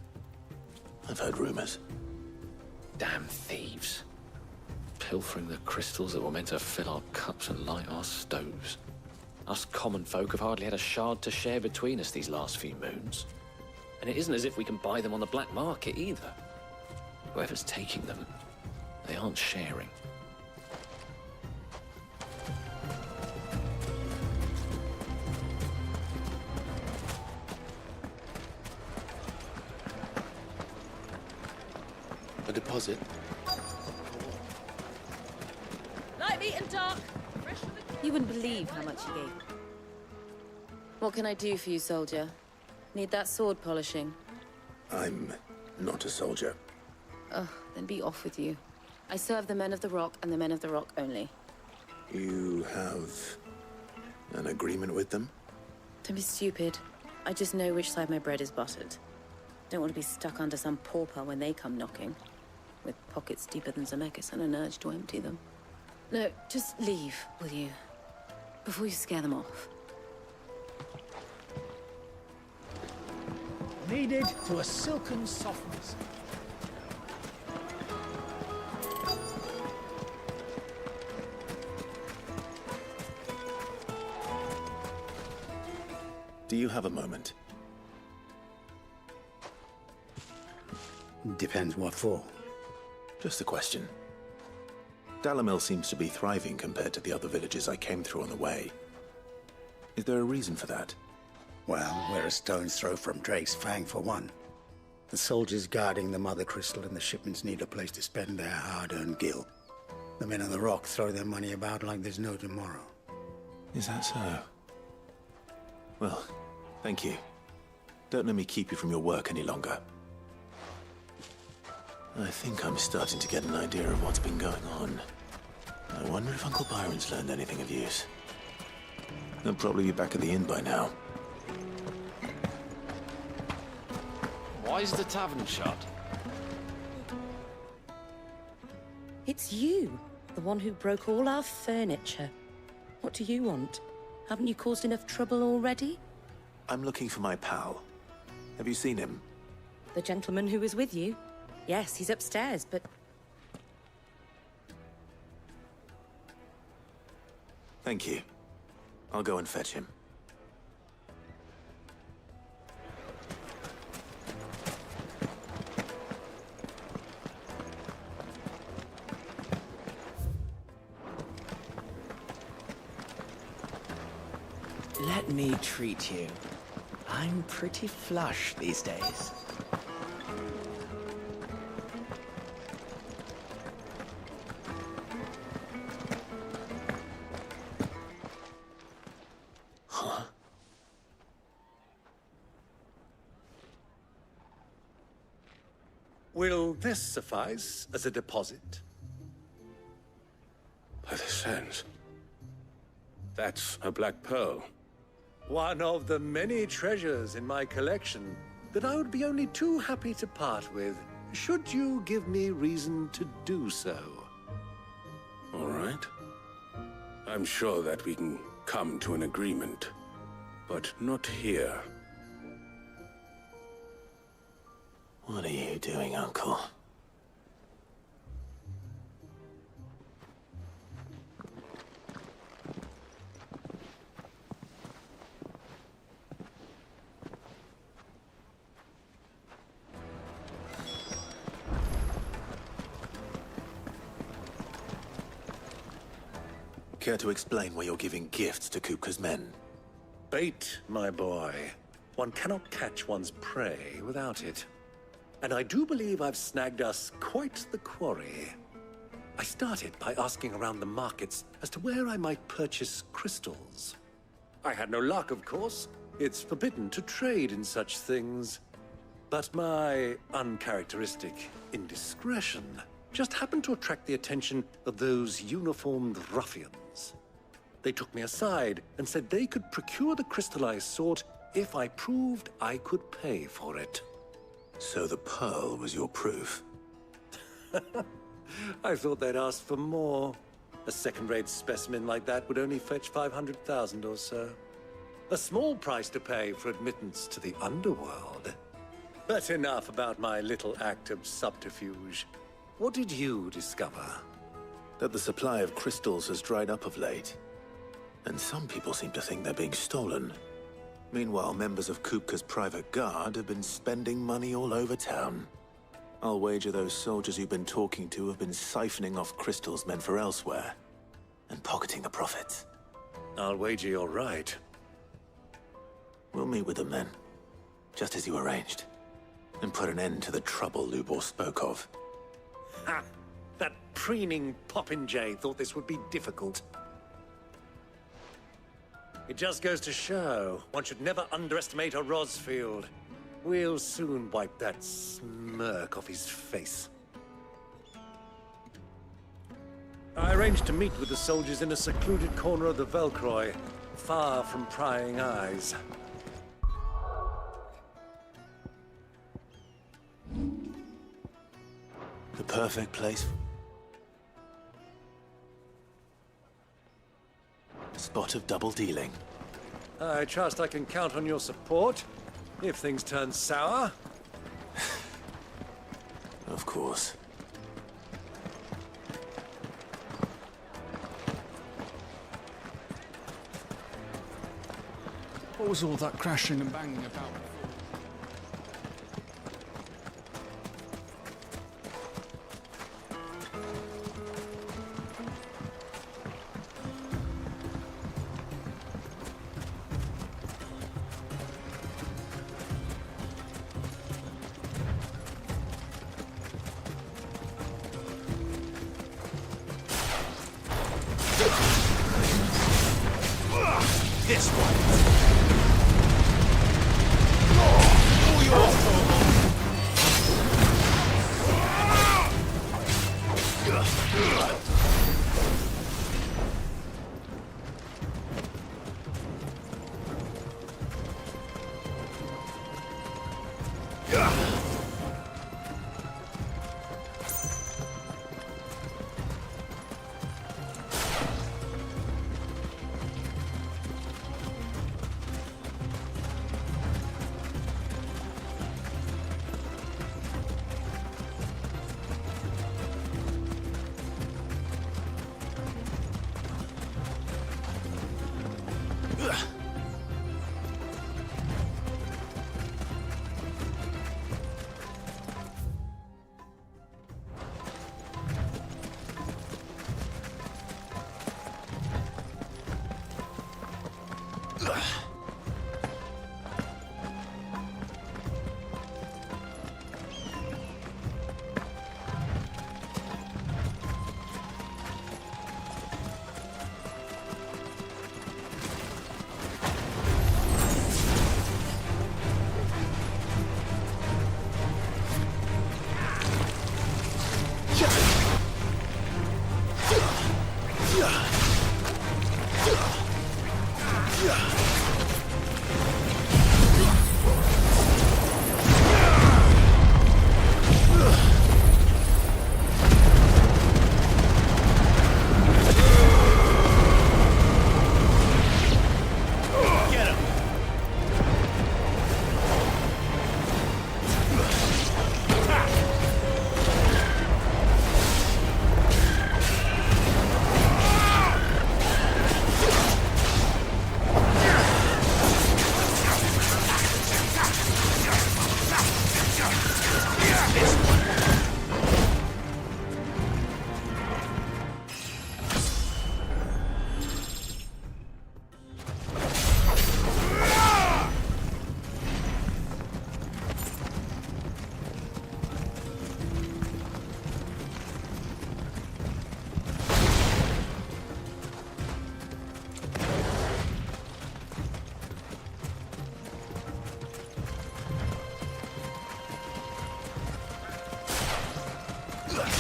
I've heard rumors. Damn thieves. Pilfering the crystals that were meant to fill our cups and light our stoves. Us common folk have hardly had a shard to share between us these last few moons. And it isn't as if we can buy them on the black market either. Whoever's taking them, they aren't sharing. A deposit? Light, meat and dark. You wouldn't believe how much he gave. What can I do for you, soldier? Need that sword polishing? I'm not a soldier. Oh, then be off with you. I serve the men of the Rock and the men of the Rock only. You have an agreement with them? Don't be stupid. I just know which side my bread is buttered. Don't want to be stuck under some pauper when they come knocking. With pockets deeper than Zemeckis and an urge to empty them. No, just leave, will you? Before you scare them off. Kneaded to a silken softness. Do you have a moment? Depends what for. Just a question. Dalamil seems to be thriving compared to the other villages I came through on the way. Is there a reason for that? Well, we're a stone's throw from Drake's Fang for one. The soldiers guarding the Mother Crystal and the shipments need a place to spend their hard-earned gil. The men of the Rock throw their money about like there's no tomorrow. Is that so? Well, thank you. Don't let me keep you from your work any longer. I think I'm starting to get an idea of what's been going on. I wonder if Uncle Byron's learned anything of use. They'll probably be back at the inn by now. Why is the tavern shut? It's you, the one who broke all our furniture. What do you want? Haven't you caused enough trouble already? I'm looking for my pal. Have you seen him? The gentleman who was with you? Yes, he's upstairs, but... Thank you. I'll go and fetch him. Let me treat you. I'm pretty flush these days. Will this suffice as a deposit? By the sands. That's a black pearl. One of the many treasures in my collection that I would be only too happy to part with, should you give me reason to do so. All right. I'm sure that we can come to an agreement, but not here. What are you doing, Uncle? Care to explain why you're giving gifts to Kupka's men? Bait, my boy. One cannot catch one's prey without it. And I do believe I've snagged us quite the quarry. I started by asking around the markets as to where I might purchase crystals. I had no luck, of course. It's forbidden to trade in such things. But my uncharacteristic indiscretion just happened to attract the attention of those uniformed ruffians. They took me aside and said they could procure the crystal I sought if I proved I could pay for it. So the pearl was your proof? I thought they'd ask for more. A second-rate specimen like that would only fetch 500,000 or so. A small price to pay for admittance to the underworld. But enough about my little act of subterfuge. What did you discover? That the supply of crystals has dried up of late. And some people seem to think they're being stolen. Meanwhile, members of Kupka's private guard have been spending money all over town. I'll wager those soldiers you've been talking to have been siphoning off crystals meant for elsewhere, and pocketing the profits. I'll wager you're right. We'll meet with them then, just as you arranged, and put an end to the trouble Lubor spoke of. Ha! That preening popinjay thought this would be difficult. It just goes to show, one should never underestimate a Rosfield. We'll soon wipe that smirk off his face. I arranged to meet with the soldiers in a secluded corner of the Velcroy, far from prying eyes. The perfect place. A spot of double dealing. I trust I can count on your support, if things turn sour. Of course. What was all that crashing and banging about? This one.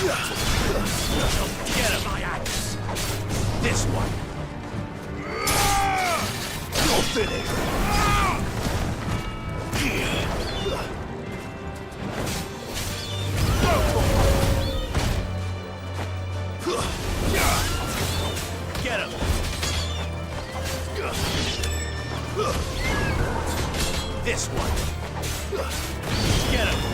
Get him, my axe! This one! You're finished! Get him! This one! Get him!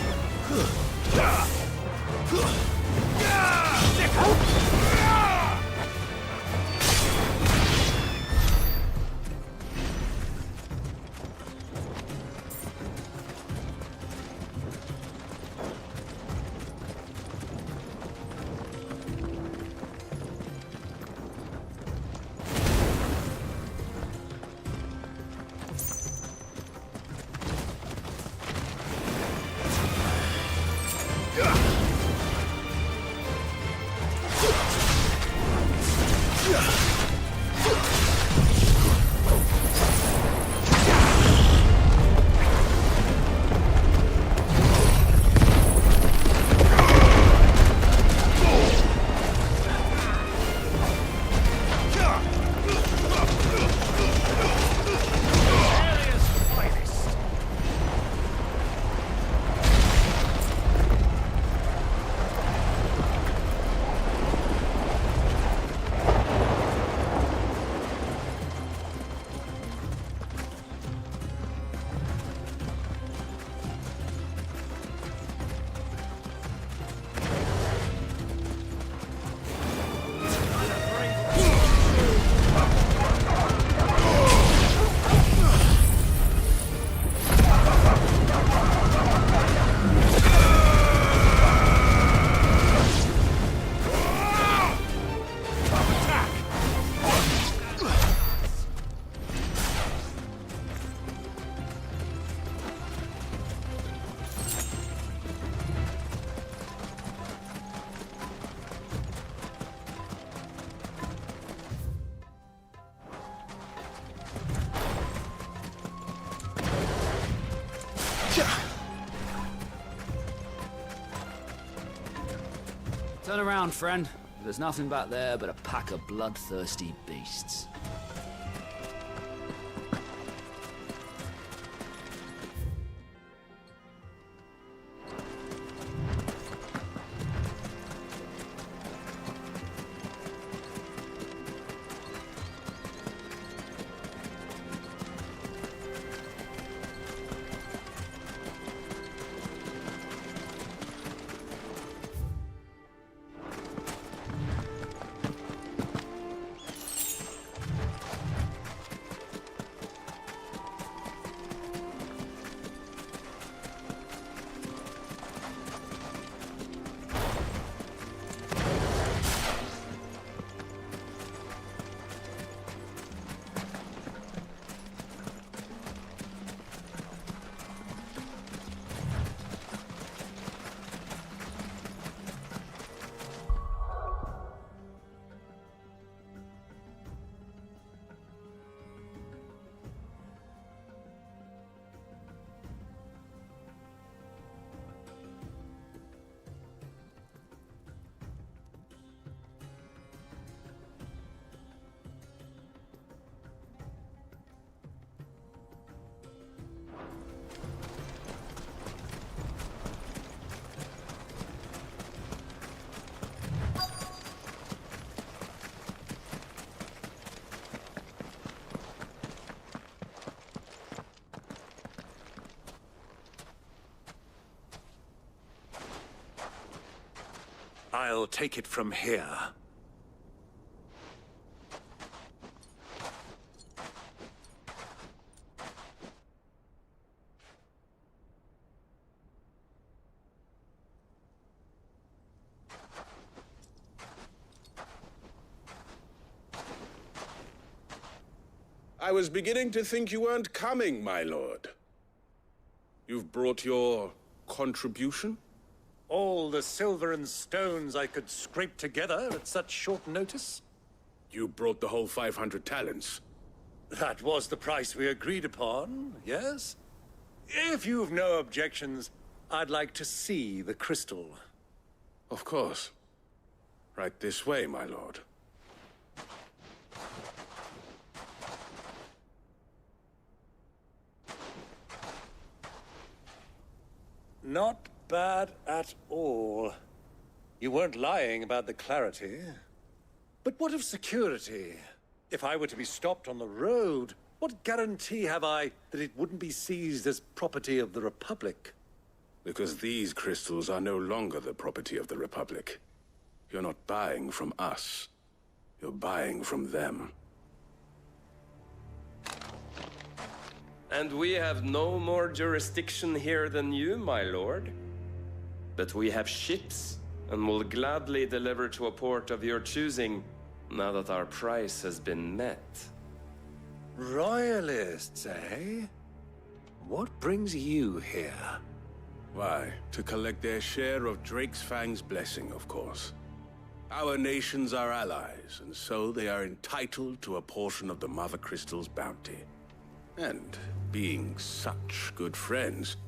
Turn around, friend. There's nothing back there but a pack of bloodthirsty beasts. I'll take it from here. I was beginning to think you weren't coming, my lord. You've brought your contribution? All the silver and stones I could scrape together at such short notice? You brought the whole 500 talents. That was the price we agreed upon, yes? If you've no objections, I'd like to see the crystal. Of course. Right this way, my lord. Not bad at all. You weren't lying about the clarity. But what of security? If I were to be stopped on the road, what guarantee have I that it wouldn't be seized as property of the Republic? Because these crystals are no longer the property of the Republic. You're not buying from us. You're buying from them. And we have no more jurisdiction here than you, my lord. But we have ships, and will gladly deliver to a port of your choosing, now that our price has been met. Royalists, eh? What brings you here? Why, to collect their share of Drake's Fang's blessing, of course. Our nations are allies, and so they are entitled to a portion of the Mother Crystal's bounty. And, being such good friends,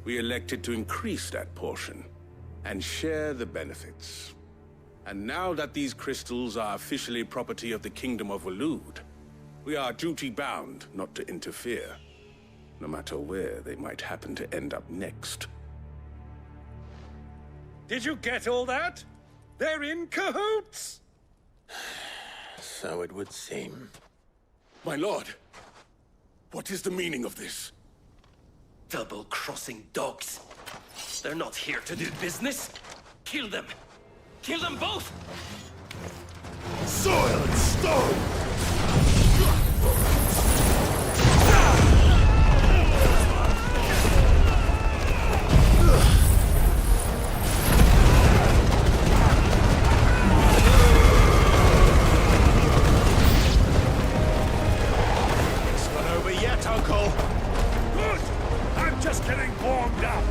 we elected to increase that portion and share the benefits. And now that these crystals are officially property of the Kingdom of Waloed, we are duty-bound not to interfere, no matter where they might happen to end up next. Did you get all that? They're in cahoots! So it would seem. My lord, what is the meaning of this? Double-crossing dogs. They're not here to do business. Kill them. Kill them both! Soil and stone! It's not over yet, Uncle. Good! I'm just getting warmed up.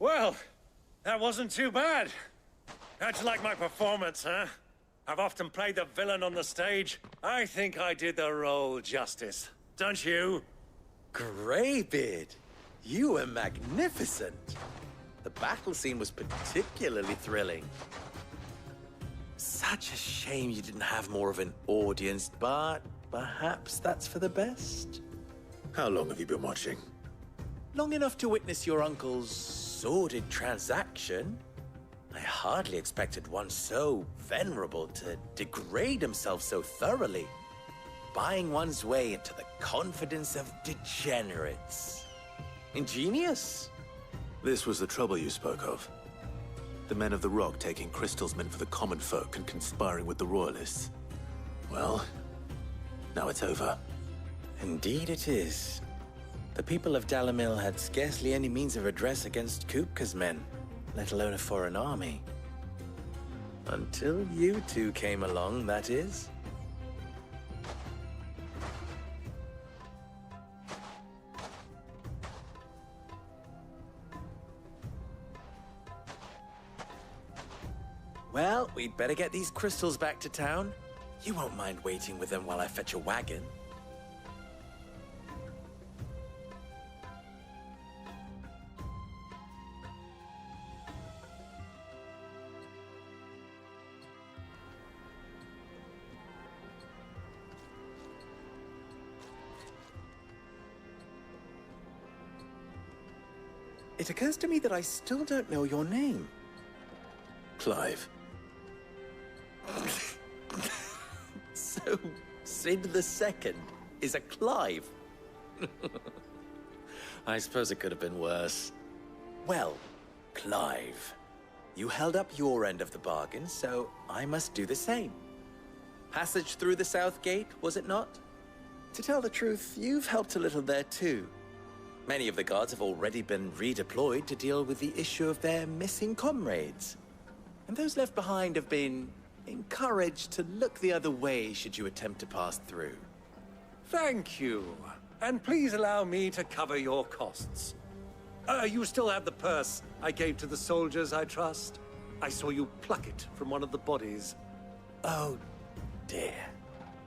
Well, that wasn't too bad. How'd you like my performance, huh? I've often played the villain on the stage. I think I did the role justice. Don't you? Greybeard, you were magnificent. The battle scene was particularly thrilling. Such a shame you didn't have more of an audience, but perhaps that's for the best. How long have you been watching? Long enough to witness your uncle's sordid transaction. I hardly expected one so venerable to degrade himself so thoroughly, buying one's way into the confidence of degenerates. Ingenious. This was the trouble you spoke of. The men of the Rock taking crystals meant for the common folk and conspiring with the Royalists. Well, now it's over. Indeed it is. The people of Dalamil had scarcely any means of redress against Kupka's men, let alone a foreign army. Until you two came along, that is. Well, we'd better get these crystals back to town. You won't mind waiting with them while I fetch a wagon. It occurs to me that I still don't know your name. Clive. So, Sid the Second is a Clive? I suppose it could have been worse. Well, Clive, you held up your end of the bargain, so I must do the same. Passage through the South Gate, was it not? To tell the truth, you've helped a little there too. Many of the guards have already been redeployed to deal with the issue of their missing comrades. And those left behind have been encouraged to look the other way should you attempt to pass through. Thank you. And please allow me to cover your costs. You still have the purse I gave to the soldiers, I trust? I saw you pluck it from one of the bodies. Oh, dear.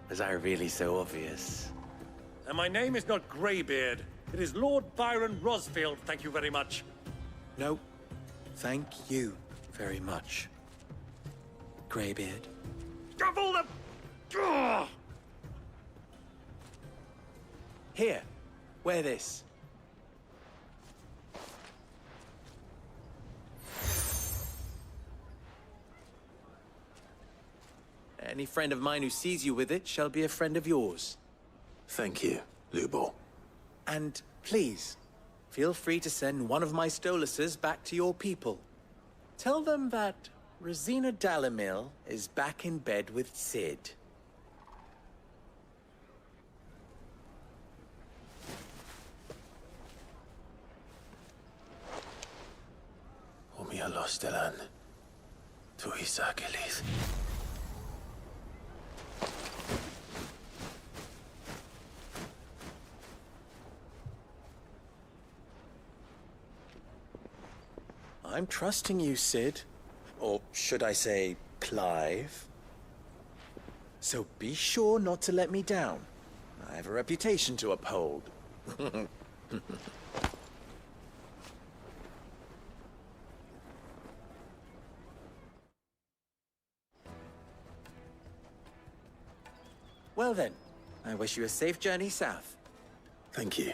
Was I really so obvious? And my name is not Greybeard. It is Lord Byron Rosfield, thank you very much. No, thank you very much, Greybeard. Of all the... Ugh! Here, wear this. Any friend of mine who sees you with it shall be a friend of yours. Thank you, Lubor. And please, feel free to send one of my Stoluses back to your people. Tell them that Rosina Dalamil is back in bed with Sid. Omia Lostelan. Tu Isakelis. I'm trusting you, Sid. Or should I say, Clive? So be sure not to let me down. I have a reputation to uphold. Well then, I wish you a safe journey south. Thank you.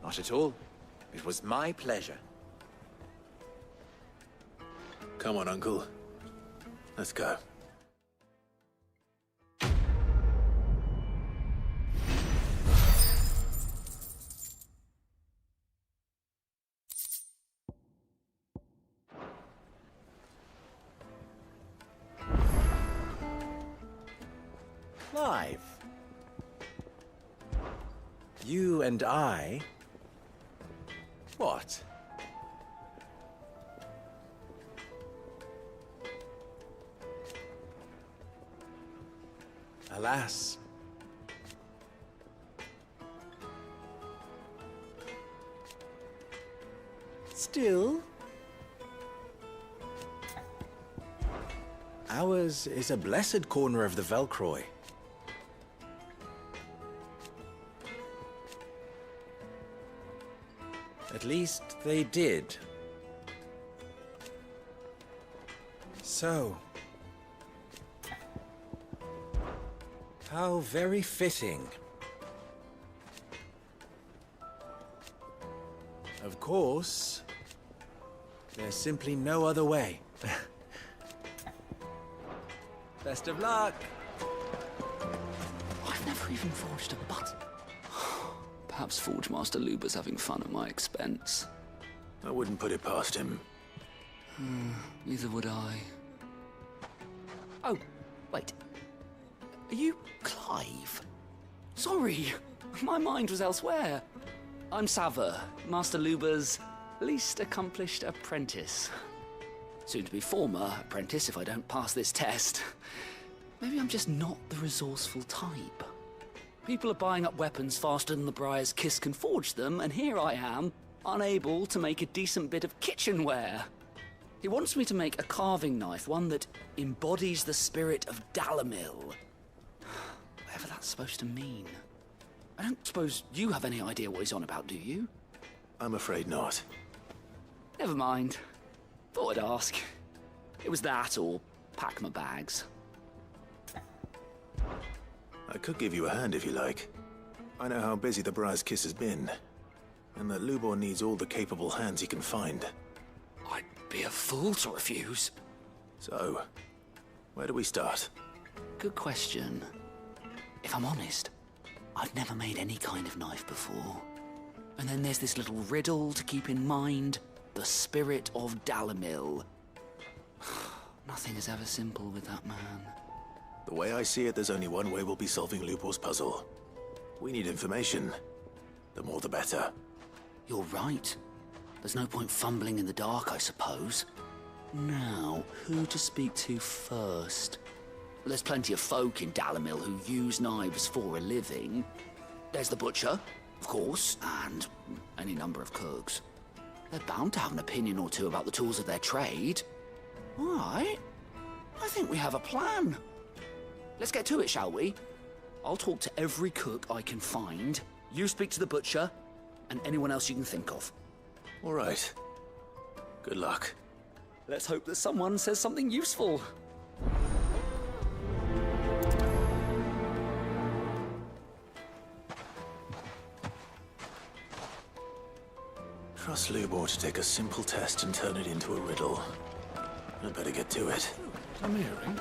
Not at all. It was my pleasure. Come on, Uncle. Let's go. Clive. You and I... What? Alas. Still, ours is a blessed corner of the Velcroy. At least they did. So... how very fitting. Of course, there's simply no other way. Best of luck! I've never even forged a button. Perhaps Forge Master Luber's having fun at my expense. I wouldn't put it past him. Neither would I. Oh, wait. Are you Clive? Sorry, my mind was elsewhere. I'm Sava, Master Luber's least accomplished apprentice. Soon to be former apprentice if I don't pass this test. Maybe I'm just not the resourceful type. People are buying up weapons faster than the Briar's Kiss can forge them, and here I am, unable to make a decent bit of kitchenware. He wants me to make a carving knife, one that embodies the spirit of Dalamil. Whatever that's supposed to mean. I don't suppose you have any idea what he's on about, do you? I'm afraid not. Never mind. Thought I'd ask. It was that or pack my bags. I could give you a hand if you like. I know how busy the Briar's Kiss has been, and that Lubor needs all the capable hands he can find. I'd be a fool to refuse. So, where do we start? Good question. If I'm honest, I've never made any kind of knife before. And then there's this little riddle to keep in mind. The spirit of Dalamil. Nothing is ever simple with that man. The way I see it, there's only one way we'll be solving Lubor's puzzle. We need information. The more the better. You're right. There's no point fumbling in the dark, I suppose. Now, who to speak to first? There's plenty of folk in Dalamil who use knives for a living. There's the butcher, of course, and any number of cooks. They're bound to have an opinion or two about the tools of their trade. All right. I think we have a plan. Let's get to it, shall we? I'll talk to every cook I can find. You speak to the butcher, and anyone else you can think of. All right. Good luck. Let's hope that someone says something useful. Trust Lubor to take a simple test and turn it into a riddle. I'd better get to it. I'm hearing.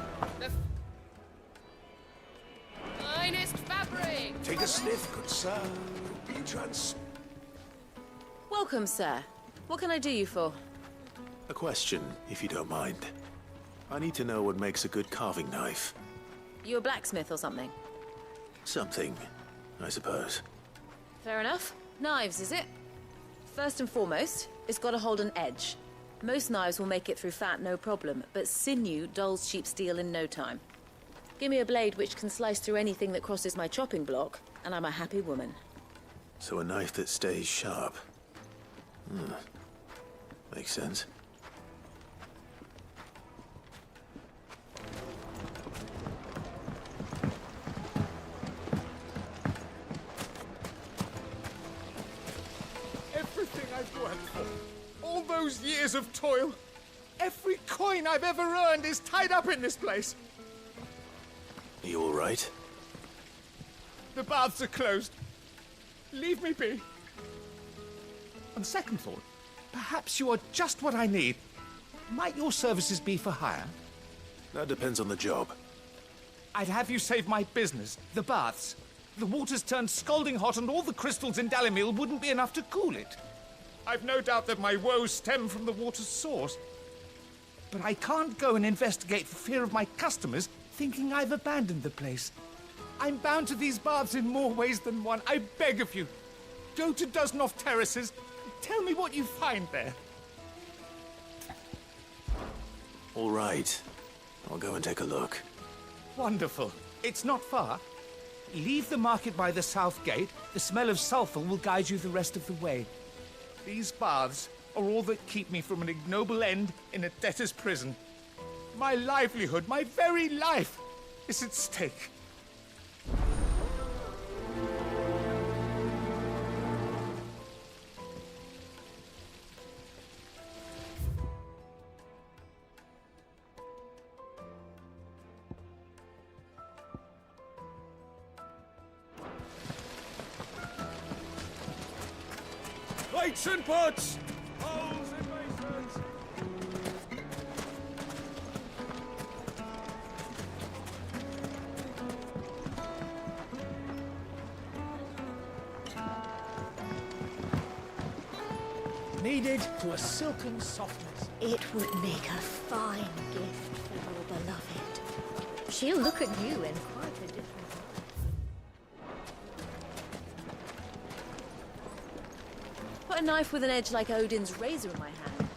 Finest fabric! Take a sniff, good sir. You Welcome, sir. What can I do you for? A question, if you don't mind. I need to know what makes a good carving knife. You a blacksmith or something? Something, I suppose. Fair enough. Knives, is it? First and foremost, it's got to hold an edge. Most knives will make it through fat, no problem, but sinew dulls cheap steel in no time. Give me a blade which can slice through anything that crosses my chopping block, and I'm a happy woman. So a knife that stays sharp. Makes sense. Everything I've worked for, all those years of toil, every coin I've ever earned is tied up in this place. Are you all right? The baths are closed. Leave me be. On second thought, perhaps you are just what I need. Might your services be for hire? That depends on the job. I'd have you save my business, the baths. The water's turned scalding hot and all the crystals in Dalamil wouldn't be enough to cool it. I've no doubt that my woes stem from the water's source. But I can't go and investigate for fear of my customers thinking I've abandoned the place. I'm bound to these baths in more ways than one. I beg of you, go to Dusnoff Terraces. Tell me what you find there. All right. I'll go and take a look. Wonderful. It's not far. Leave the market by the south gate. The smell of sulphur will guide you the rest of the way. These baths are all that keep me from an ignoble end in a debtor's prison. My livelihood, my very life, is at stake. Plates and pots! Bowls and basins! Kneaded to a silken softness. It would make a fine gift for your beloved. She'll look at you in quite a different way. Put a knife with an edge like Odin's razor in my hand.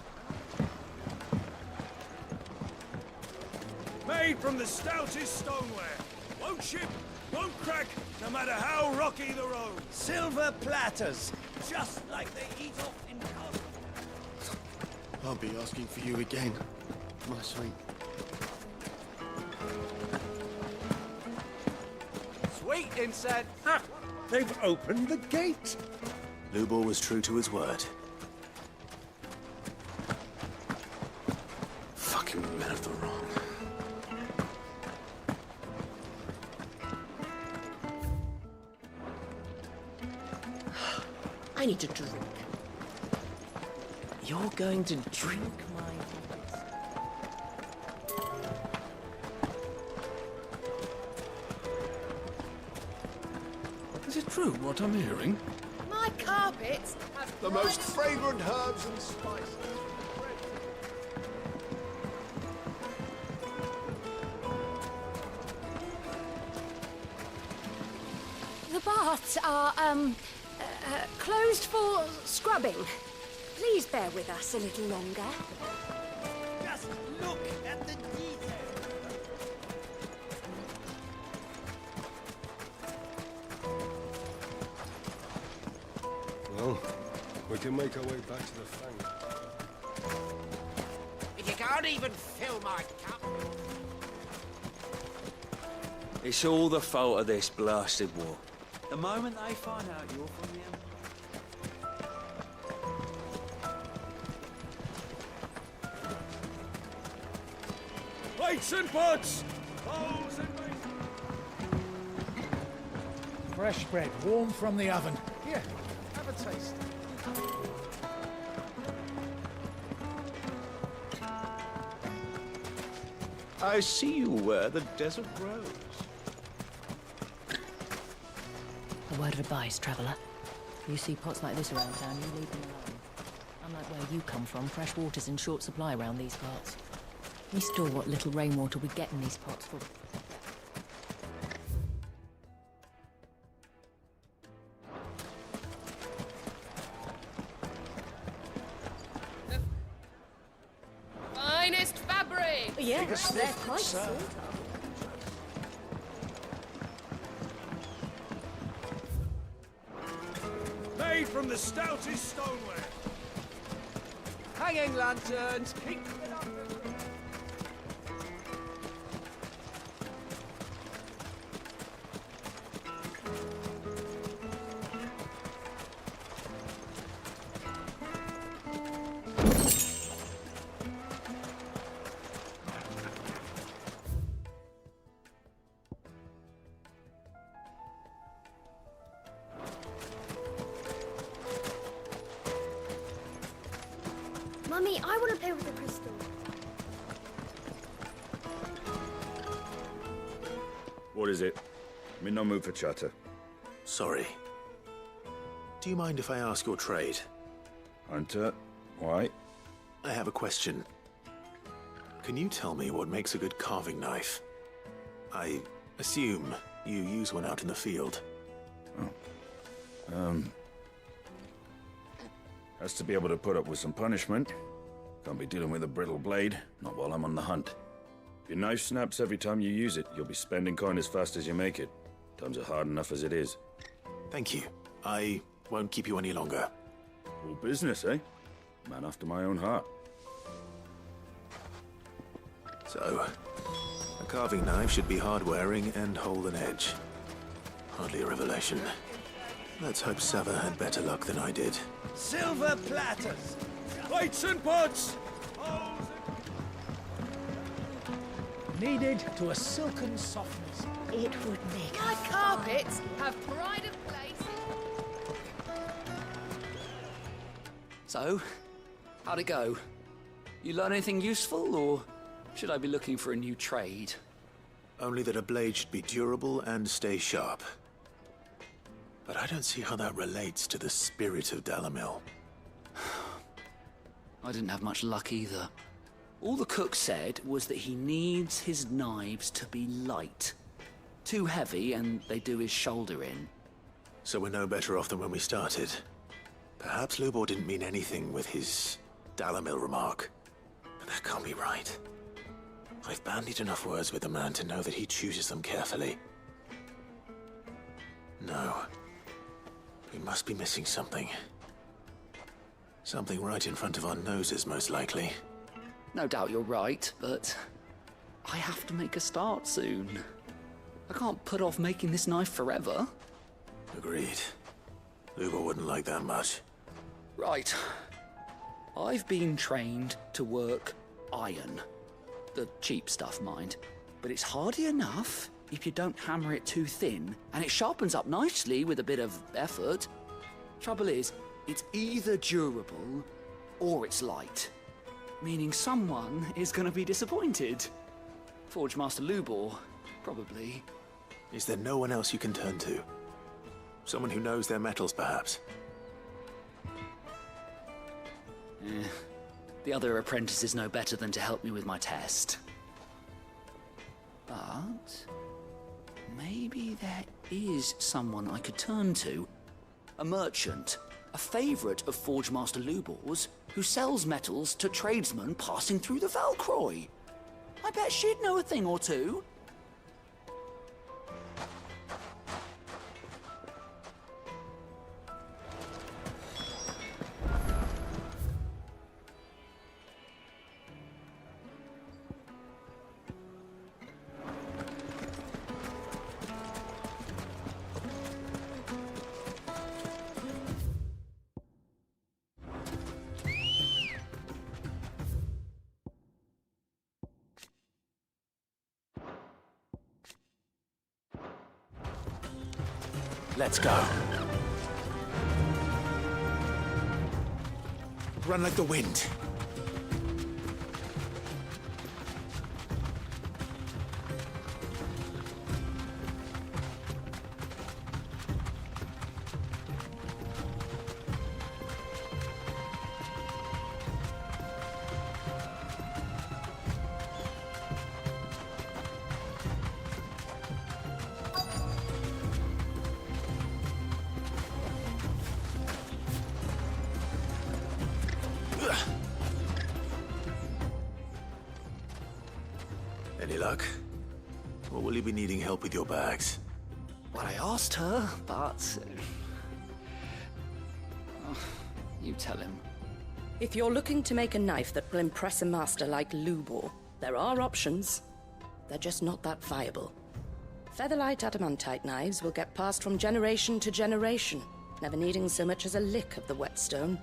Made from the stoutest stoneware. Won't chip, won't crack, no matter how rocky the road. Silver platters, just like they eat off in Can't be asking for you again, my sweet. Sweet incense! Ha! They've opened the gate! Lubor was true to his word. Fucking men of the wrong. I need a drink. You're going to drink my... Is it true what I'm hearing? My carpets have The most fragrant herbs and spices. The baths are, closed for scrubbing. Please bear with us a little longer. Just look at the detail. Well, we can make our way back to the Fang. If you can't even fill my cup. It's all the fault of this blasted war. The moment they find out you're from the Plates and pots! Fresh bread, warm from the oven. Here, have a taste. I see you where the desert grows. A word of advice, traveller. You see pots like this around town, you leave them alone. Unlike where you come from, fresh water's in short supply around these parts. We store what little rainwater we get in these pots for... Finest fabric! Yeah, they're quite sir. sort of. Made from the stoutest stoneware. Hanging lanterns, keep... Mummy, I want to play with the crystal. What is it? I'm in no mood for chatter. Sorry. Do you mind if I ask your trade? Hunter, why? I have a question. Can you tell me what makes a good carving knife? I assume you use one out in the field. Has to be able to put up with some punishment. Can't be dealing with a brittle blade, not while I'm on the hunt. If your knife snaps every time you use it, you'll be spending coin as fast as you make it. Times are hard enough as it is. Thank you. I won't keep you any longer. All business, eh? Man after my own heart. So, a carving knife should be hard-wearing and hold an edge. Hardly a revelation. Let's hope Sava had better luck than I did. Silver platters! Plates and pots! Kneaded to a silken softness. It would make My carpets have pride of place. So, how'd it go? You learn anything useful, or should I be looking for a new trade? Only that a blade should be durable and stay sharp. But I don't see how that relates to the spirit of Dalamil. I didn't have much luck either. All the cook said was that he needs his knives to be light. Too heavy and they do his shoulder in. So we're no better off than when we started. Perhaps Lubor didn't mean anything with his Dalamil remark. But that can't be right. I've bandied enough words with the man to know that he chooses them carefully. No. We must be missing something. Something right in front of our noses, most likely. No doubt you're right, but I have to make a start soon. I can't put off making this knife forever. Agreed. Luba wouldn't like that much. Right. I've been trained to work iron. The cheap stuff, mind. But it's hardy enough if you don't hammer it too thin, and it sharpens up nicely with a bit of effort. Trouble is, it's either durable or it's light. Meaning someone is going to be disappointed. Forge Master Lubor, probably. Is there no one else you can turn to? Someone who knows their metals, perhaps? The other apprentices know better than to help me with my test. But maybe there is someone I could turn to. A merchant, a favourite of Forge Master Lubor's, who sells metals to tradesmen passing through the Valcroy. I bet she'd know a thing or two. Let's go. Run like the wind. Any luck? Or will you be needing help with your bags? Well, I asked her, but... you tell him. If you're looking to make a knife that will impress a master like Lubor, there are options. They're just not that viable. Featherlight adamantite knives will get passed from generation to generation, never needing so much as a lick of the whetstone.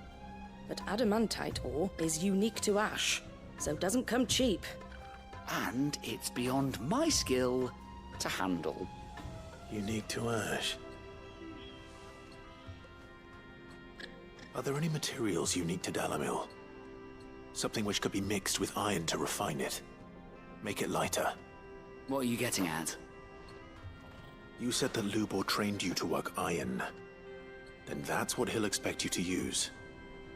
But adamantite ore is unique to ash, so it doesn't come cheap. And it's beyond my skill to handle. Unique to ash. Are there any materials unique to Dalamil? Something which could be mixed with iron to refine it. Make it lighter. What are you getting at? You said that Lubor trained you to work iron. Then that's what he'll expect you to use.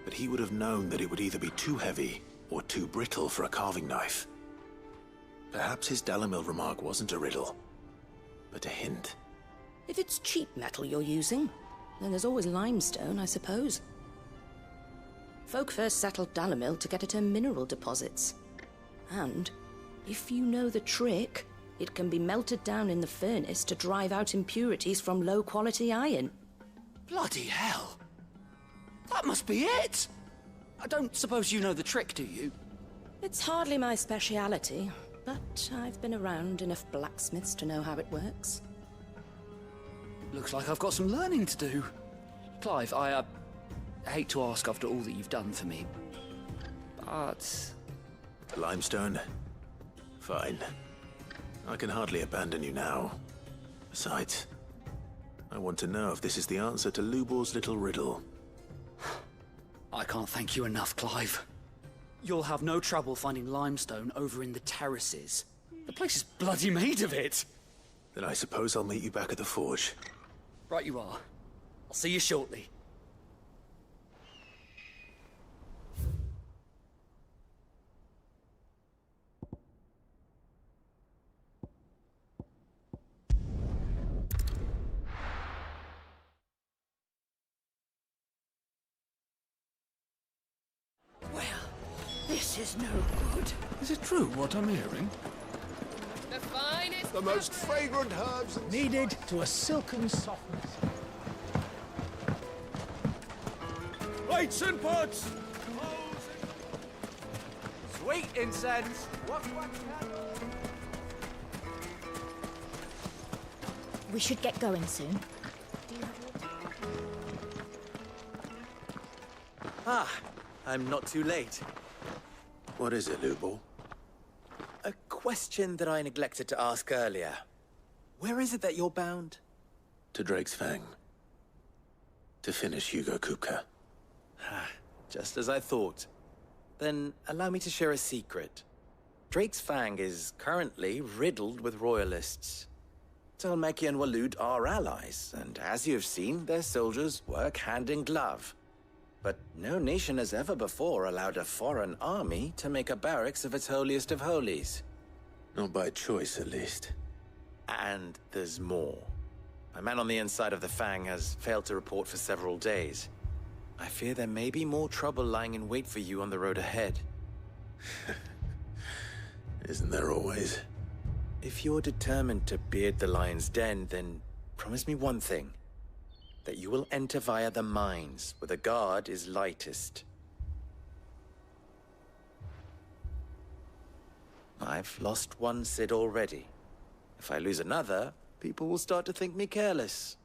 But he would have known that it would either be too heavy or too brittle for a carving knife. Perhaps his Dalamil remark wasn't a riddle, but a hint. If it's cheap metal you're using, then there's always limestone, I suppose. Folk first settled Dalamil to get at her mineral deposits. And, if you know the trick, it can be melted down in the furnace to drive out impurities from low-quality iron. Bloody hell! That must be it! I don't suppose you know the trick, do you? It's hardly my speciality, but I've been around enough blacksmiths to know how it works. Looks like I've got some learning to do. Clive, I hate to ask after all that you've done for me, but... Limestone? Fine. I can hardly abandon you now. Besides, I want to know if this is the answer to Lubor's little riddle. I can't thank you enough, Clive. You'll have no trouble finding limestone over in the terraces. The place is bloody made of it. Then I suppose I'll meet you back at the forge. Right you are. I'll see you shortly. This is no good. Is it true what I'm hearing? The finest... The most fragrant herbs... Kneaded to a silken softness. Plates and pots! Sweet incense. What's one candle? We should get going soon. Ah, I'm not too late. What is it, Lubor? A question that I neglected to ask earlier. Where is it that you're bound? To Drake's Fang. To finish Hugo Kupka. Just as I thought. Then allow me to share a secret. Drake's Fang is currently riddled with royalists. Talmeki and Walud are allies, and as you have seen, their soldiers work hand in glove. But no nation has ever before allowed a foreign army to make a barracks of its holiest of holies. Not by choice, at least. And there's more. A man on the inside of the Fang has failed to report for several days. I fear there may be more trouble lying in wait for you on the road ahead. Isn't there always? If you're determined to beard the lion's den, then promise me one thing. That you will enter via the mines, where the guard is lightest. I've lost one Cid already. If I lose another, people will start to think me careless.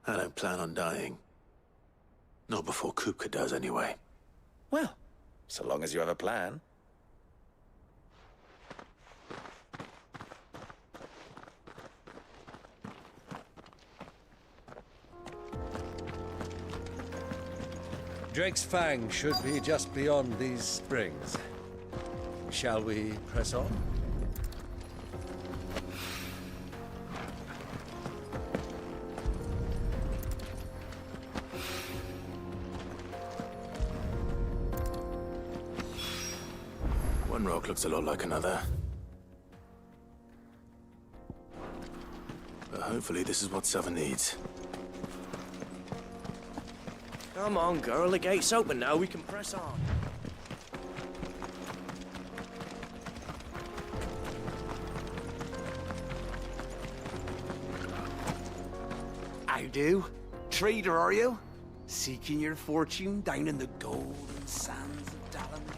I don't plan on dying. Not before Kupka does, anyway. Well, so long as you have a plan. Drake's Fang should be just beyond these springs. Shall we press on? One rock looks a lot like another. But hopefully this is what Southern needs. Come on, girl. The gate's open now. We can press on. How do? Trader, are you? Seeking your fortune down in the golden sands of Dalamil?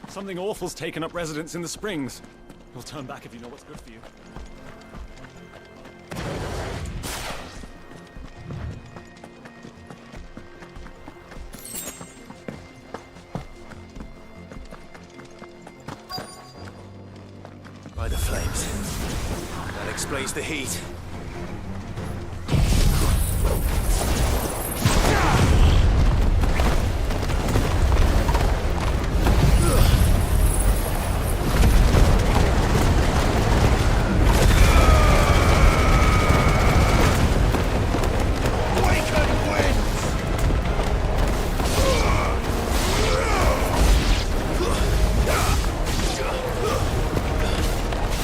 Something awful's taken up residence in the springs. You'll turn back if you know what's good for you. By the flames. That explains the heat.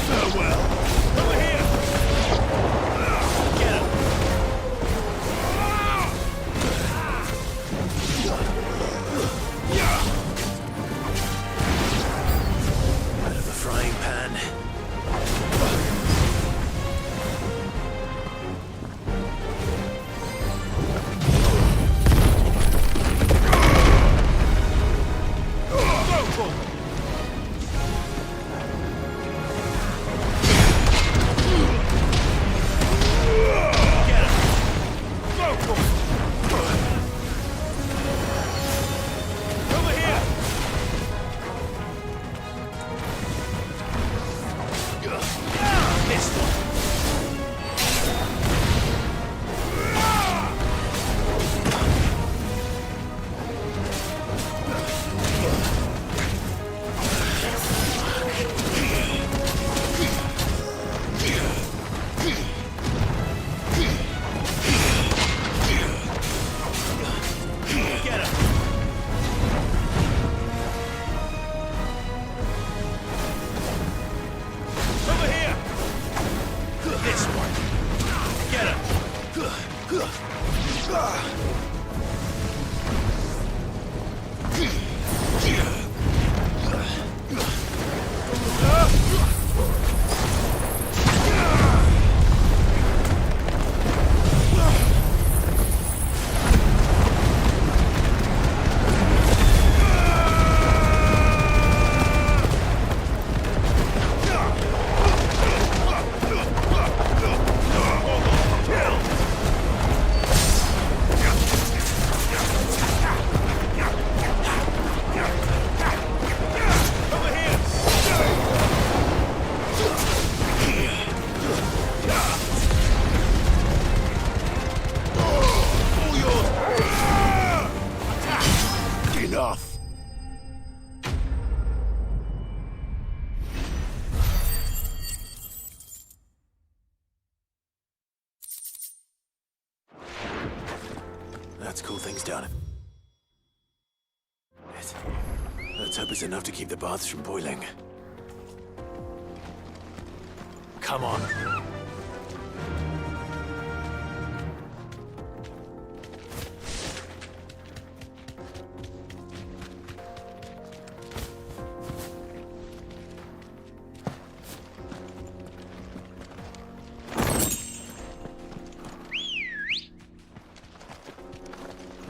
Farewell. Over here! Enough! Let's cool things down. Let's hope it's enough to keep the baths from boiling. Come on.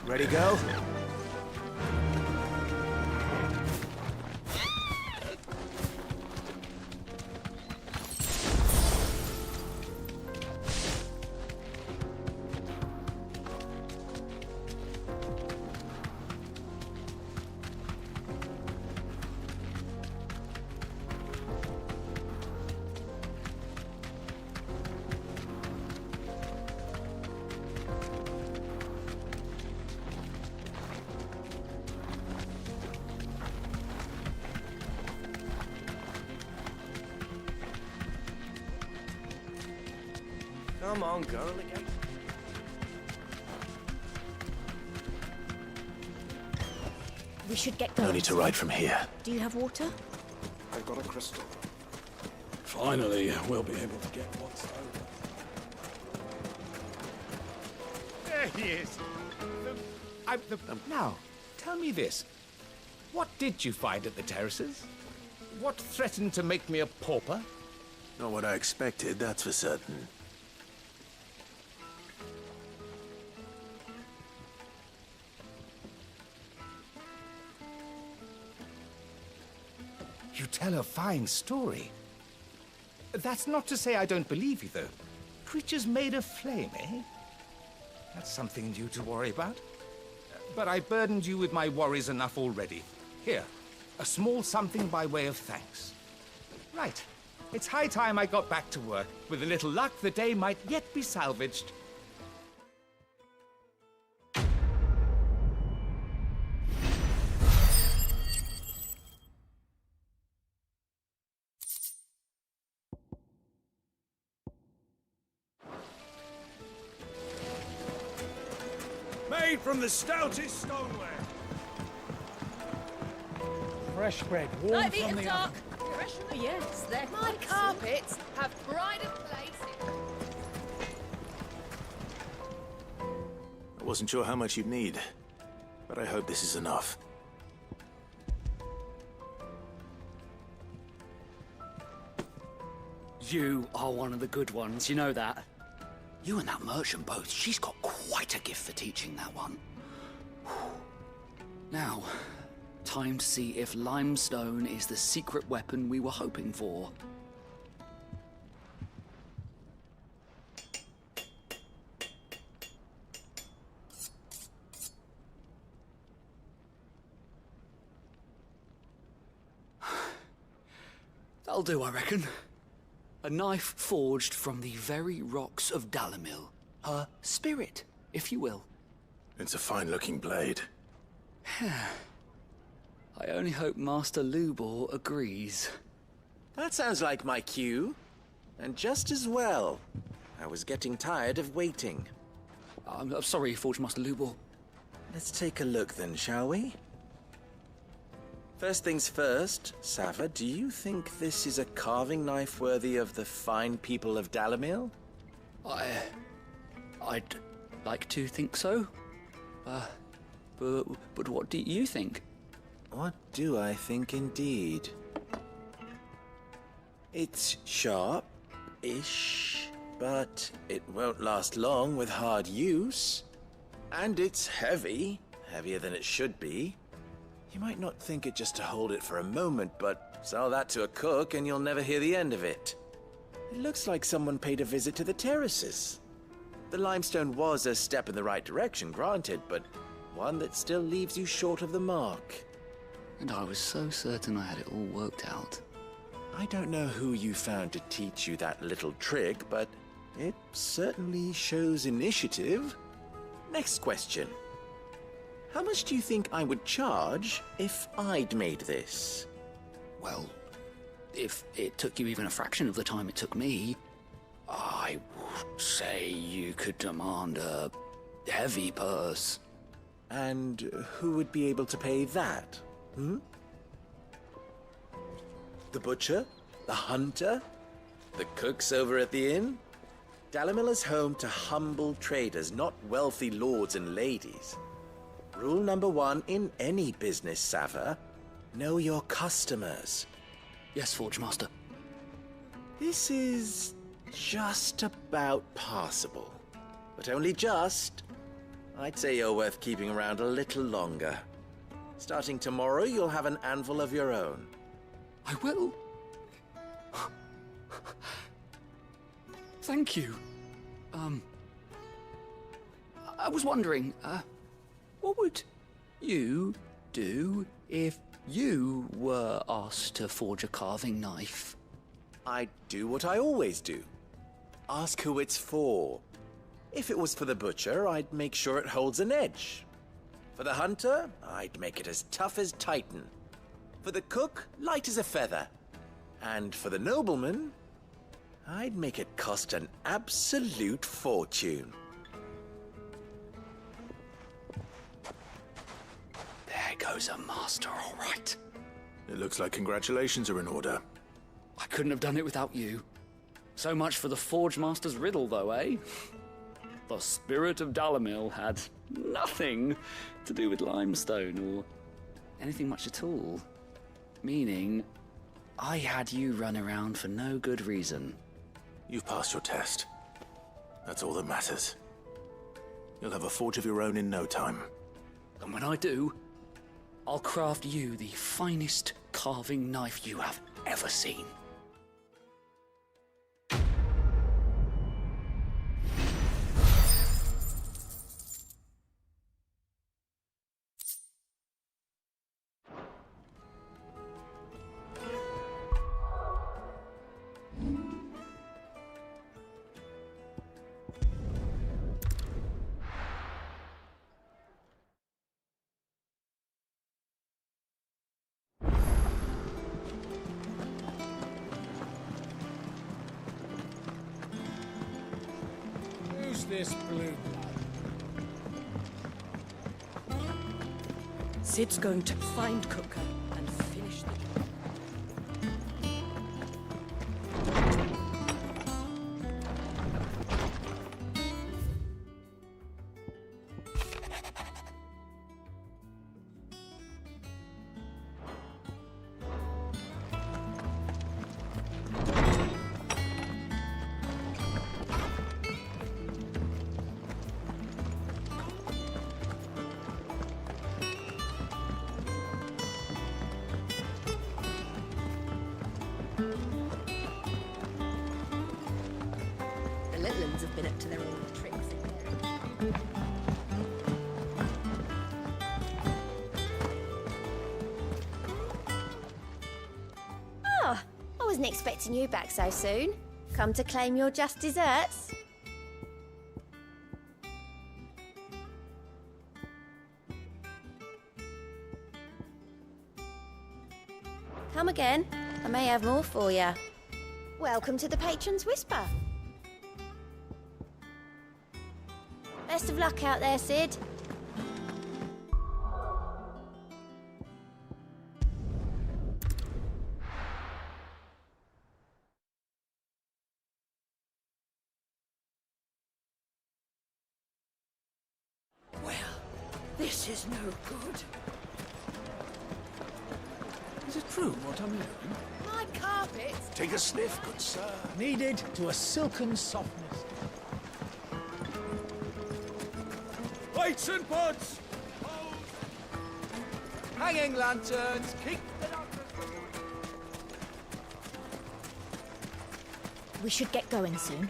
Ready, go? Come on, girl, again. We should get going. No need to ride from here. Do you have water? I've got a crystal. Finally, we'll be able to get what's over. There he is. Now, tell me this. What did you find at the terraces? What threatened to make me a pauper? Not what I expected, that's for certain. You tell a fine story. That's not to say I don't believe you, though. Creatures made of flame, eh? That's something new to worry about. But I burdened you with my worries enough already. Here, a small something by way of thanks. Right. It's high time I got back to work. With a little luck, the day might yet be salvaged. Made from the stoutest stoneware. Fresh bread, warm Light from and the dark. oven. Fresh from the yes, they're my carpets have pride of place. I wasn't sure how much you'd need, but I hope this is enough. You are one of the good ones, you know that? You and that merchant both, she's got quite a gift for teaching that one. Now, time to see if limestone is the secret weapon we were hoping for. That'll do, I reckon. A knife forged from the very rocks of Dalimil. Her spirit, if you will. It's a fine-looking blade. I only hope Master Lubor agrees. That sounds like my cue. And just as well. I was getting tired of waiting. I'm sorry, Forge Master Lubor. Let's take a look then, shall we? First things first, Sava, do you think this is a carving knife worthy of the fine people of Dalimil? like to think so. But what do you think? What do I think indeed? It's sharp-ish, but it won't last long with hard use. And it's heavy, heavier than it should be. You might not think it just to hold it for a moment, but sell that to a cook and you'll never hear the end of it. It looks like someone paid a visit to the terraces. The limestone was a step in the right direction, granted, but one that still leaves you short of the mark. And I was so certain I had it all worked out. I don't know who you found to teach you that little trick, but it certainly shows initiative. Next question. How much do you think I would charge if I'd made this? Well, if it took you even a fraction of the time it took me, I would say you could demand a heavy purse. And who would be able to pay that? The butcher? The hunter? The cooks over at the inn? Dalimil is home to humble traders, not wealthy lords and ladies. Rule number 1 in any business, Sava: know your customers. Yes, Forge Master. This is just about passable. But only just. I'd say you're worth keeping around a little longer. Starting tomorrow, you'll have an anvil of your own. I will. Thank you. I was wondering, what would you do if you were asked to forge a carving knife? I'd do what I always do. Ask who it's for. If it was for the butcher, I'd make sure it holds an edge. For the hunter, I'd make it as tough as Titan. For the cook, light as a feather. And for the nobleman, I'd make it cost an absolute fortune. There goes a master, all right. It looks like congratulations are in order. I couldn't have done it without you. So much for the Forge Master's riddle, though, eh? The spirit of Dalimil had nothing to do with limestone or anything much at all. Meaning, I had you run around for no good reason. You've passed your test. That's all that matters. You'll have a forge of your own in no time. And when I do, I'll craft you the finest carving knife you have ever seen. Who's this blue blood? Sid's going to find Cooker and finish the job. The little ones have been up to their old tricks again. Oh, I wasn't expecting you back so soon. Come to claim your just desserts? Come again. I may have more for you. Welcome to the Patron's Whisper. Best of luck out there, Sid. This is no good. Is it true what I'm hearing? My carpets. Take a sniff, good sir. Kneaded to a silken softness. Lights and buds! Hanging lanterns, keep We should get going soon.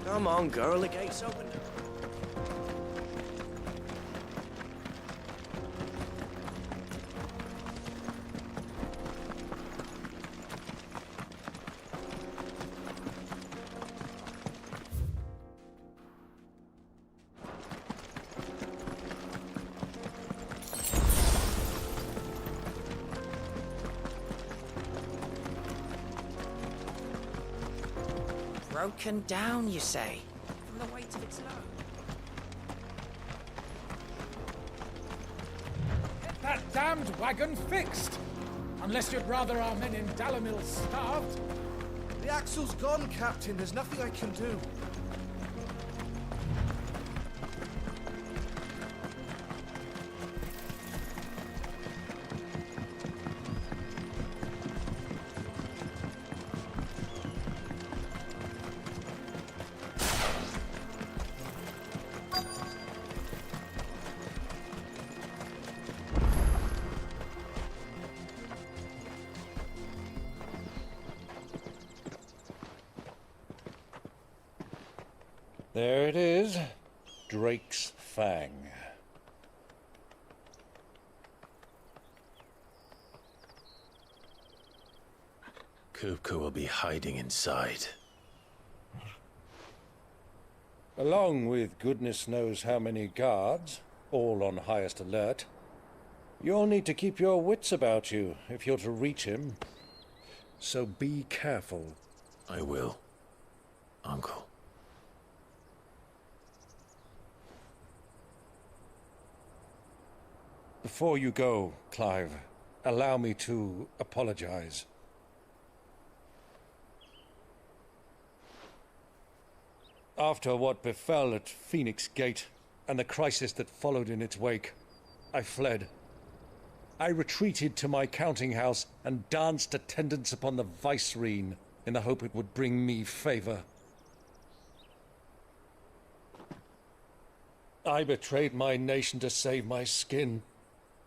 Come on, girl, the gate's open. Broken down, you say? From the weight of its load? Get that damned wagon fixed! Unless you'd rather our men in Dalamil starved. The axle's gone, Captain. There's nothing I can do. There it is. Drake's Fang. Kupka will be hiding inside. Along with goodness knows how many guards, all on highest alert. You'll need to keep your wits about you if you're to reach him. So be careful. I will, Uncle. Before you go, Clive, allow me to apologize. After what befell at Phoenix Gate and the crisis that followed in its wake, I fled. I retreated to my counting house and danced attendance upon the vicereine in the hope it would bring me favor. I betrayed my nation to save my skin,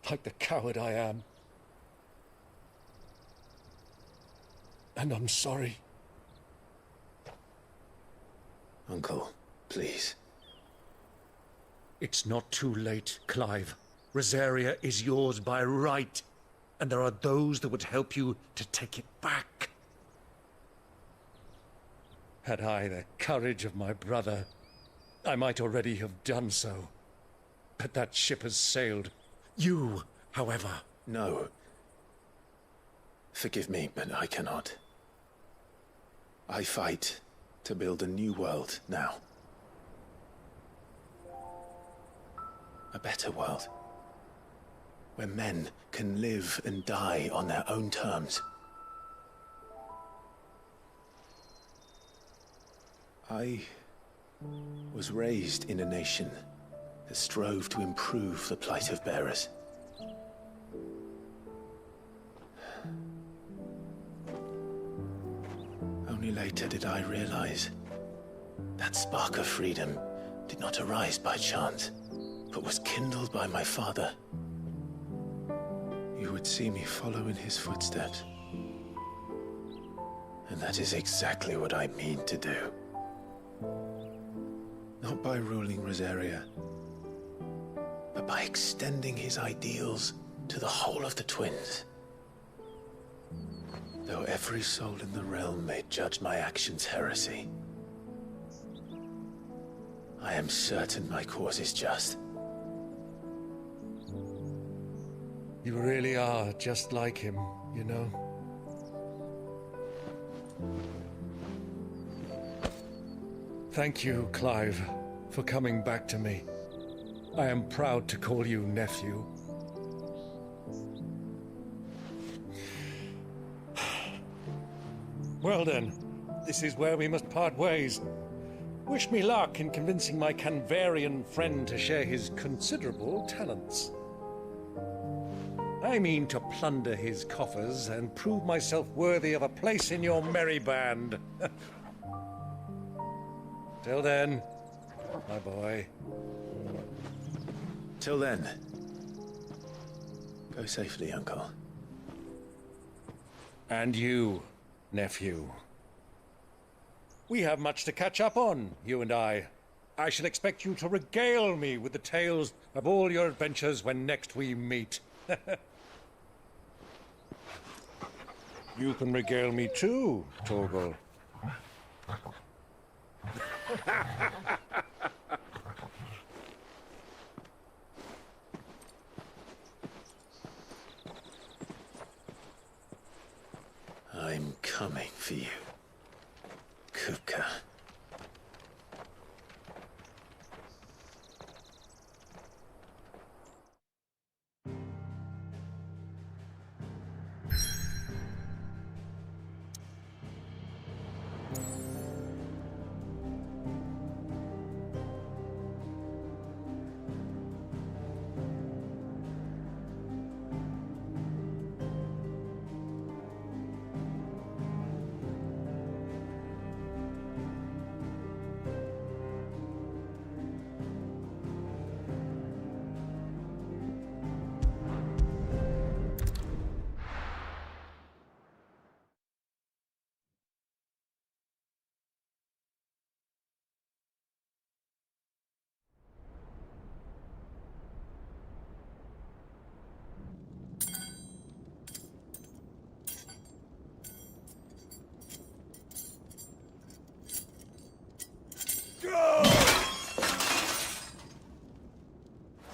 like the coward I am. And I'm sorry. Uncle, please. It's not too late, Clive. Rosaria is yours by right, and there are those that would help you to take it back. Had I the courage of my brother, I might already have done so. But that ship has sailed. You, however... No. Forgive me, but I cannot. I fight to build a new world now. A better world. Where men can live and die on their own terms. I was raised in a nation that strove to improve the plight of bearers. Only later did I realize that spark of freedom did not arise by chance, but was kindled by my father. You would see me follow in his footsteps. And that is exactly what I mean to do. Not by ruling Rosaria, but by extending his ideals to the whole of the twins. Though every soul in the realm may judge my actions heresy, I am certain my cause is just. You really are just like him, you know? Thank you, Clive. for coming back to me. I am proud to call you nephew. Well then, this is where we must part ways. Wish me luck in convincing my Canvarian friend to share his considerable talents. I mean to plunder his coffers and prove myself worthy of a place in your merry band. Till then, my boy. Till then, go safely, Uncle. And you, nephew. We have much to catch up on, you and I. I shall expect you to regale me with the tales of all your adventures when next we meet. You can regale me too, Torgal. I'm coming for you, Kupka.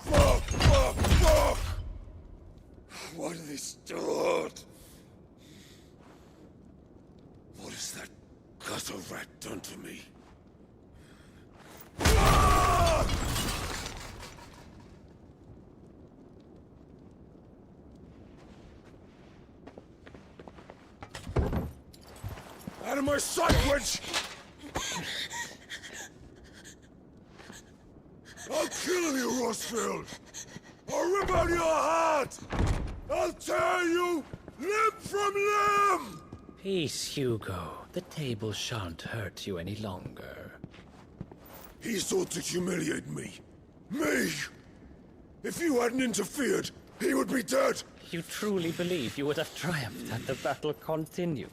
Fuck! Why do they start? What has that gutter rat done to me? Out of my sight, wench! I'll kill you, Rossfield! I'll rip out your heart! I'll tear you limb from limb! Peace, Hugo. The table shan't hurt you any longer. He sought to humiliate me. Me! If you hadn't interfered, he would be dead! You truly believe you would have triumphed had the battle continued?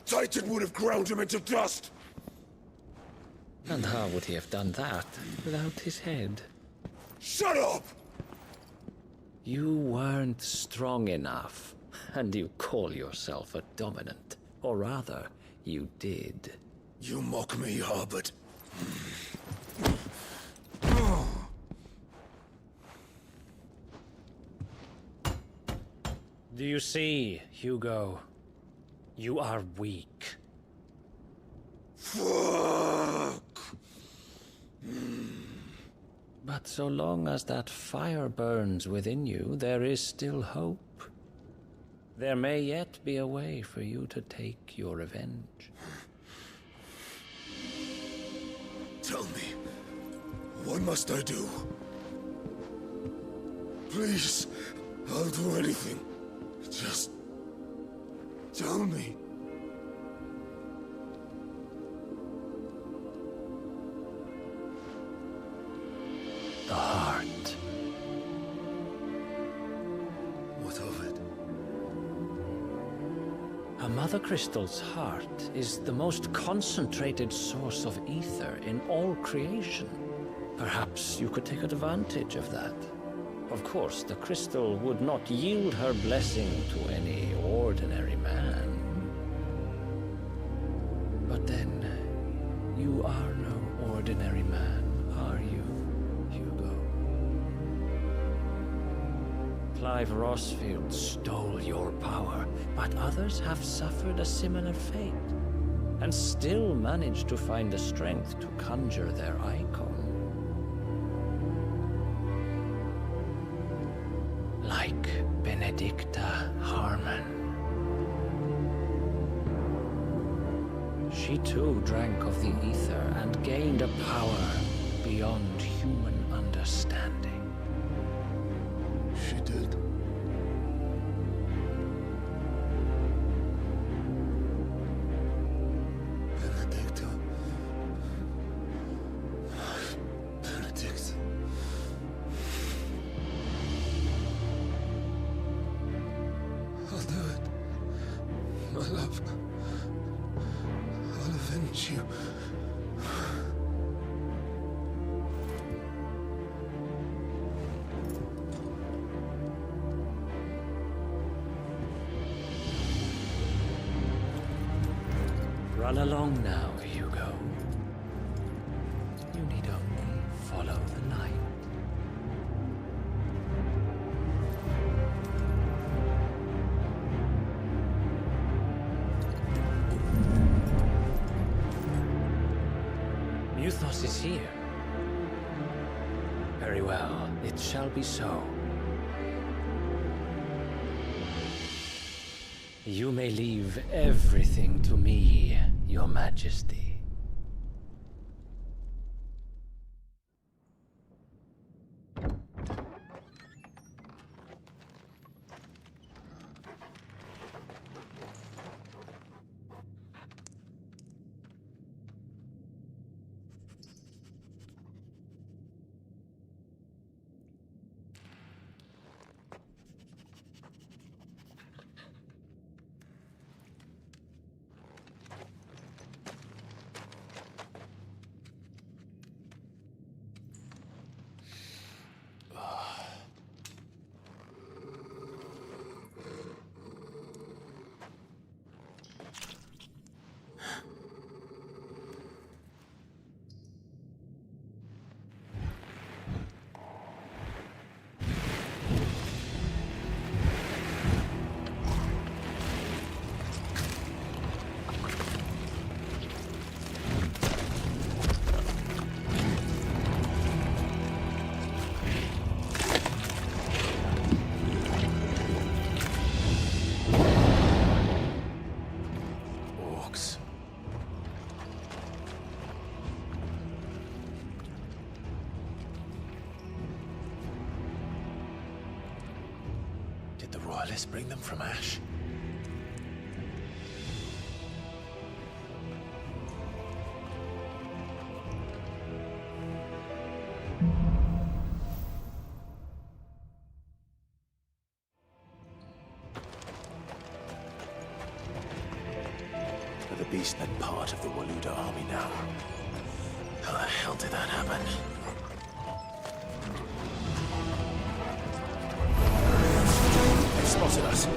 Titan would have ground him into dust! And how would he have done that without his head? Shut up! You weren't strong enough, and you call yourself a dominant. Or rather, you did. You mock me, Harbert. Do you see, Hugo? You are weak. Fuck! But so long as that fire burns within you, there is still hope. There may yet be a way for you to take your revenge. Tell me, what must I do? Please, I'll do anything. Just tell me. The heart. What of it? A Mother Crystal's heart is the most concentrated source of ether in all creation. Perhaps you could take advantage of that. Of course, the crystal would not yield her blessing to any ordinary man. But then, you are no ordinary man, are you, Hugo? Clive Rossfield stole your power, but others have suffered a similar fate, and still managed to find the strength to conjure their icon. like Benedicta Harmon. She too drank of the ether and gained a power beyond human understanding. She did. Benedicta. Benedict. I'll do it. My love. I'll avenge you. Run along now, Hugo. You need only follow the light. Muthos is here. Very well, it shall be so. You may leave everything to me, Your Majesty. Did the Royalists bring them from Ash? Are the Beastmen part of the Waluda army now? How the hell did that happen? They've spotted us.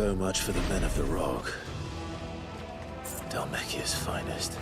So much for the men of the Rock. Dhalmekia's finest.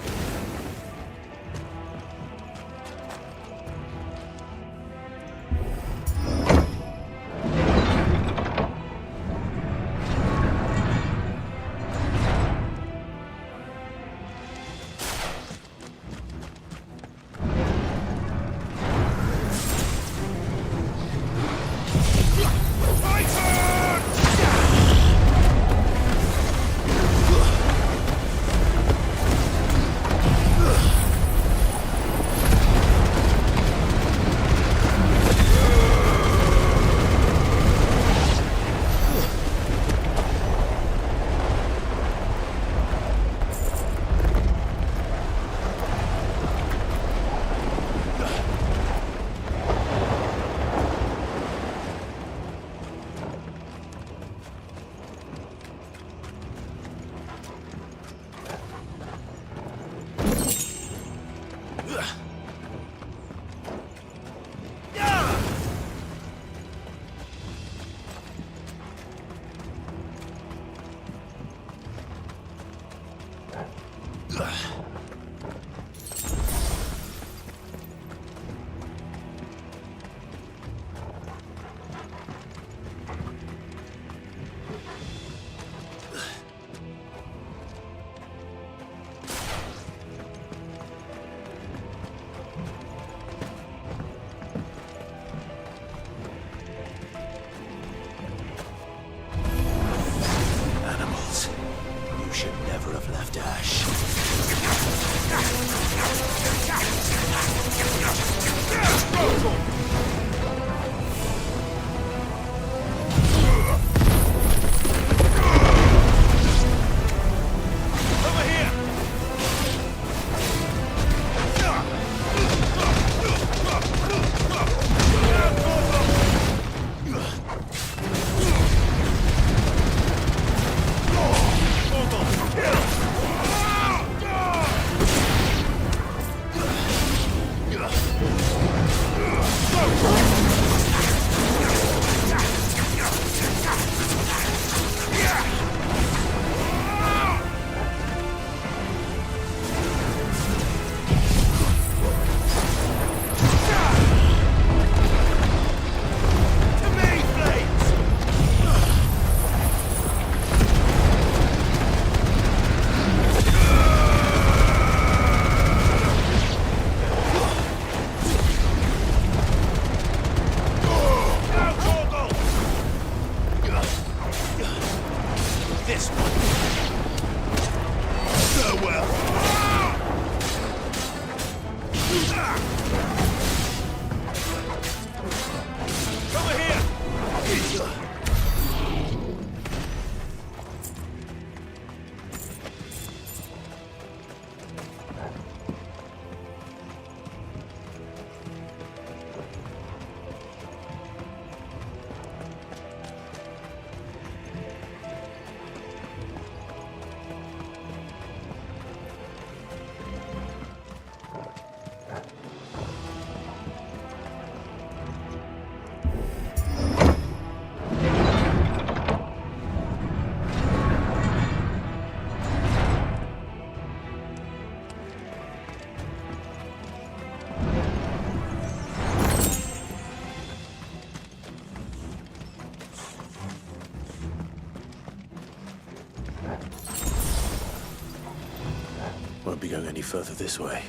Won't be going any further this way.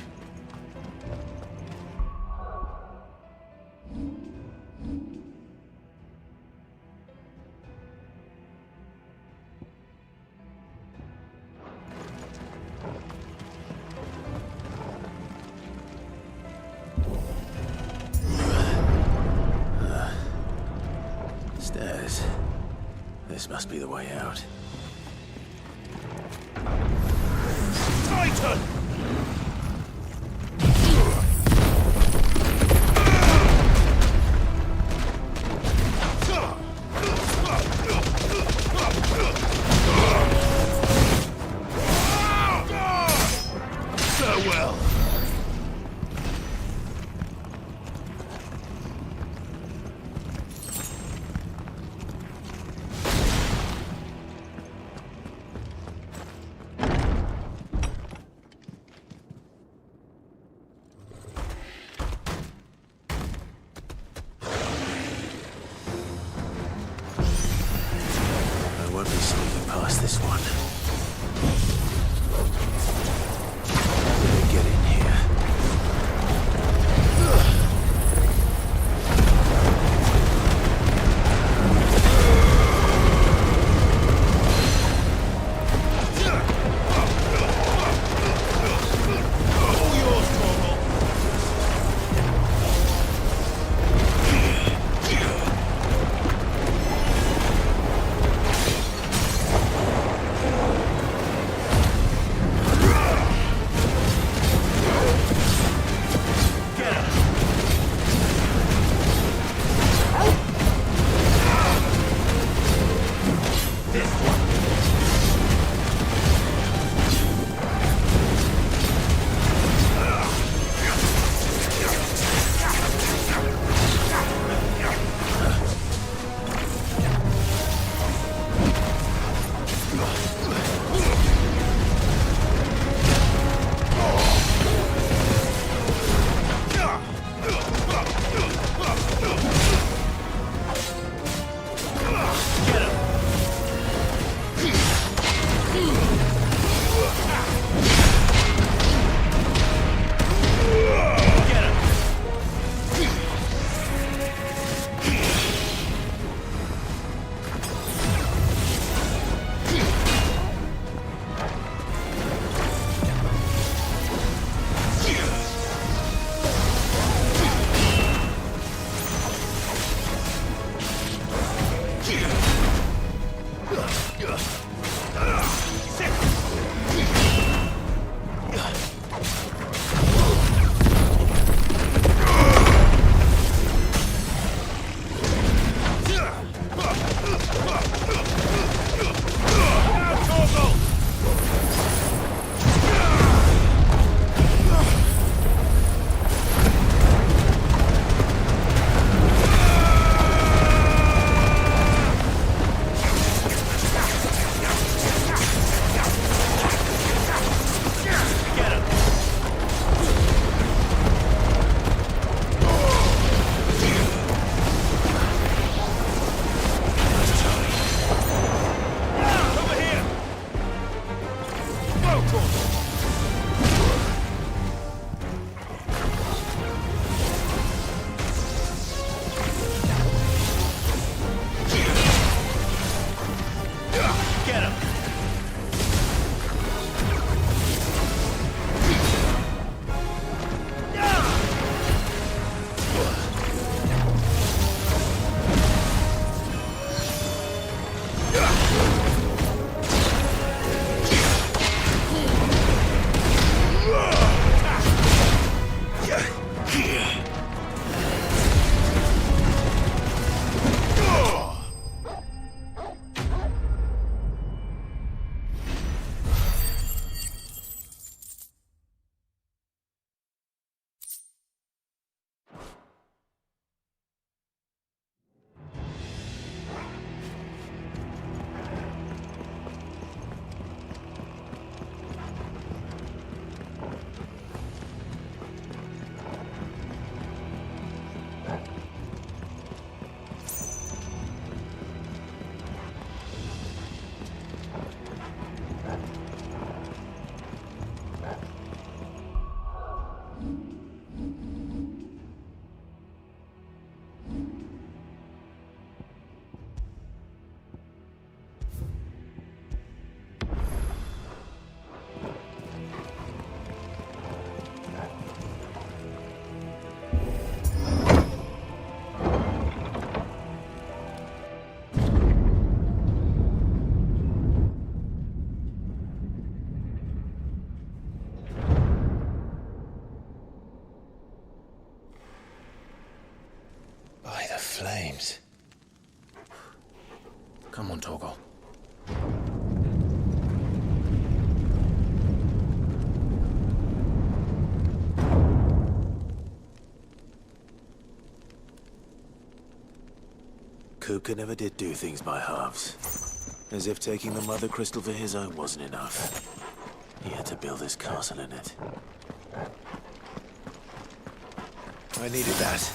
Stairs. This must be the way out. Titan! Farewell! past this one. How did we get in here? Flames. Come on, Torgal. Kupka never did do things by halves. As if taking the Mother Crystal for his own wasn't enough. He had to build his castle in it. I needed that.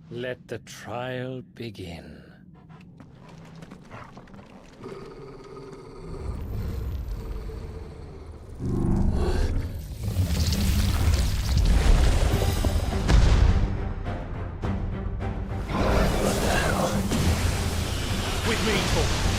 Let the trial begin. What the hell? With me, Paul.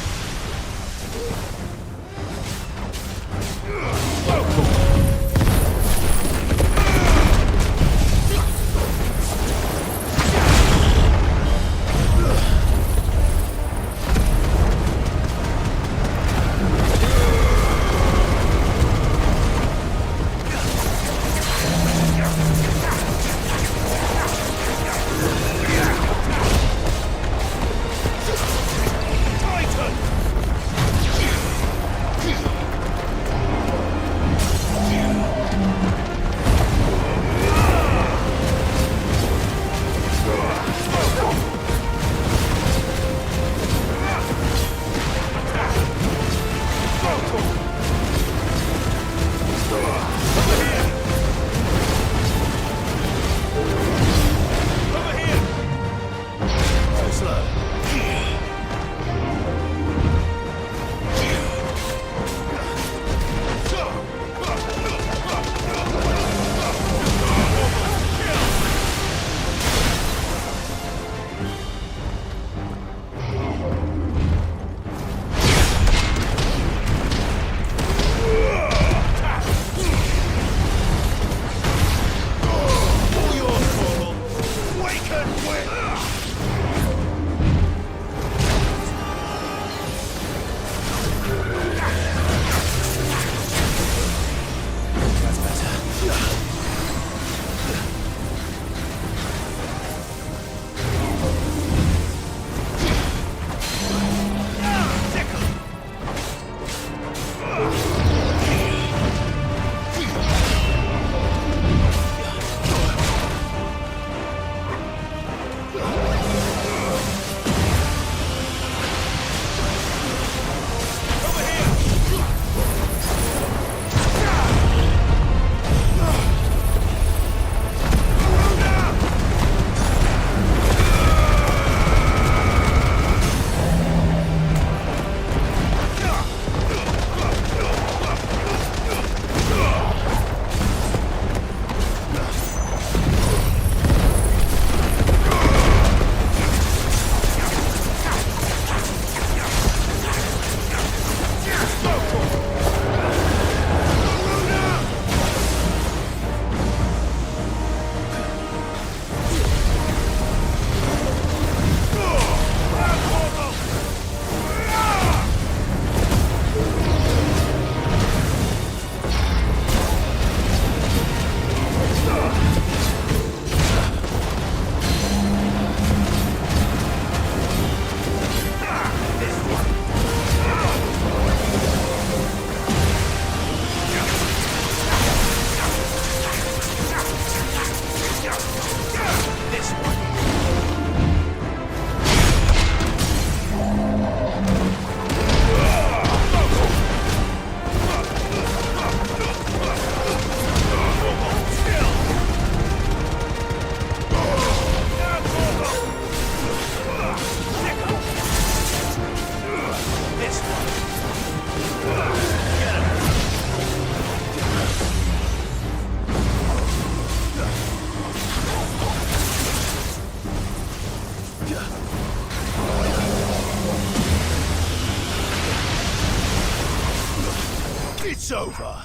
It's over.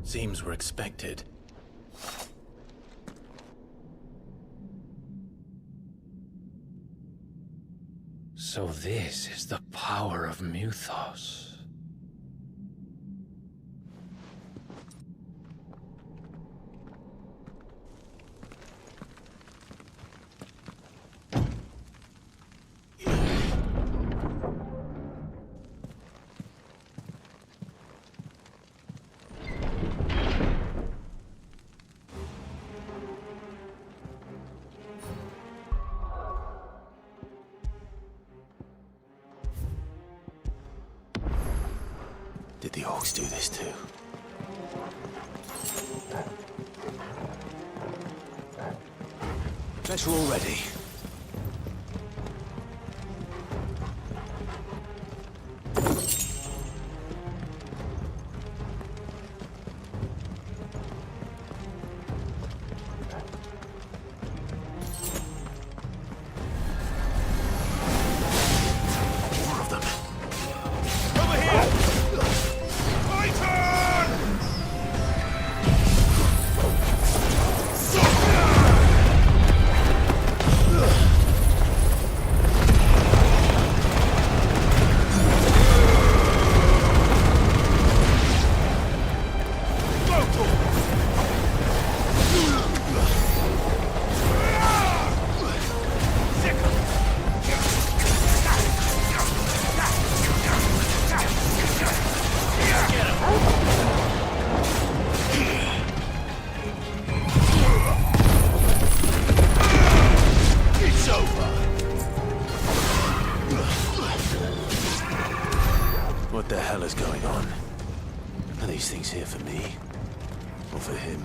Seems we're expected. So this is the power of Muthos. The orcs do this too. Guess we're all ready. What the hell is going on? Are these things here for me? Or for him?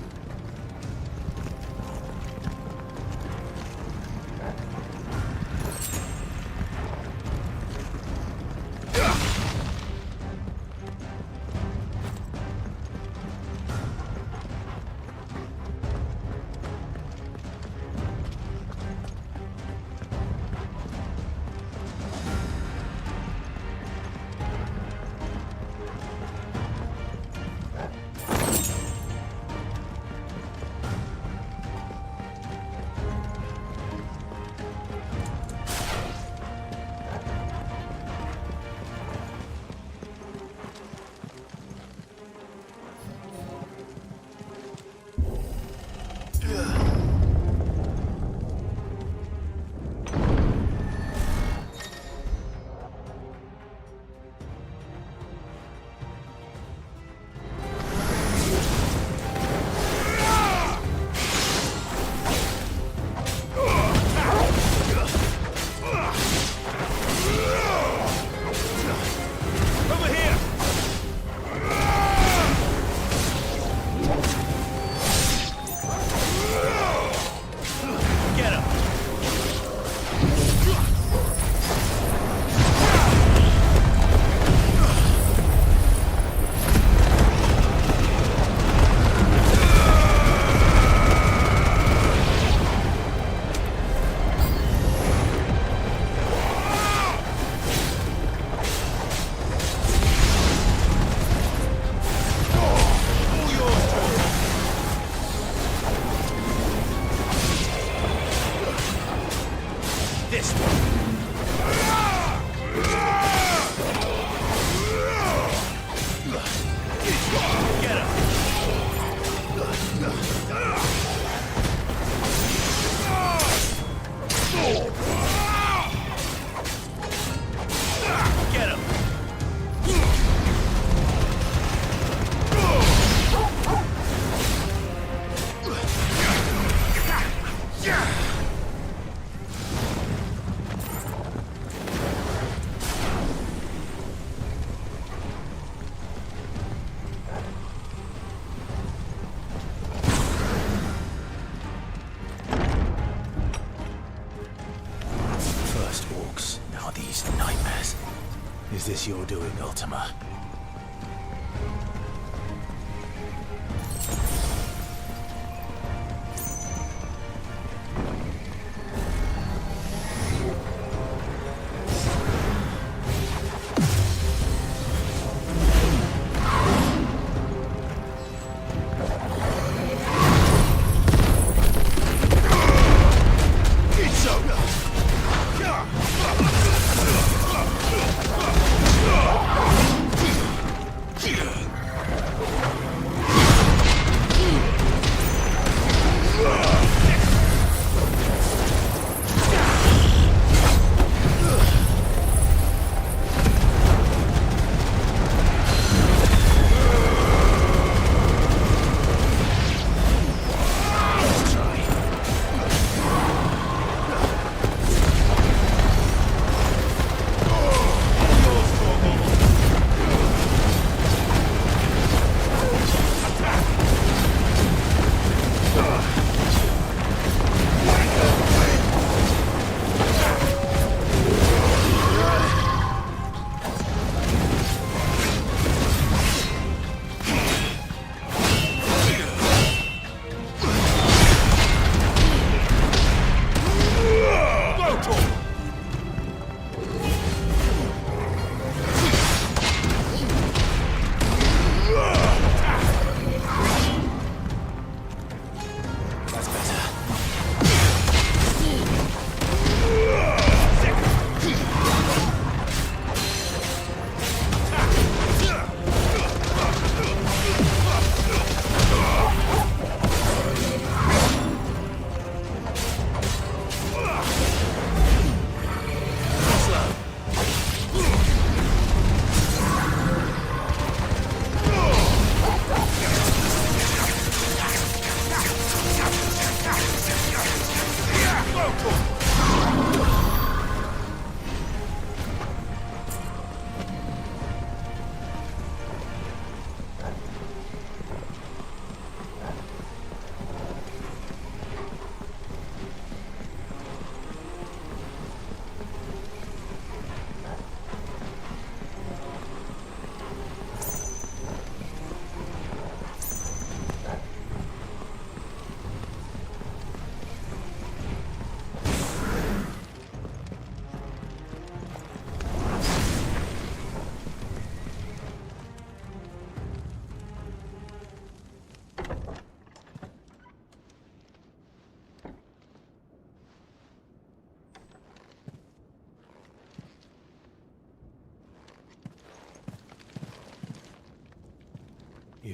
Is this your doing, Ultima?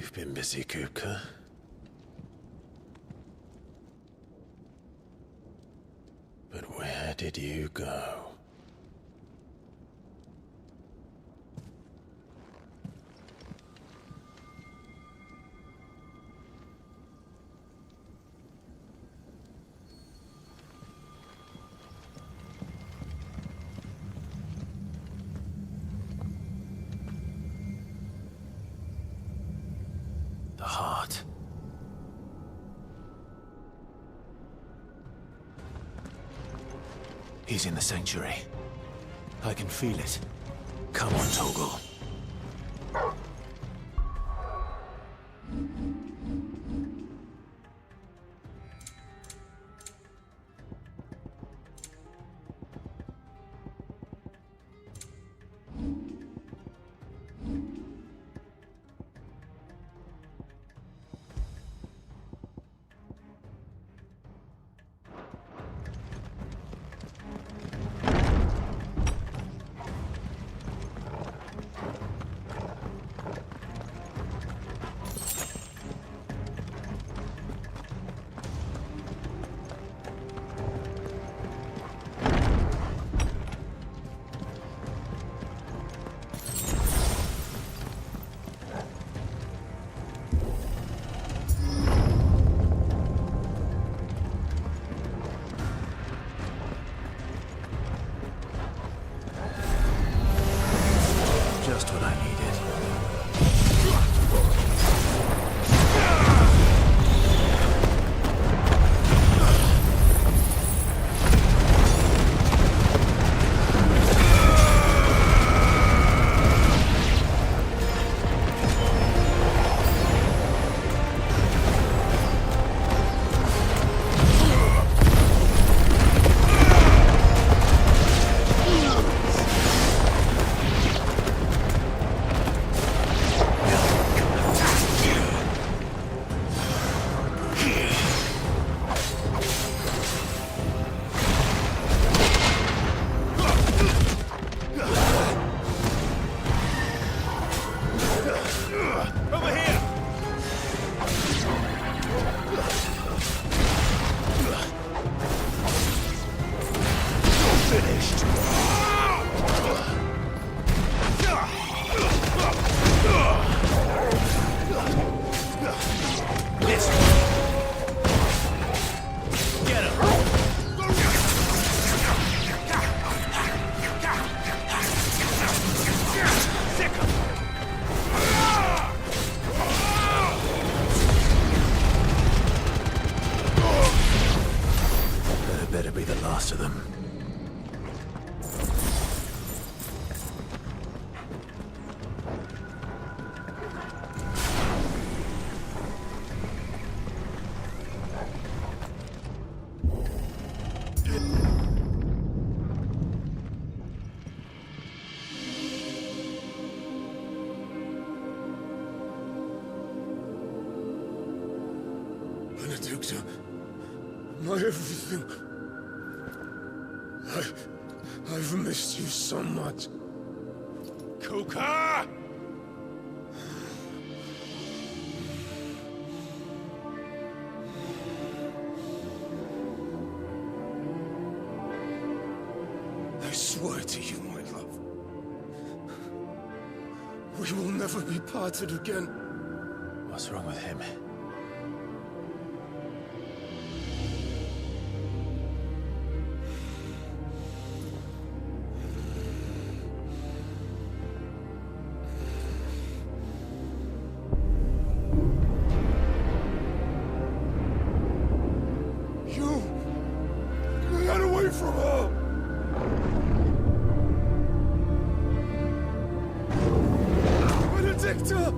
You've been busy, Kupka. But where did you go? The heart. He's in the sanctuary. I can feel it. Come on, Toggle. Just what I needed. Over here! Finished. This one. Get him. Sick him. That better be the last of them. Benedicta, my everything. I've missed you so much. Kuka! I swear to you, my love, we will never be parted again. What's wrong with him? Get away from her! Benedicta!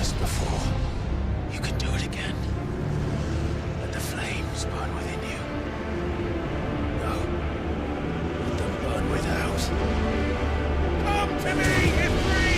once before, you can do it again. Let the flames burn within you. No, let them burn without. Come to me, Ifrit!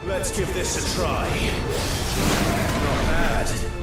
Let's give this a try. Not bad.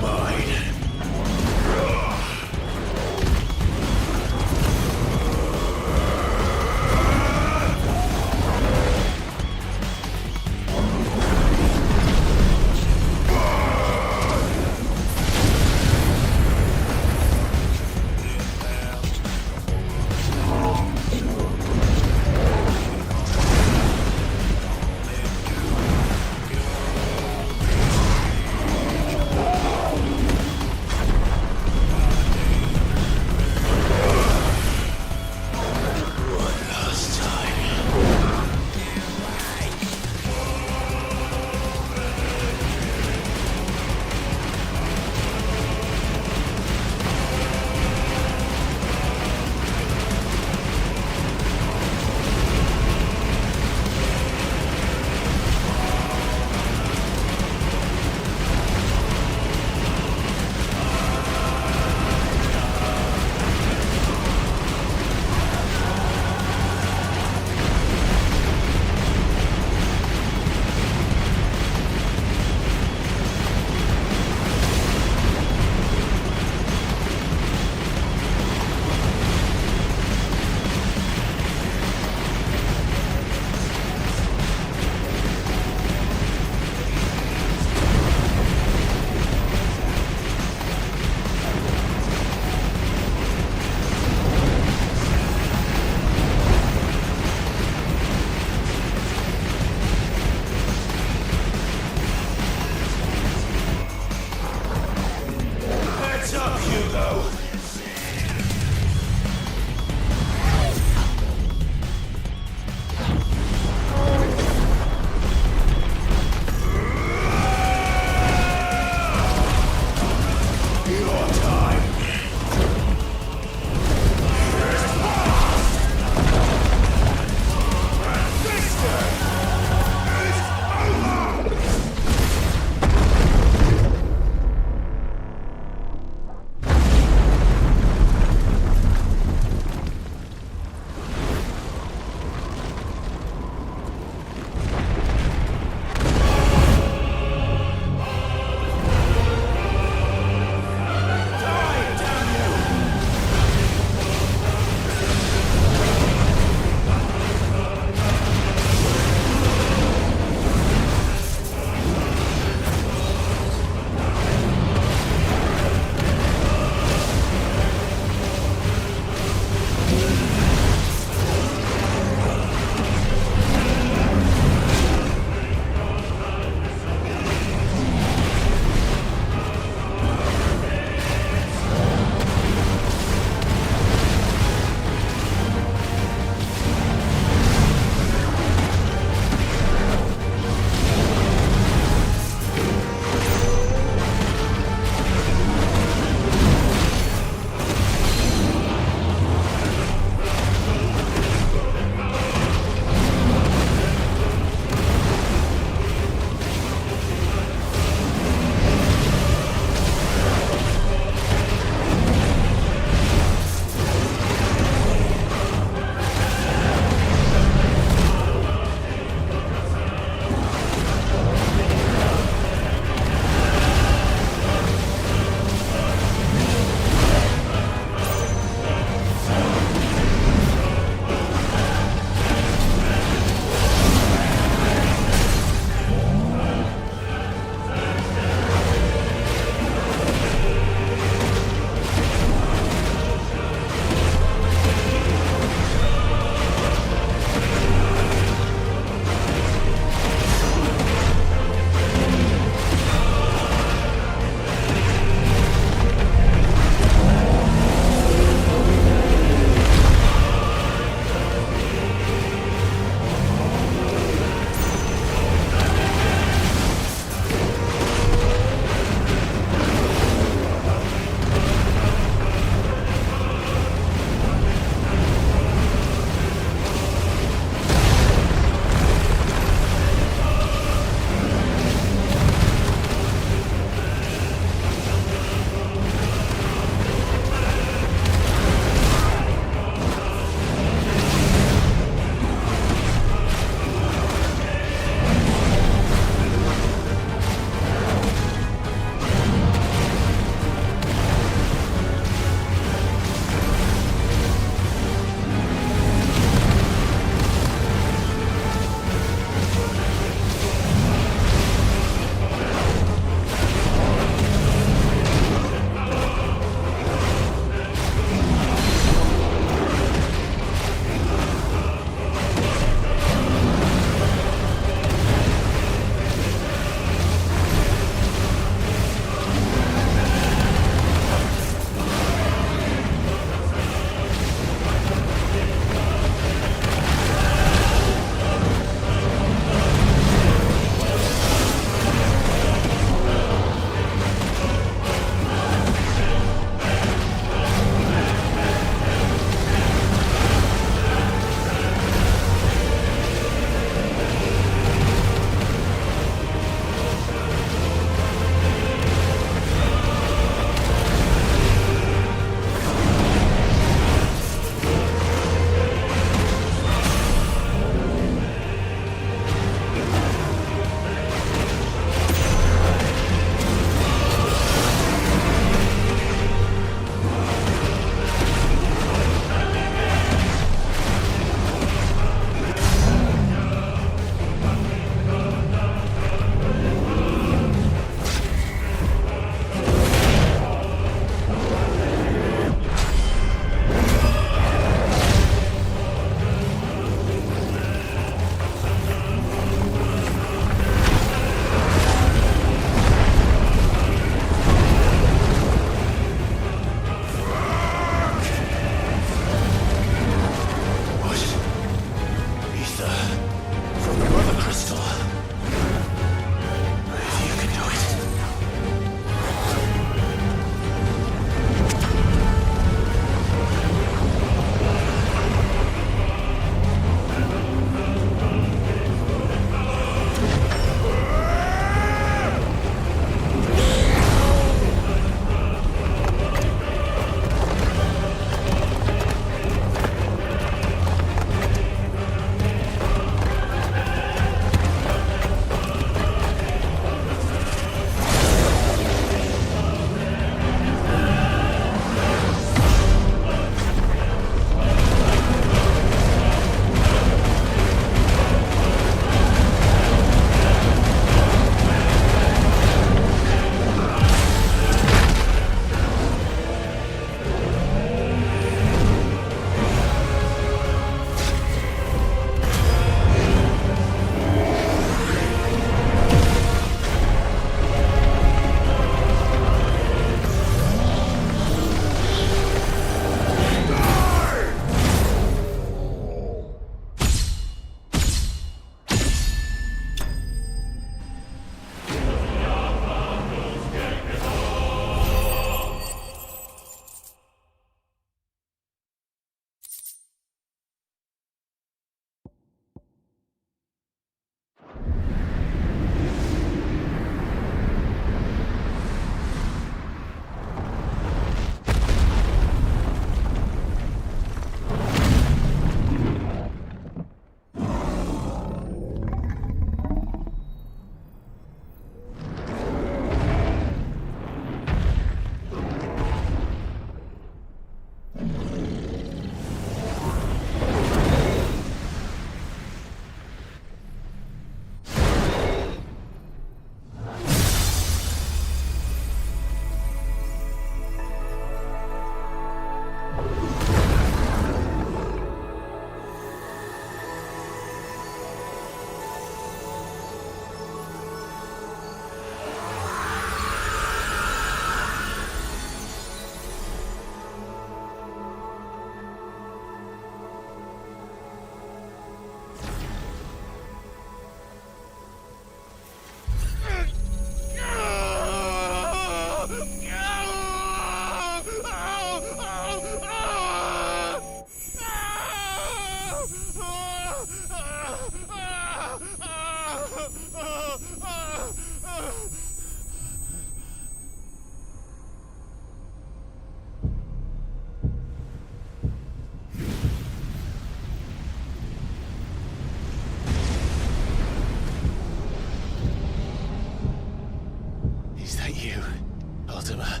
Mortimer.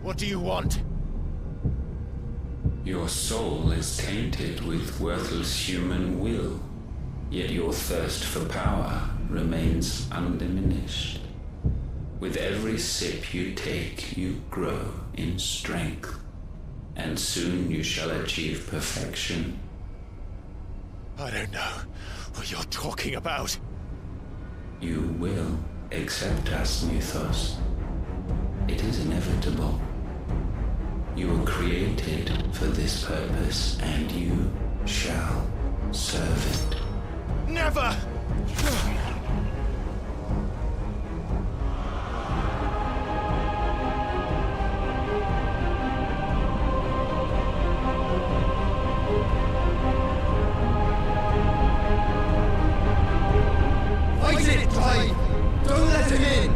What do you want? Your soul is tainted with worthless human will, yet your thirst for power remains undiminished. With every sip you take, you grow in strength, and soon you shall achieve perfection. I don't know what you're talking about. You will accept us, Mythos. It is inevitable. You were created for this purpose, and you shall serve it. Never! Fight it, Clive! Don't let him in!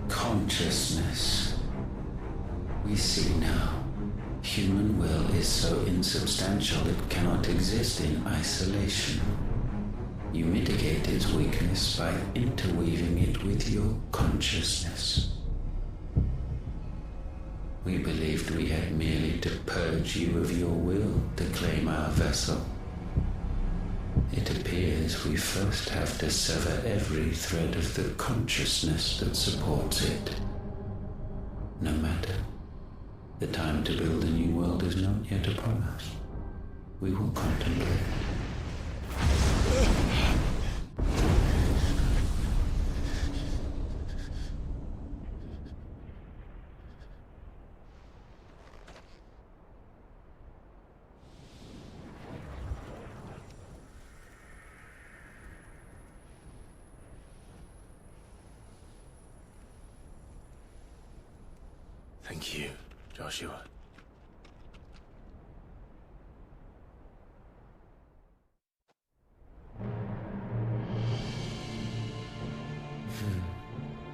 Consciousness. We see now. Human will is so insubstantial it cannot exist in isolation. You mitigate its weakness by interweaving it with your consciousness. We believed we had merely to purge you of your will to claim our vessel. It appears we first have to sever every thread of the consciousness that supports it. No matter. The time to build a new world is not yet upon us. We will contemplate. Thank you, Joshua.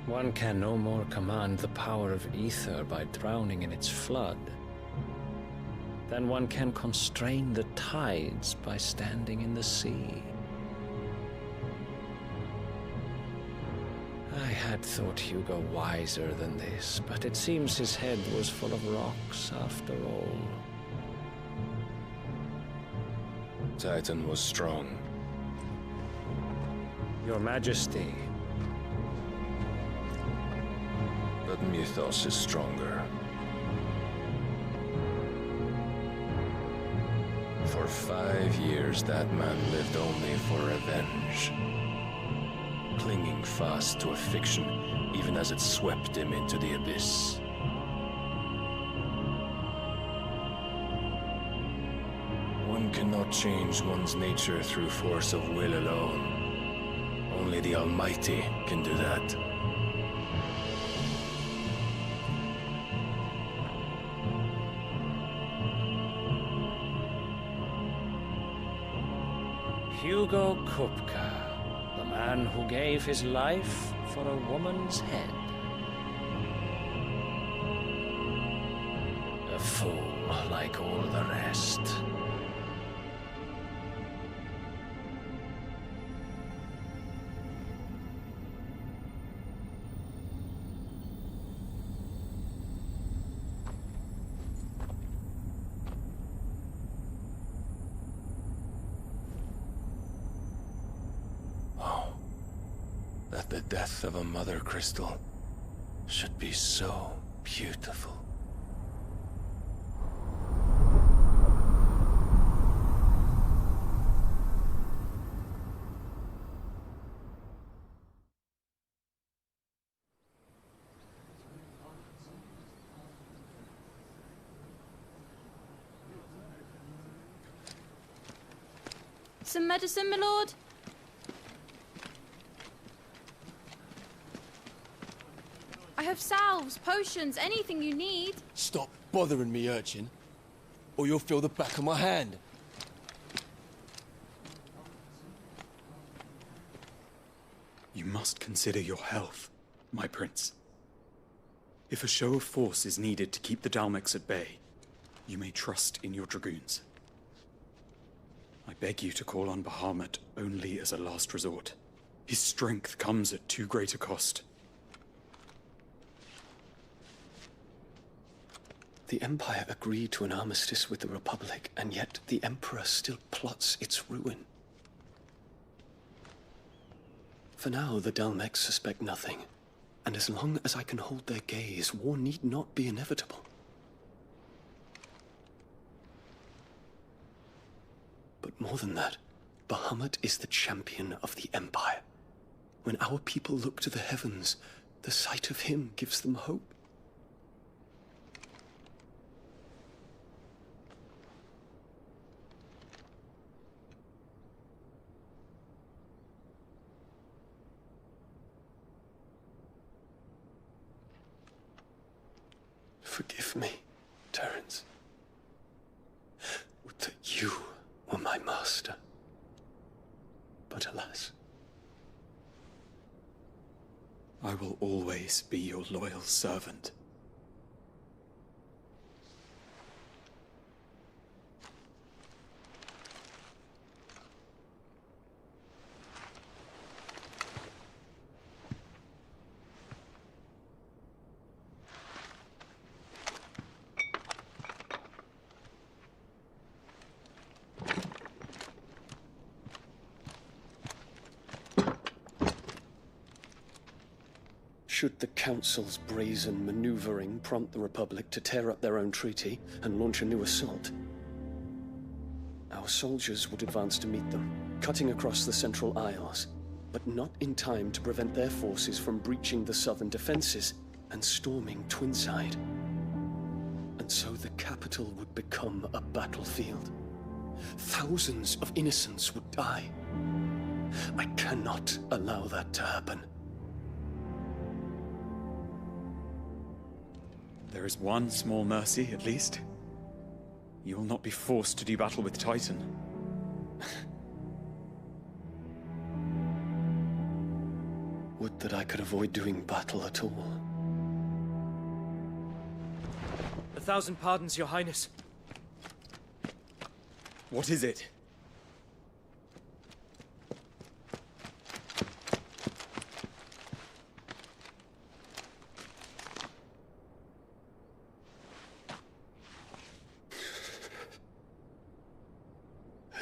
One can no more command the power of ether by drowning in its flood than one can constrain the tides by standing in the sea. I had thought Hugo wiser than this, but it seems his head was full of rocks after all. Titan was strong. Your Majesty. But Mythos is stronger. For 5 years, that man lived only for revenge. Clinging fast to a fiction, even as it swept him into the abyss. One cannot change one's nature through force of will alone. Only the Almighty can do that. Hugo Kupka, the man who gave his life for a woman's head. A fool like all the rest. That the death of a mother crystal should be so beautiful. Some medicine, my lord? I have salves, potions, anything you need. Stop bothering me, urchin, or you'll feel the back of my hand. You must consider your health, my prince. If a show of force is needed to keep the Dalmex at bay, you may trust in your dragoons. I beg you to call on Bahamut only as a last resort. His strength comes at too great a cost. The Empire agreed to an armistice with the Republic, and yet the Emperor still plots its ruin. For now, the Dalmex suspect nothing, and as long as I can hold their gaze, war need not be inevitable. But more than that, Bahamut is the champion of the Empire. When our people look to the heavens, the sight of him gives them hope. Forgive me, Terence. Would that you were my master. But alas. I will always be your loyal servant. Should the Council's brazen maneuvering prompt the Republic to tear up their own treaty and launch a new assault, our soldiers would advance to meet them, cutting across the Central Isles, but not in time to prevent their forces from breaching the southern defenses and storming Twinside. And so the capital would become a battlefield. Thousands of innocents would die. I cannot allow that to happen. There is one small mercy, at least. You will not be forced to do battle with Titan. Would that I could avoid doing battle at all. 1,000 pardons, Your Highness. What is it?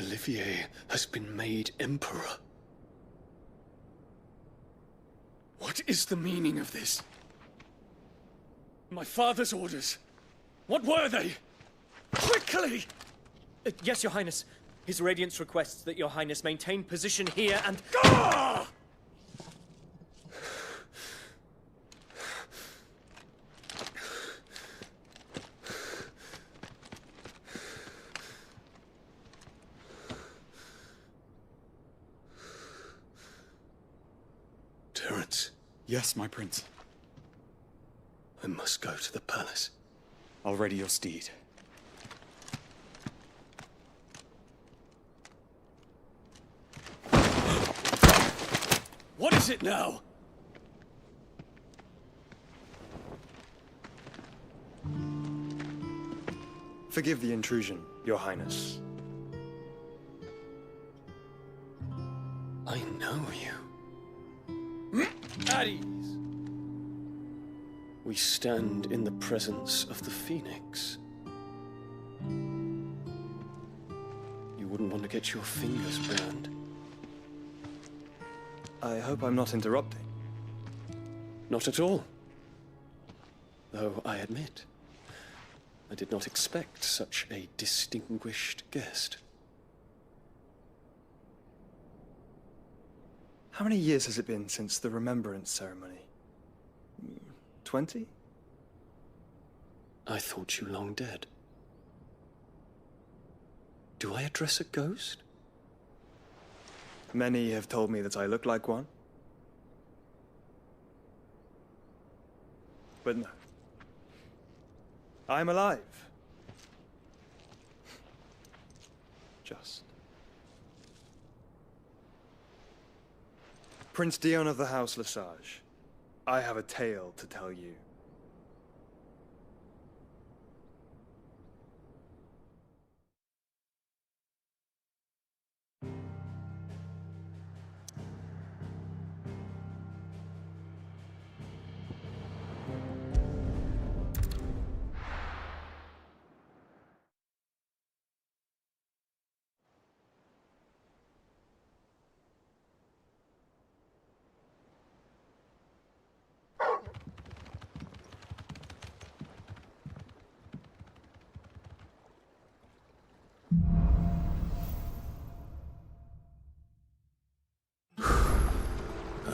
Olivier has been made Emperor. What is the meaning of this? My father's orders. What were they? Quickly! Yes, Your Highness. His Radiance requests that Your Highness maintain position here and... Ah! Terence. Yes, my prince. I must go to the palace. I'll ready your steed. What is it now? Forgive the intrusion, Your Highness. I know you. At ease. We stand in the presence of the Phoenix. You wouldn't want to get your fingers burned. I hope I'm not interrupting. Not at all. Though I admit, I did not expect such a distinguished guest. How many years has it been since the Remembrance ceremony? 20? I thought you long dead. Do I address a ghost? Many have told me that I look like one. But no. I'm alive. Just. Prince Dion of the House Lesage, I have a tale to tell you.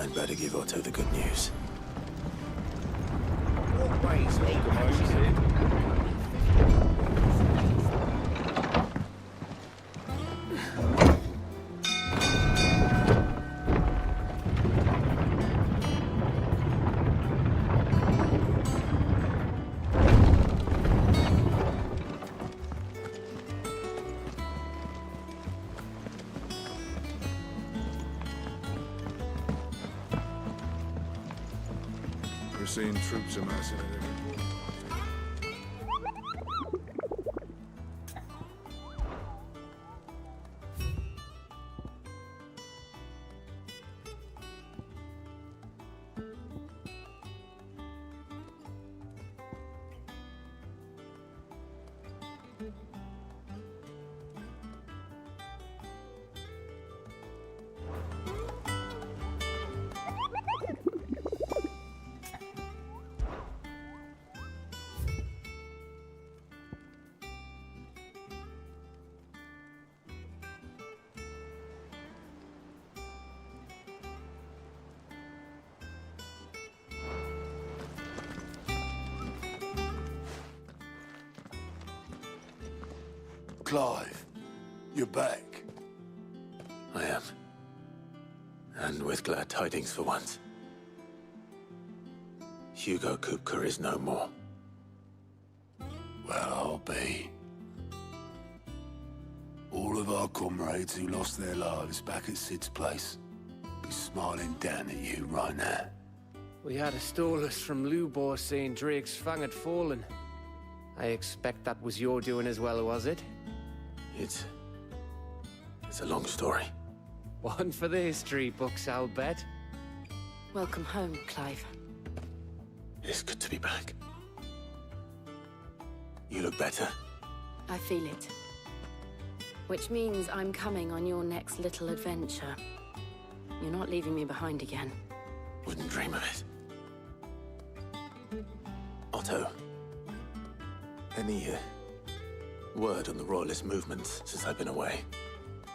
I'd better give Otto the good news. What ways We're seeing troops amassing at every port. Clive, you're back. I am. And with glad tidings for once. Hugo Kupka is no more. Well, I'll be. All of our comrades who lost their lives back at Sid's place be smiling down at you right now. We had a stolus from Lubor saying Drake's fang had fallen. I expect that was your doing as well, was it? It's a long story. One for the history books, I'll bet. Welcome home, Clive. It's good to be back. You look better. I feel it. Which means I'm coming on your next little adventure. You're not leaving me behind again. Wouldn't dream of it. Otto. Any word on the Royalist movements since I've been away?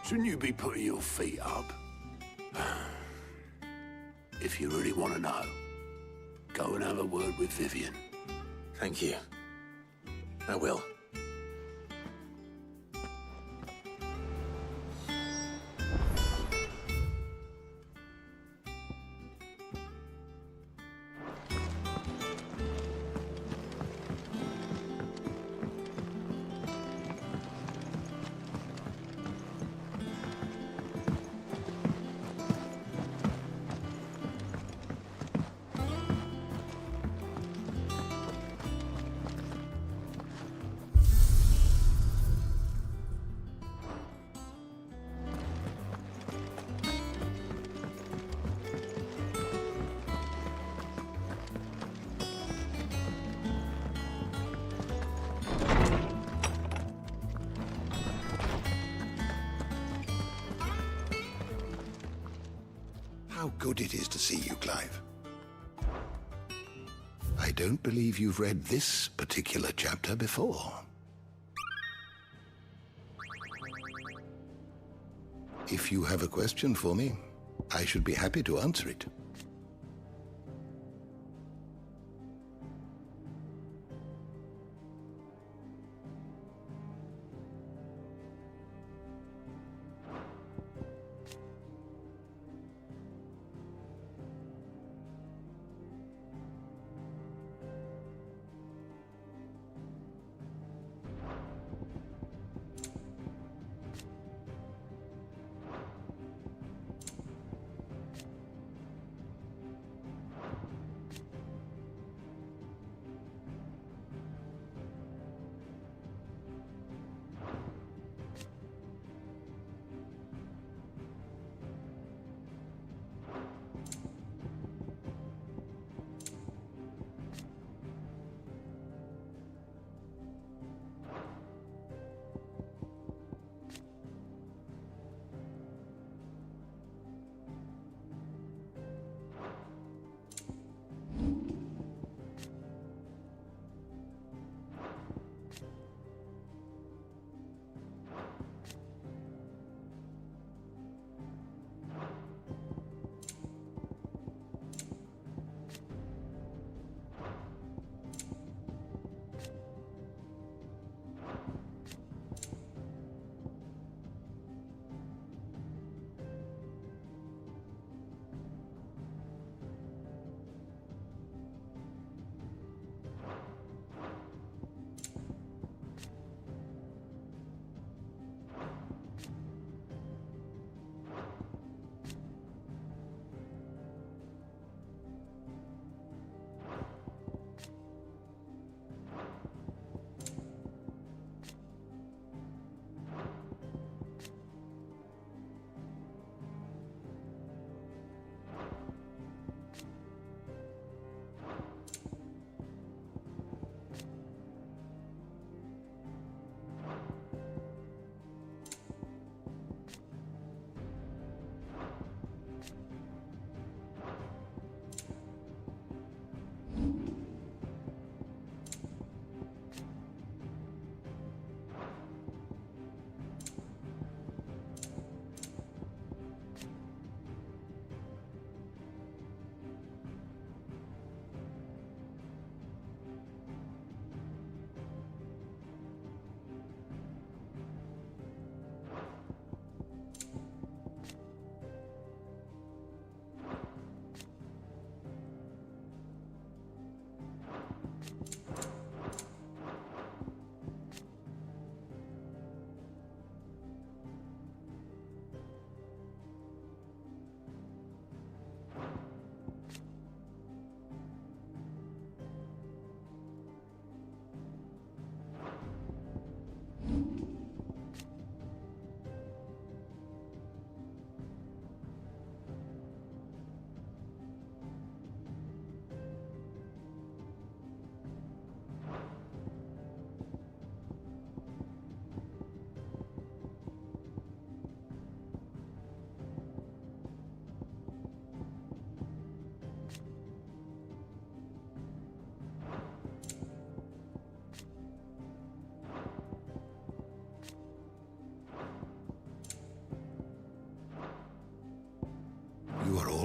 Shouldn't you be putting your feet up? If you really want to know, go and have a word with Vivian. Thank you. I will. How good it is to see you, Clive. I don't believe you've read this particular chapter before. If you have a question for me, I should be happy to answer it.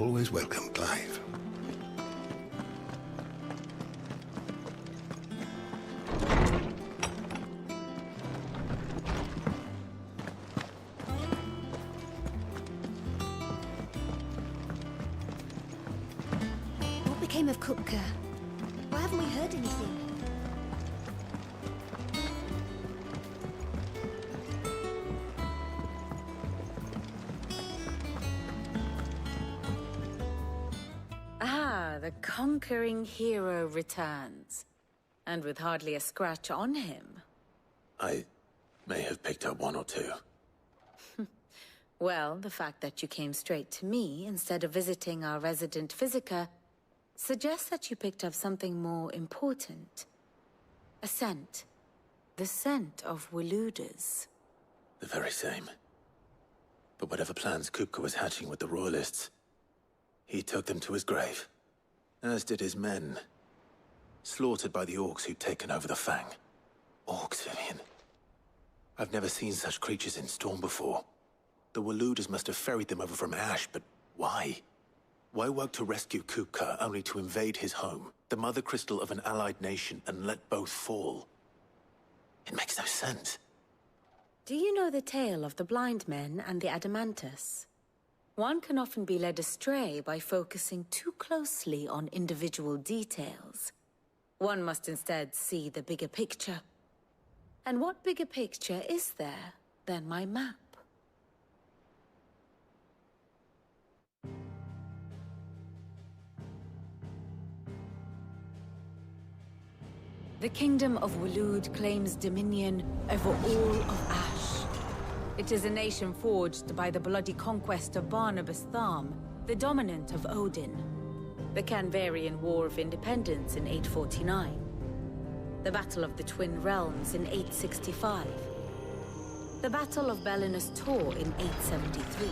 always welcome, Clive. What became of Kupka? Why haven't we heard anything? The conquering hero returns. And with hardly a scratch on him. I may have picked up one or two. Well, the fact that you came straight to me instead of visiting our resident Physica suggests that you picked up something more important. A scent. The scent of Waludas. The very same. But whatever plans Kupka was hatching with the Royalists, he took them to his grave. As did his men. Slaughtered by the orcs who'd taken over the Fang. Orcs, Vivian. I've never seen such creatures in Storm before. The Waludas must have ferried them over from Ash, but why? Why work to rescue Kupka only to invade his home, the mother crystal of an allied nation, and let both fall? It makes no sense. Do you know the tale of the blind men and the Adamantus? One can often be led astray by focusing too closely on individual details. One must instead see the bigger picture. And what bigger picture is there than my map? The Kingdom of Waloed claims dominion over all of Ash. It is a nation forged by the bloody conquest of Barnabas Tharm, the dominant of Odin. The Canvarian War of Independence in 849. The Battle of the Twin Realms in 865. The Battle of Belinus Tor in 873.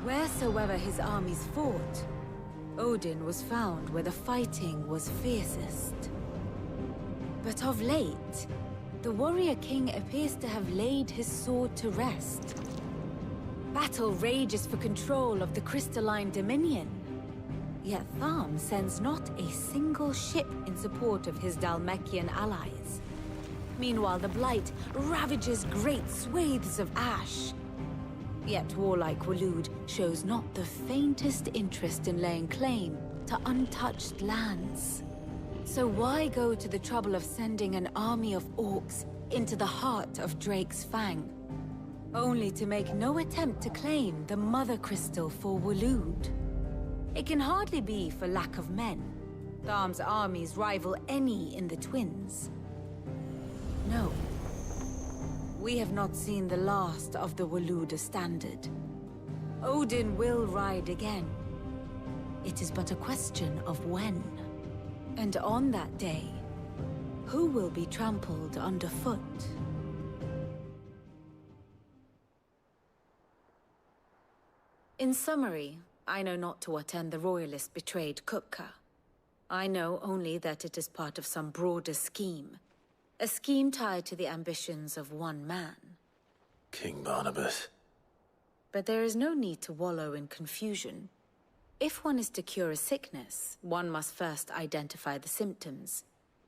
Wheresoever his armies fought, Odin was found where the fighting was fiercest. But of late, the warrior king appears to have laid his sword to rest. Battle rages for control of the crystalline dominion. Yet Tharm sends not a single ship in support of his Dhalmekian allies. Meanwhile, the Blight ravages great swathes of Ash. Yet warlike Waloed shows not the faintest interest in laying claim to untouched lands. So why go to the trouble of sending an army of orcs into the heart of Drake's Fang, only to make no attempt to claim the Mother Crystal for Waloed? It can hardly be for lack of men. Tharm's armies rival any in the Twins. No. We have not seen the last of the Waluda standard. Odin will ride again. It is but a question of when. And on that day, who will be trampled underfoot? In summary, I know not to what end the Royalists betrayed Kupka. I know only that it is part of some broader scheme. A scheme tied to the ambitions of one man. King Barnabas. But there is no need to wallow in confusion. If one is to cure a sickness, one must first identify the symptoms.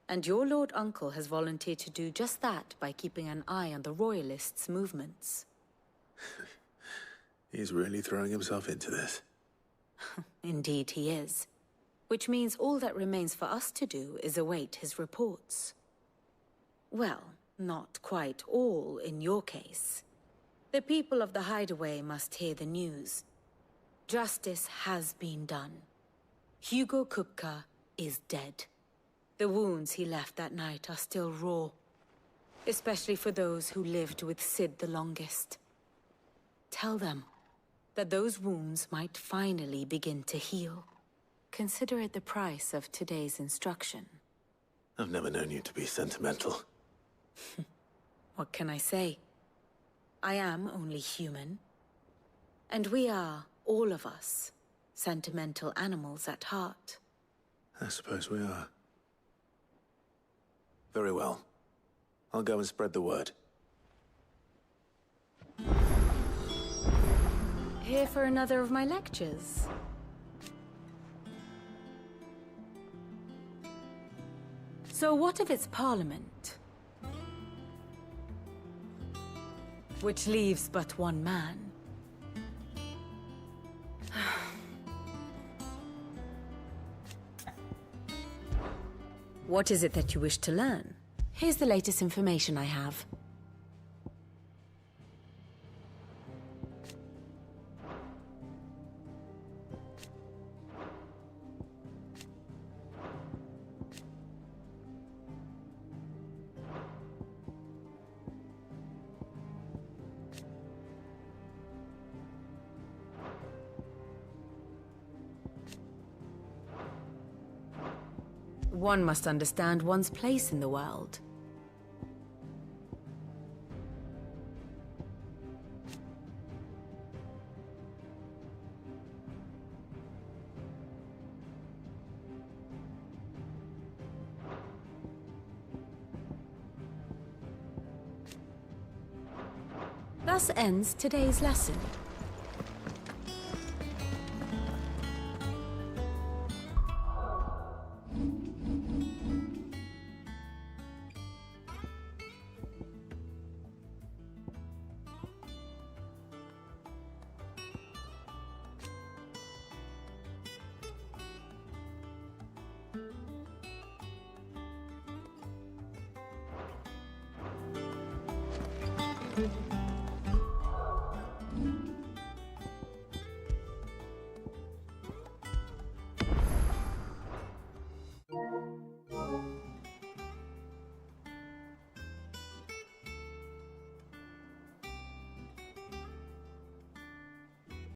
And your Lord Uncle has volunteered to do just that by keeping an eye on the Royalists' movements. He's really throwing himself into this. Indeed he is. Which means all that remains for us to do is await his reports. Well, not quite all in your case. The people of the Hideaway must hear the news. Justice has been done. Hugo Kupka is dead. The wounds he left that night are still raw, especially for those who lived with Sid the longest. Tell them that those wounds might finally begin to heal. Consider it the price of today's instruction. I've never known you to be sentimental. What can I say? I am only human. And we are, all of us, sentimental animals at heart. I suppose we are. Very well. I'll go and spread the word. Here for another of my lectures? So what of its parliament? Which leaves but one man. What is it that you wish to learn? Here's the latest information I have. One must understand one's place in the world. Thus ends today's lesson. Thank you.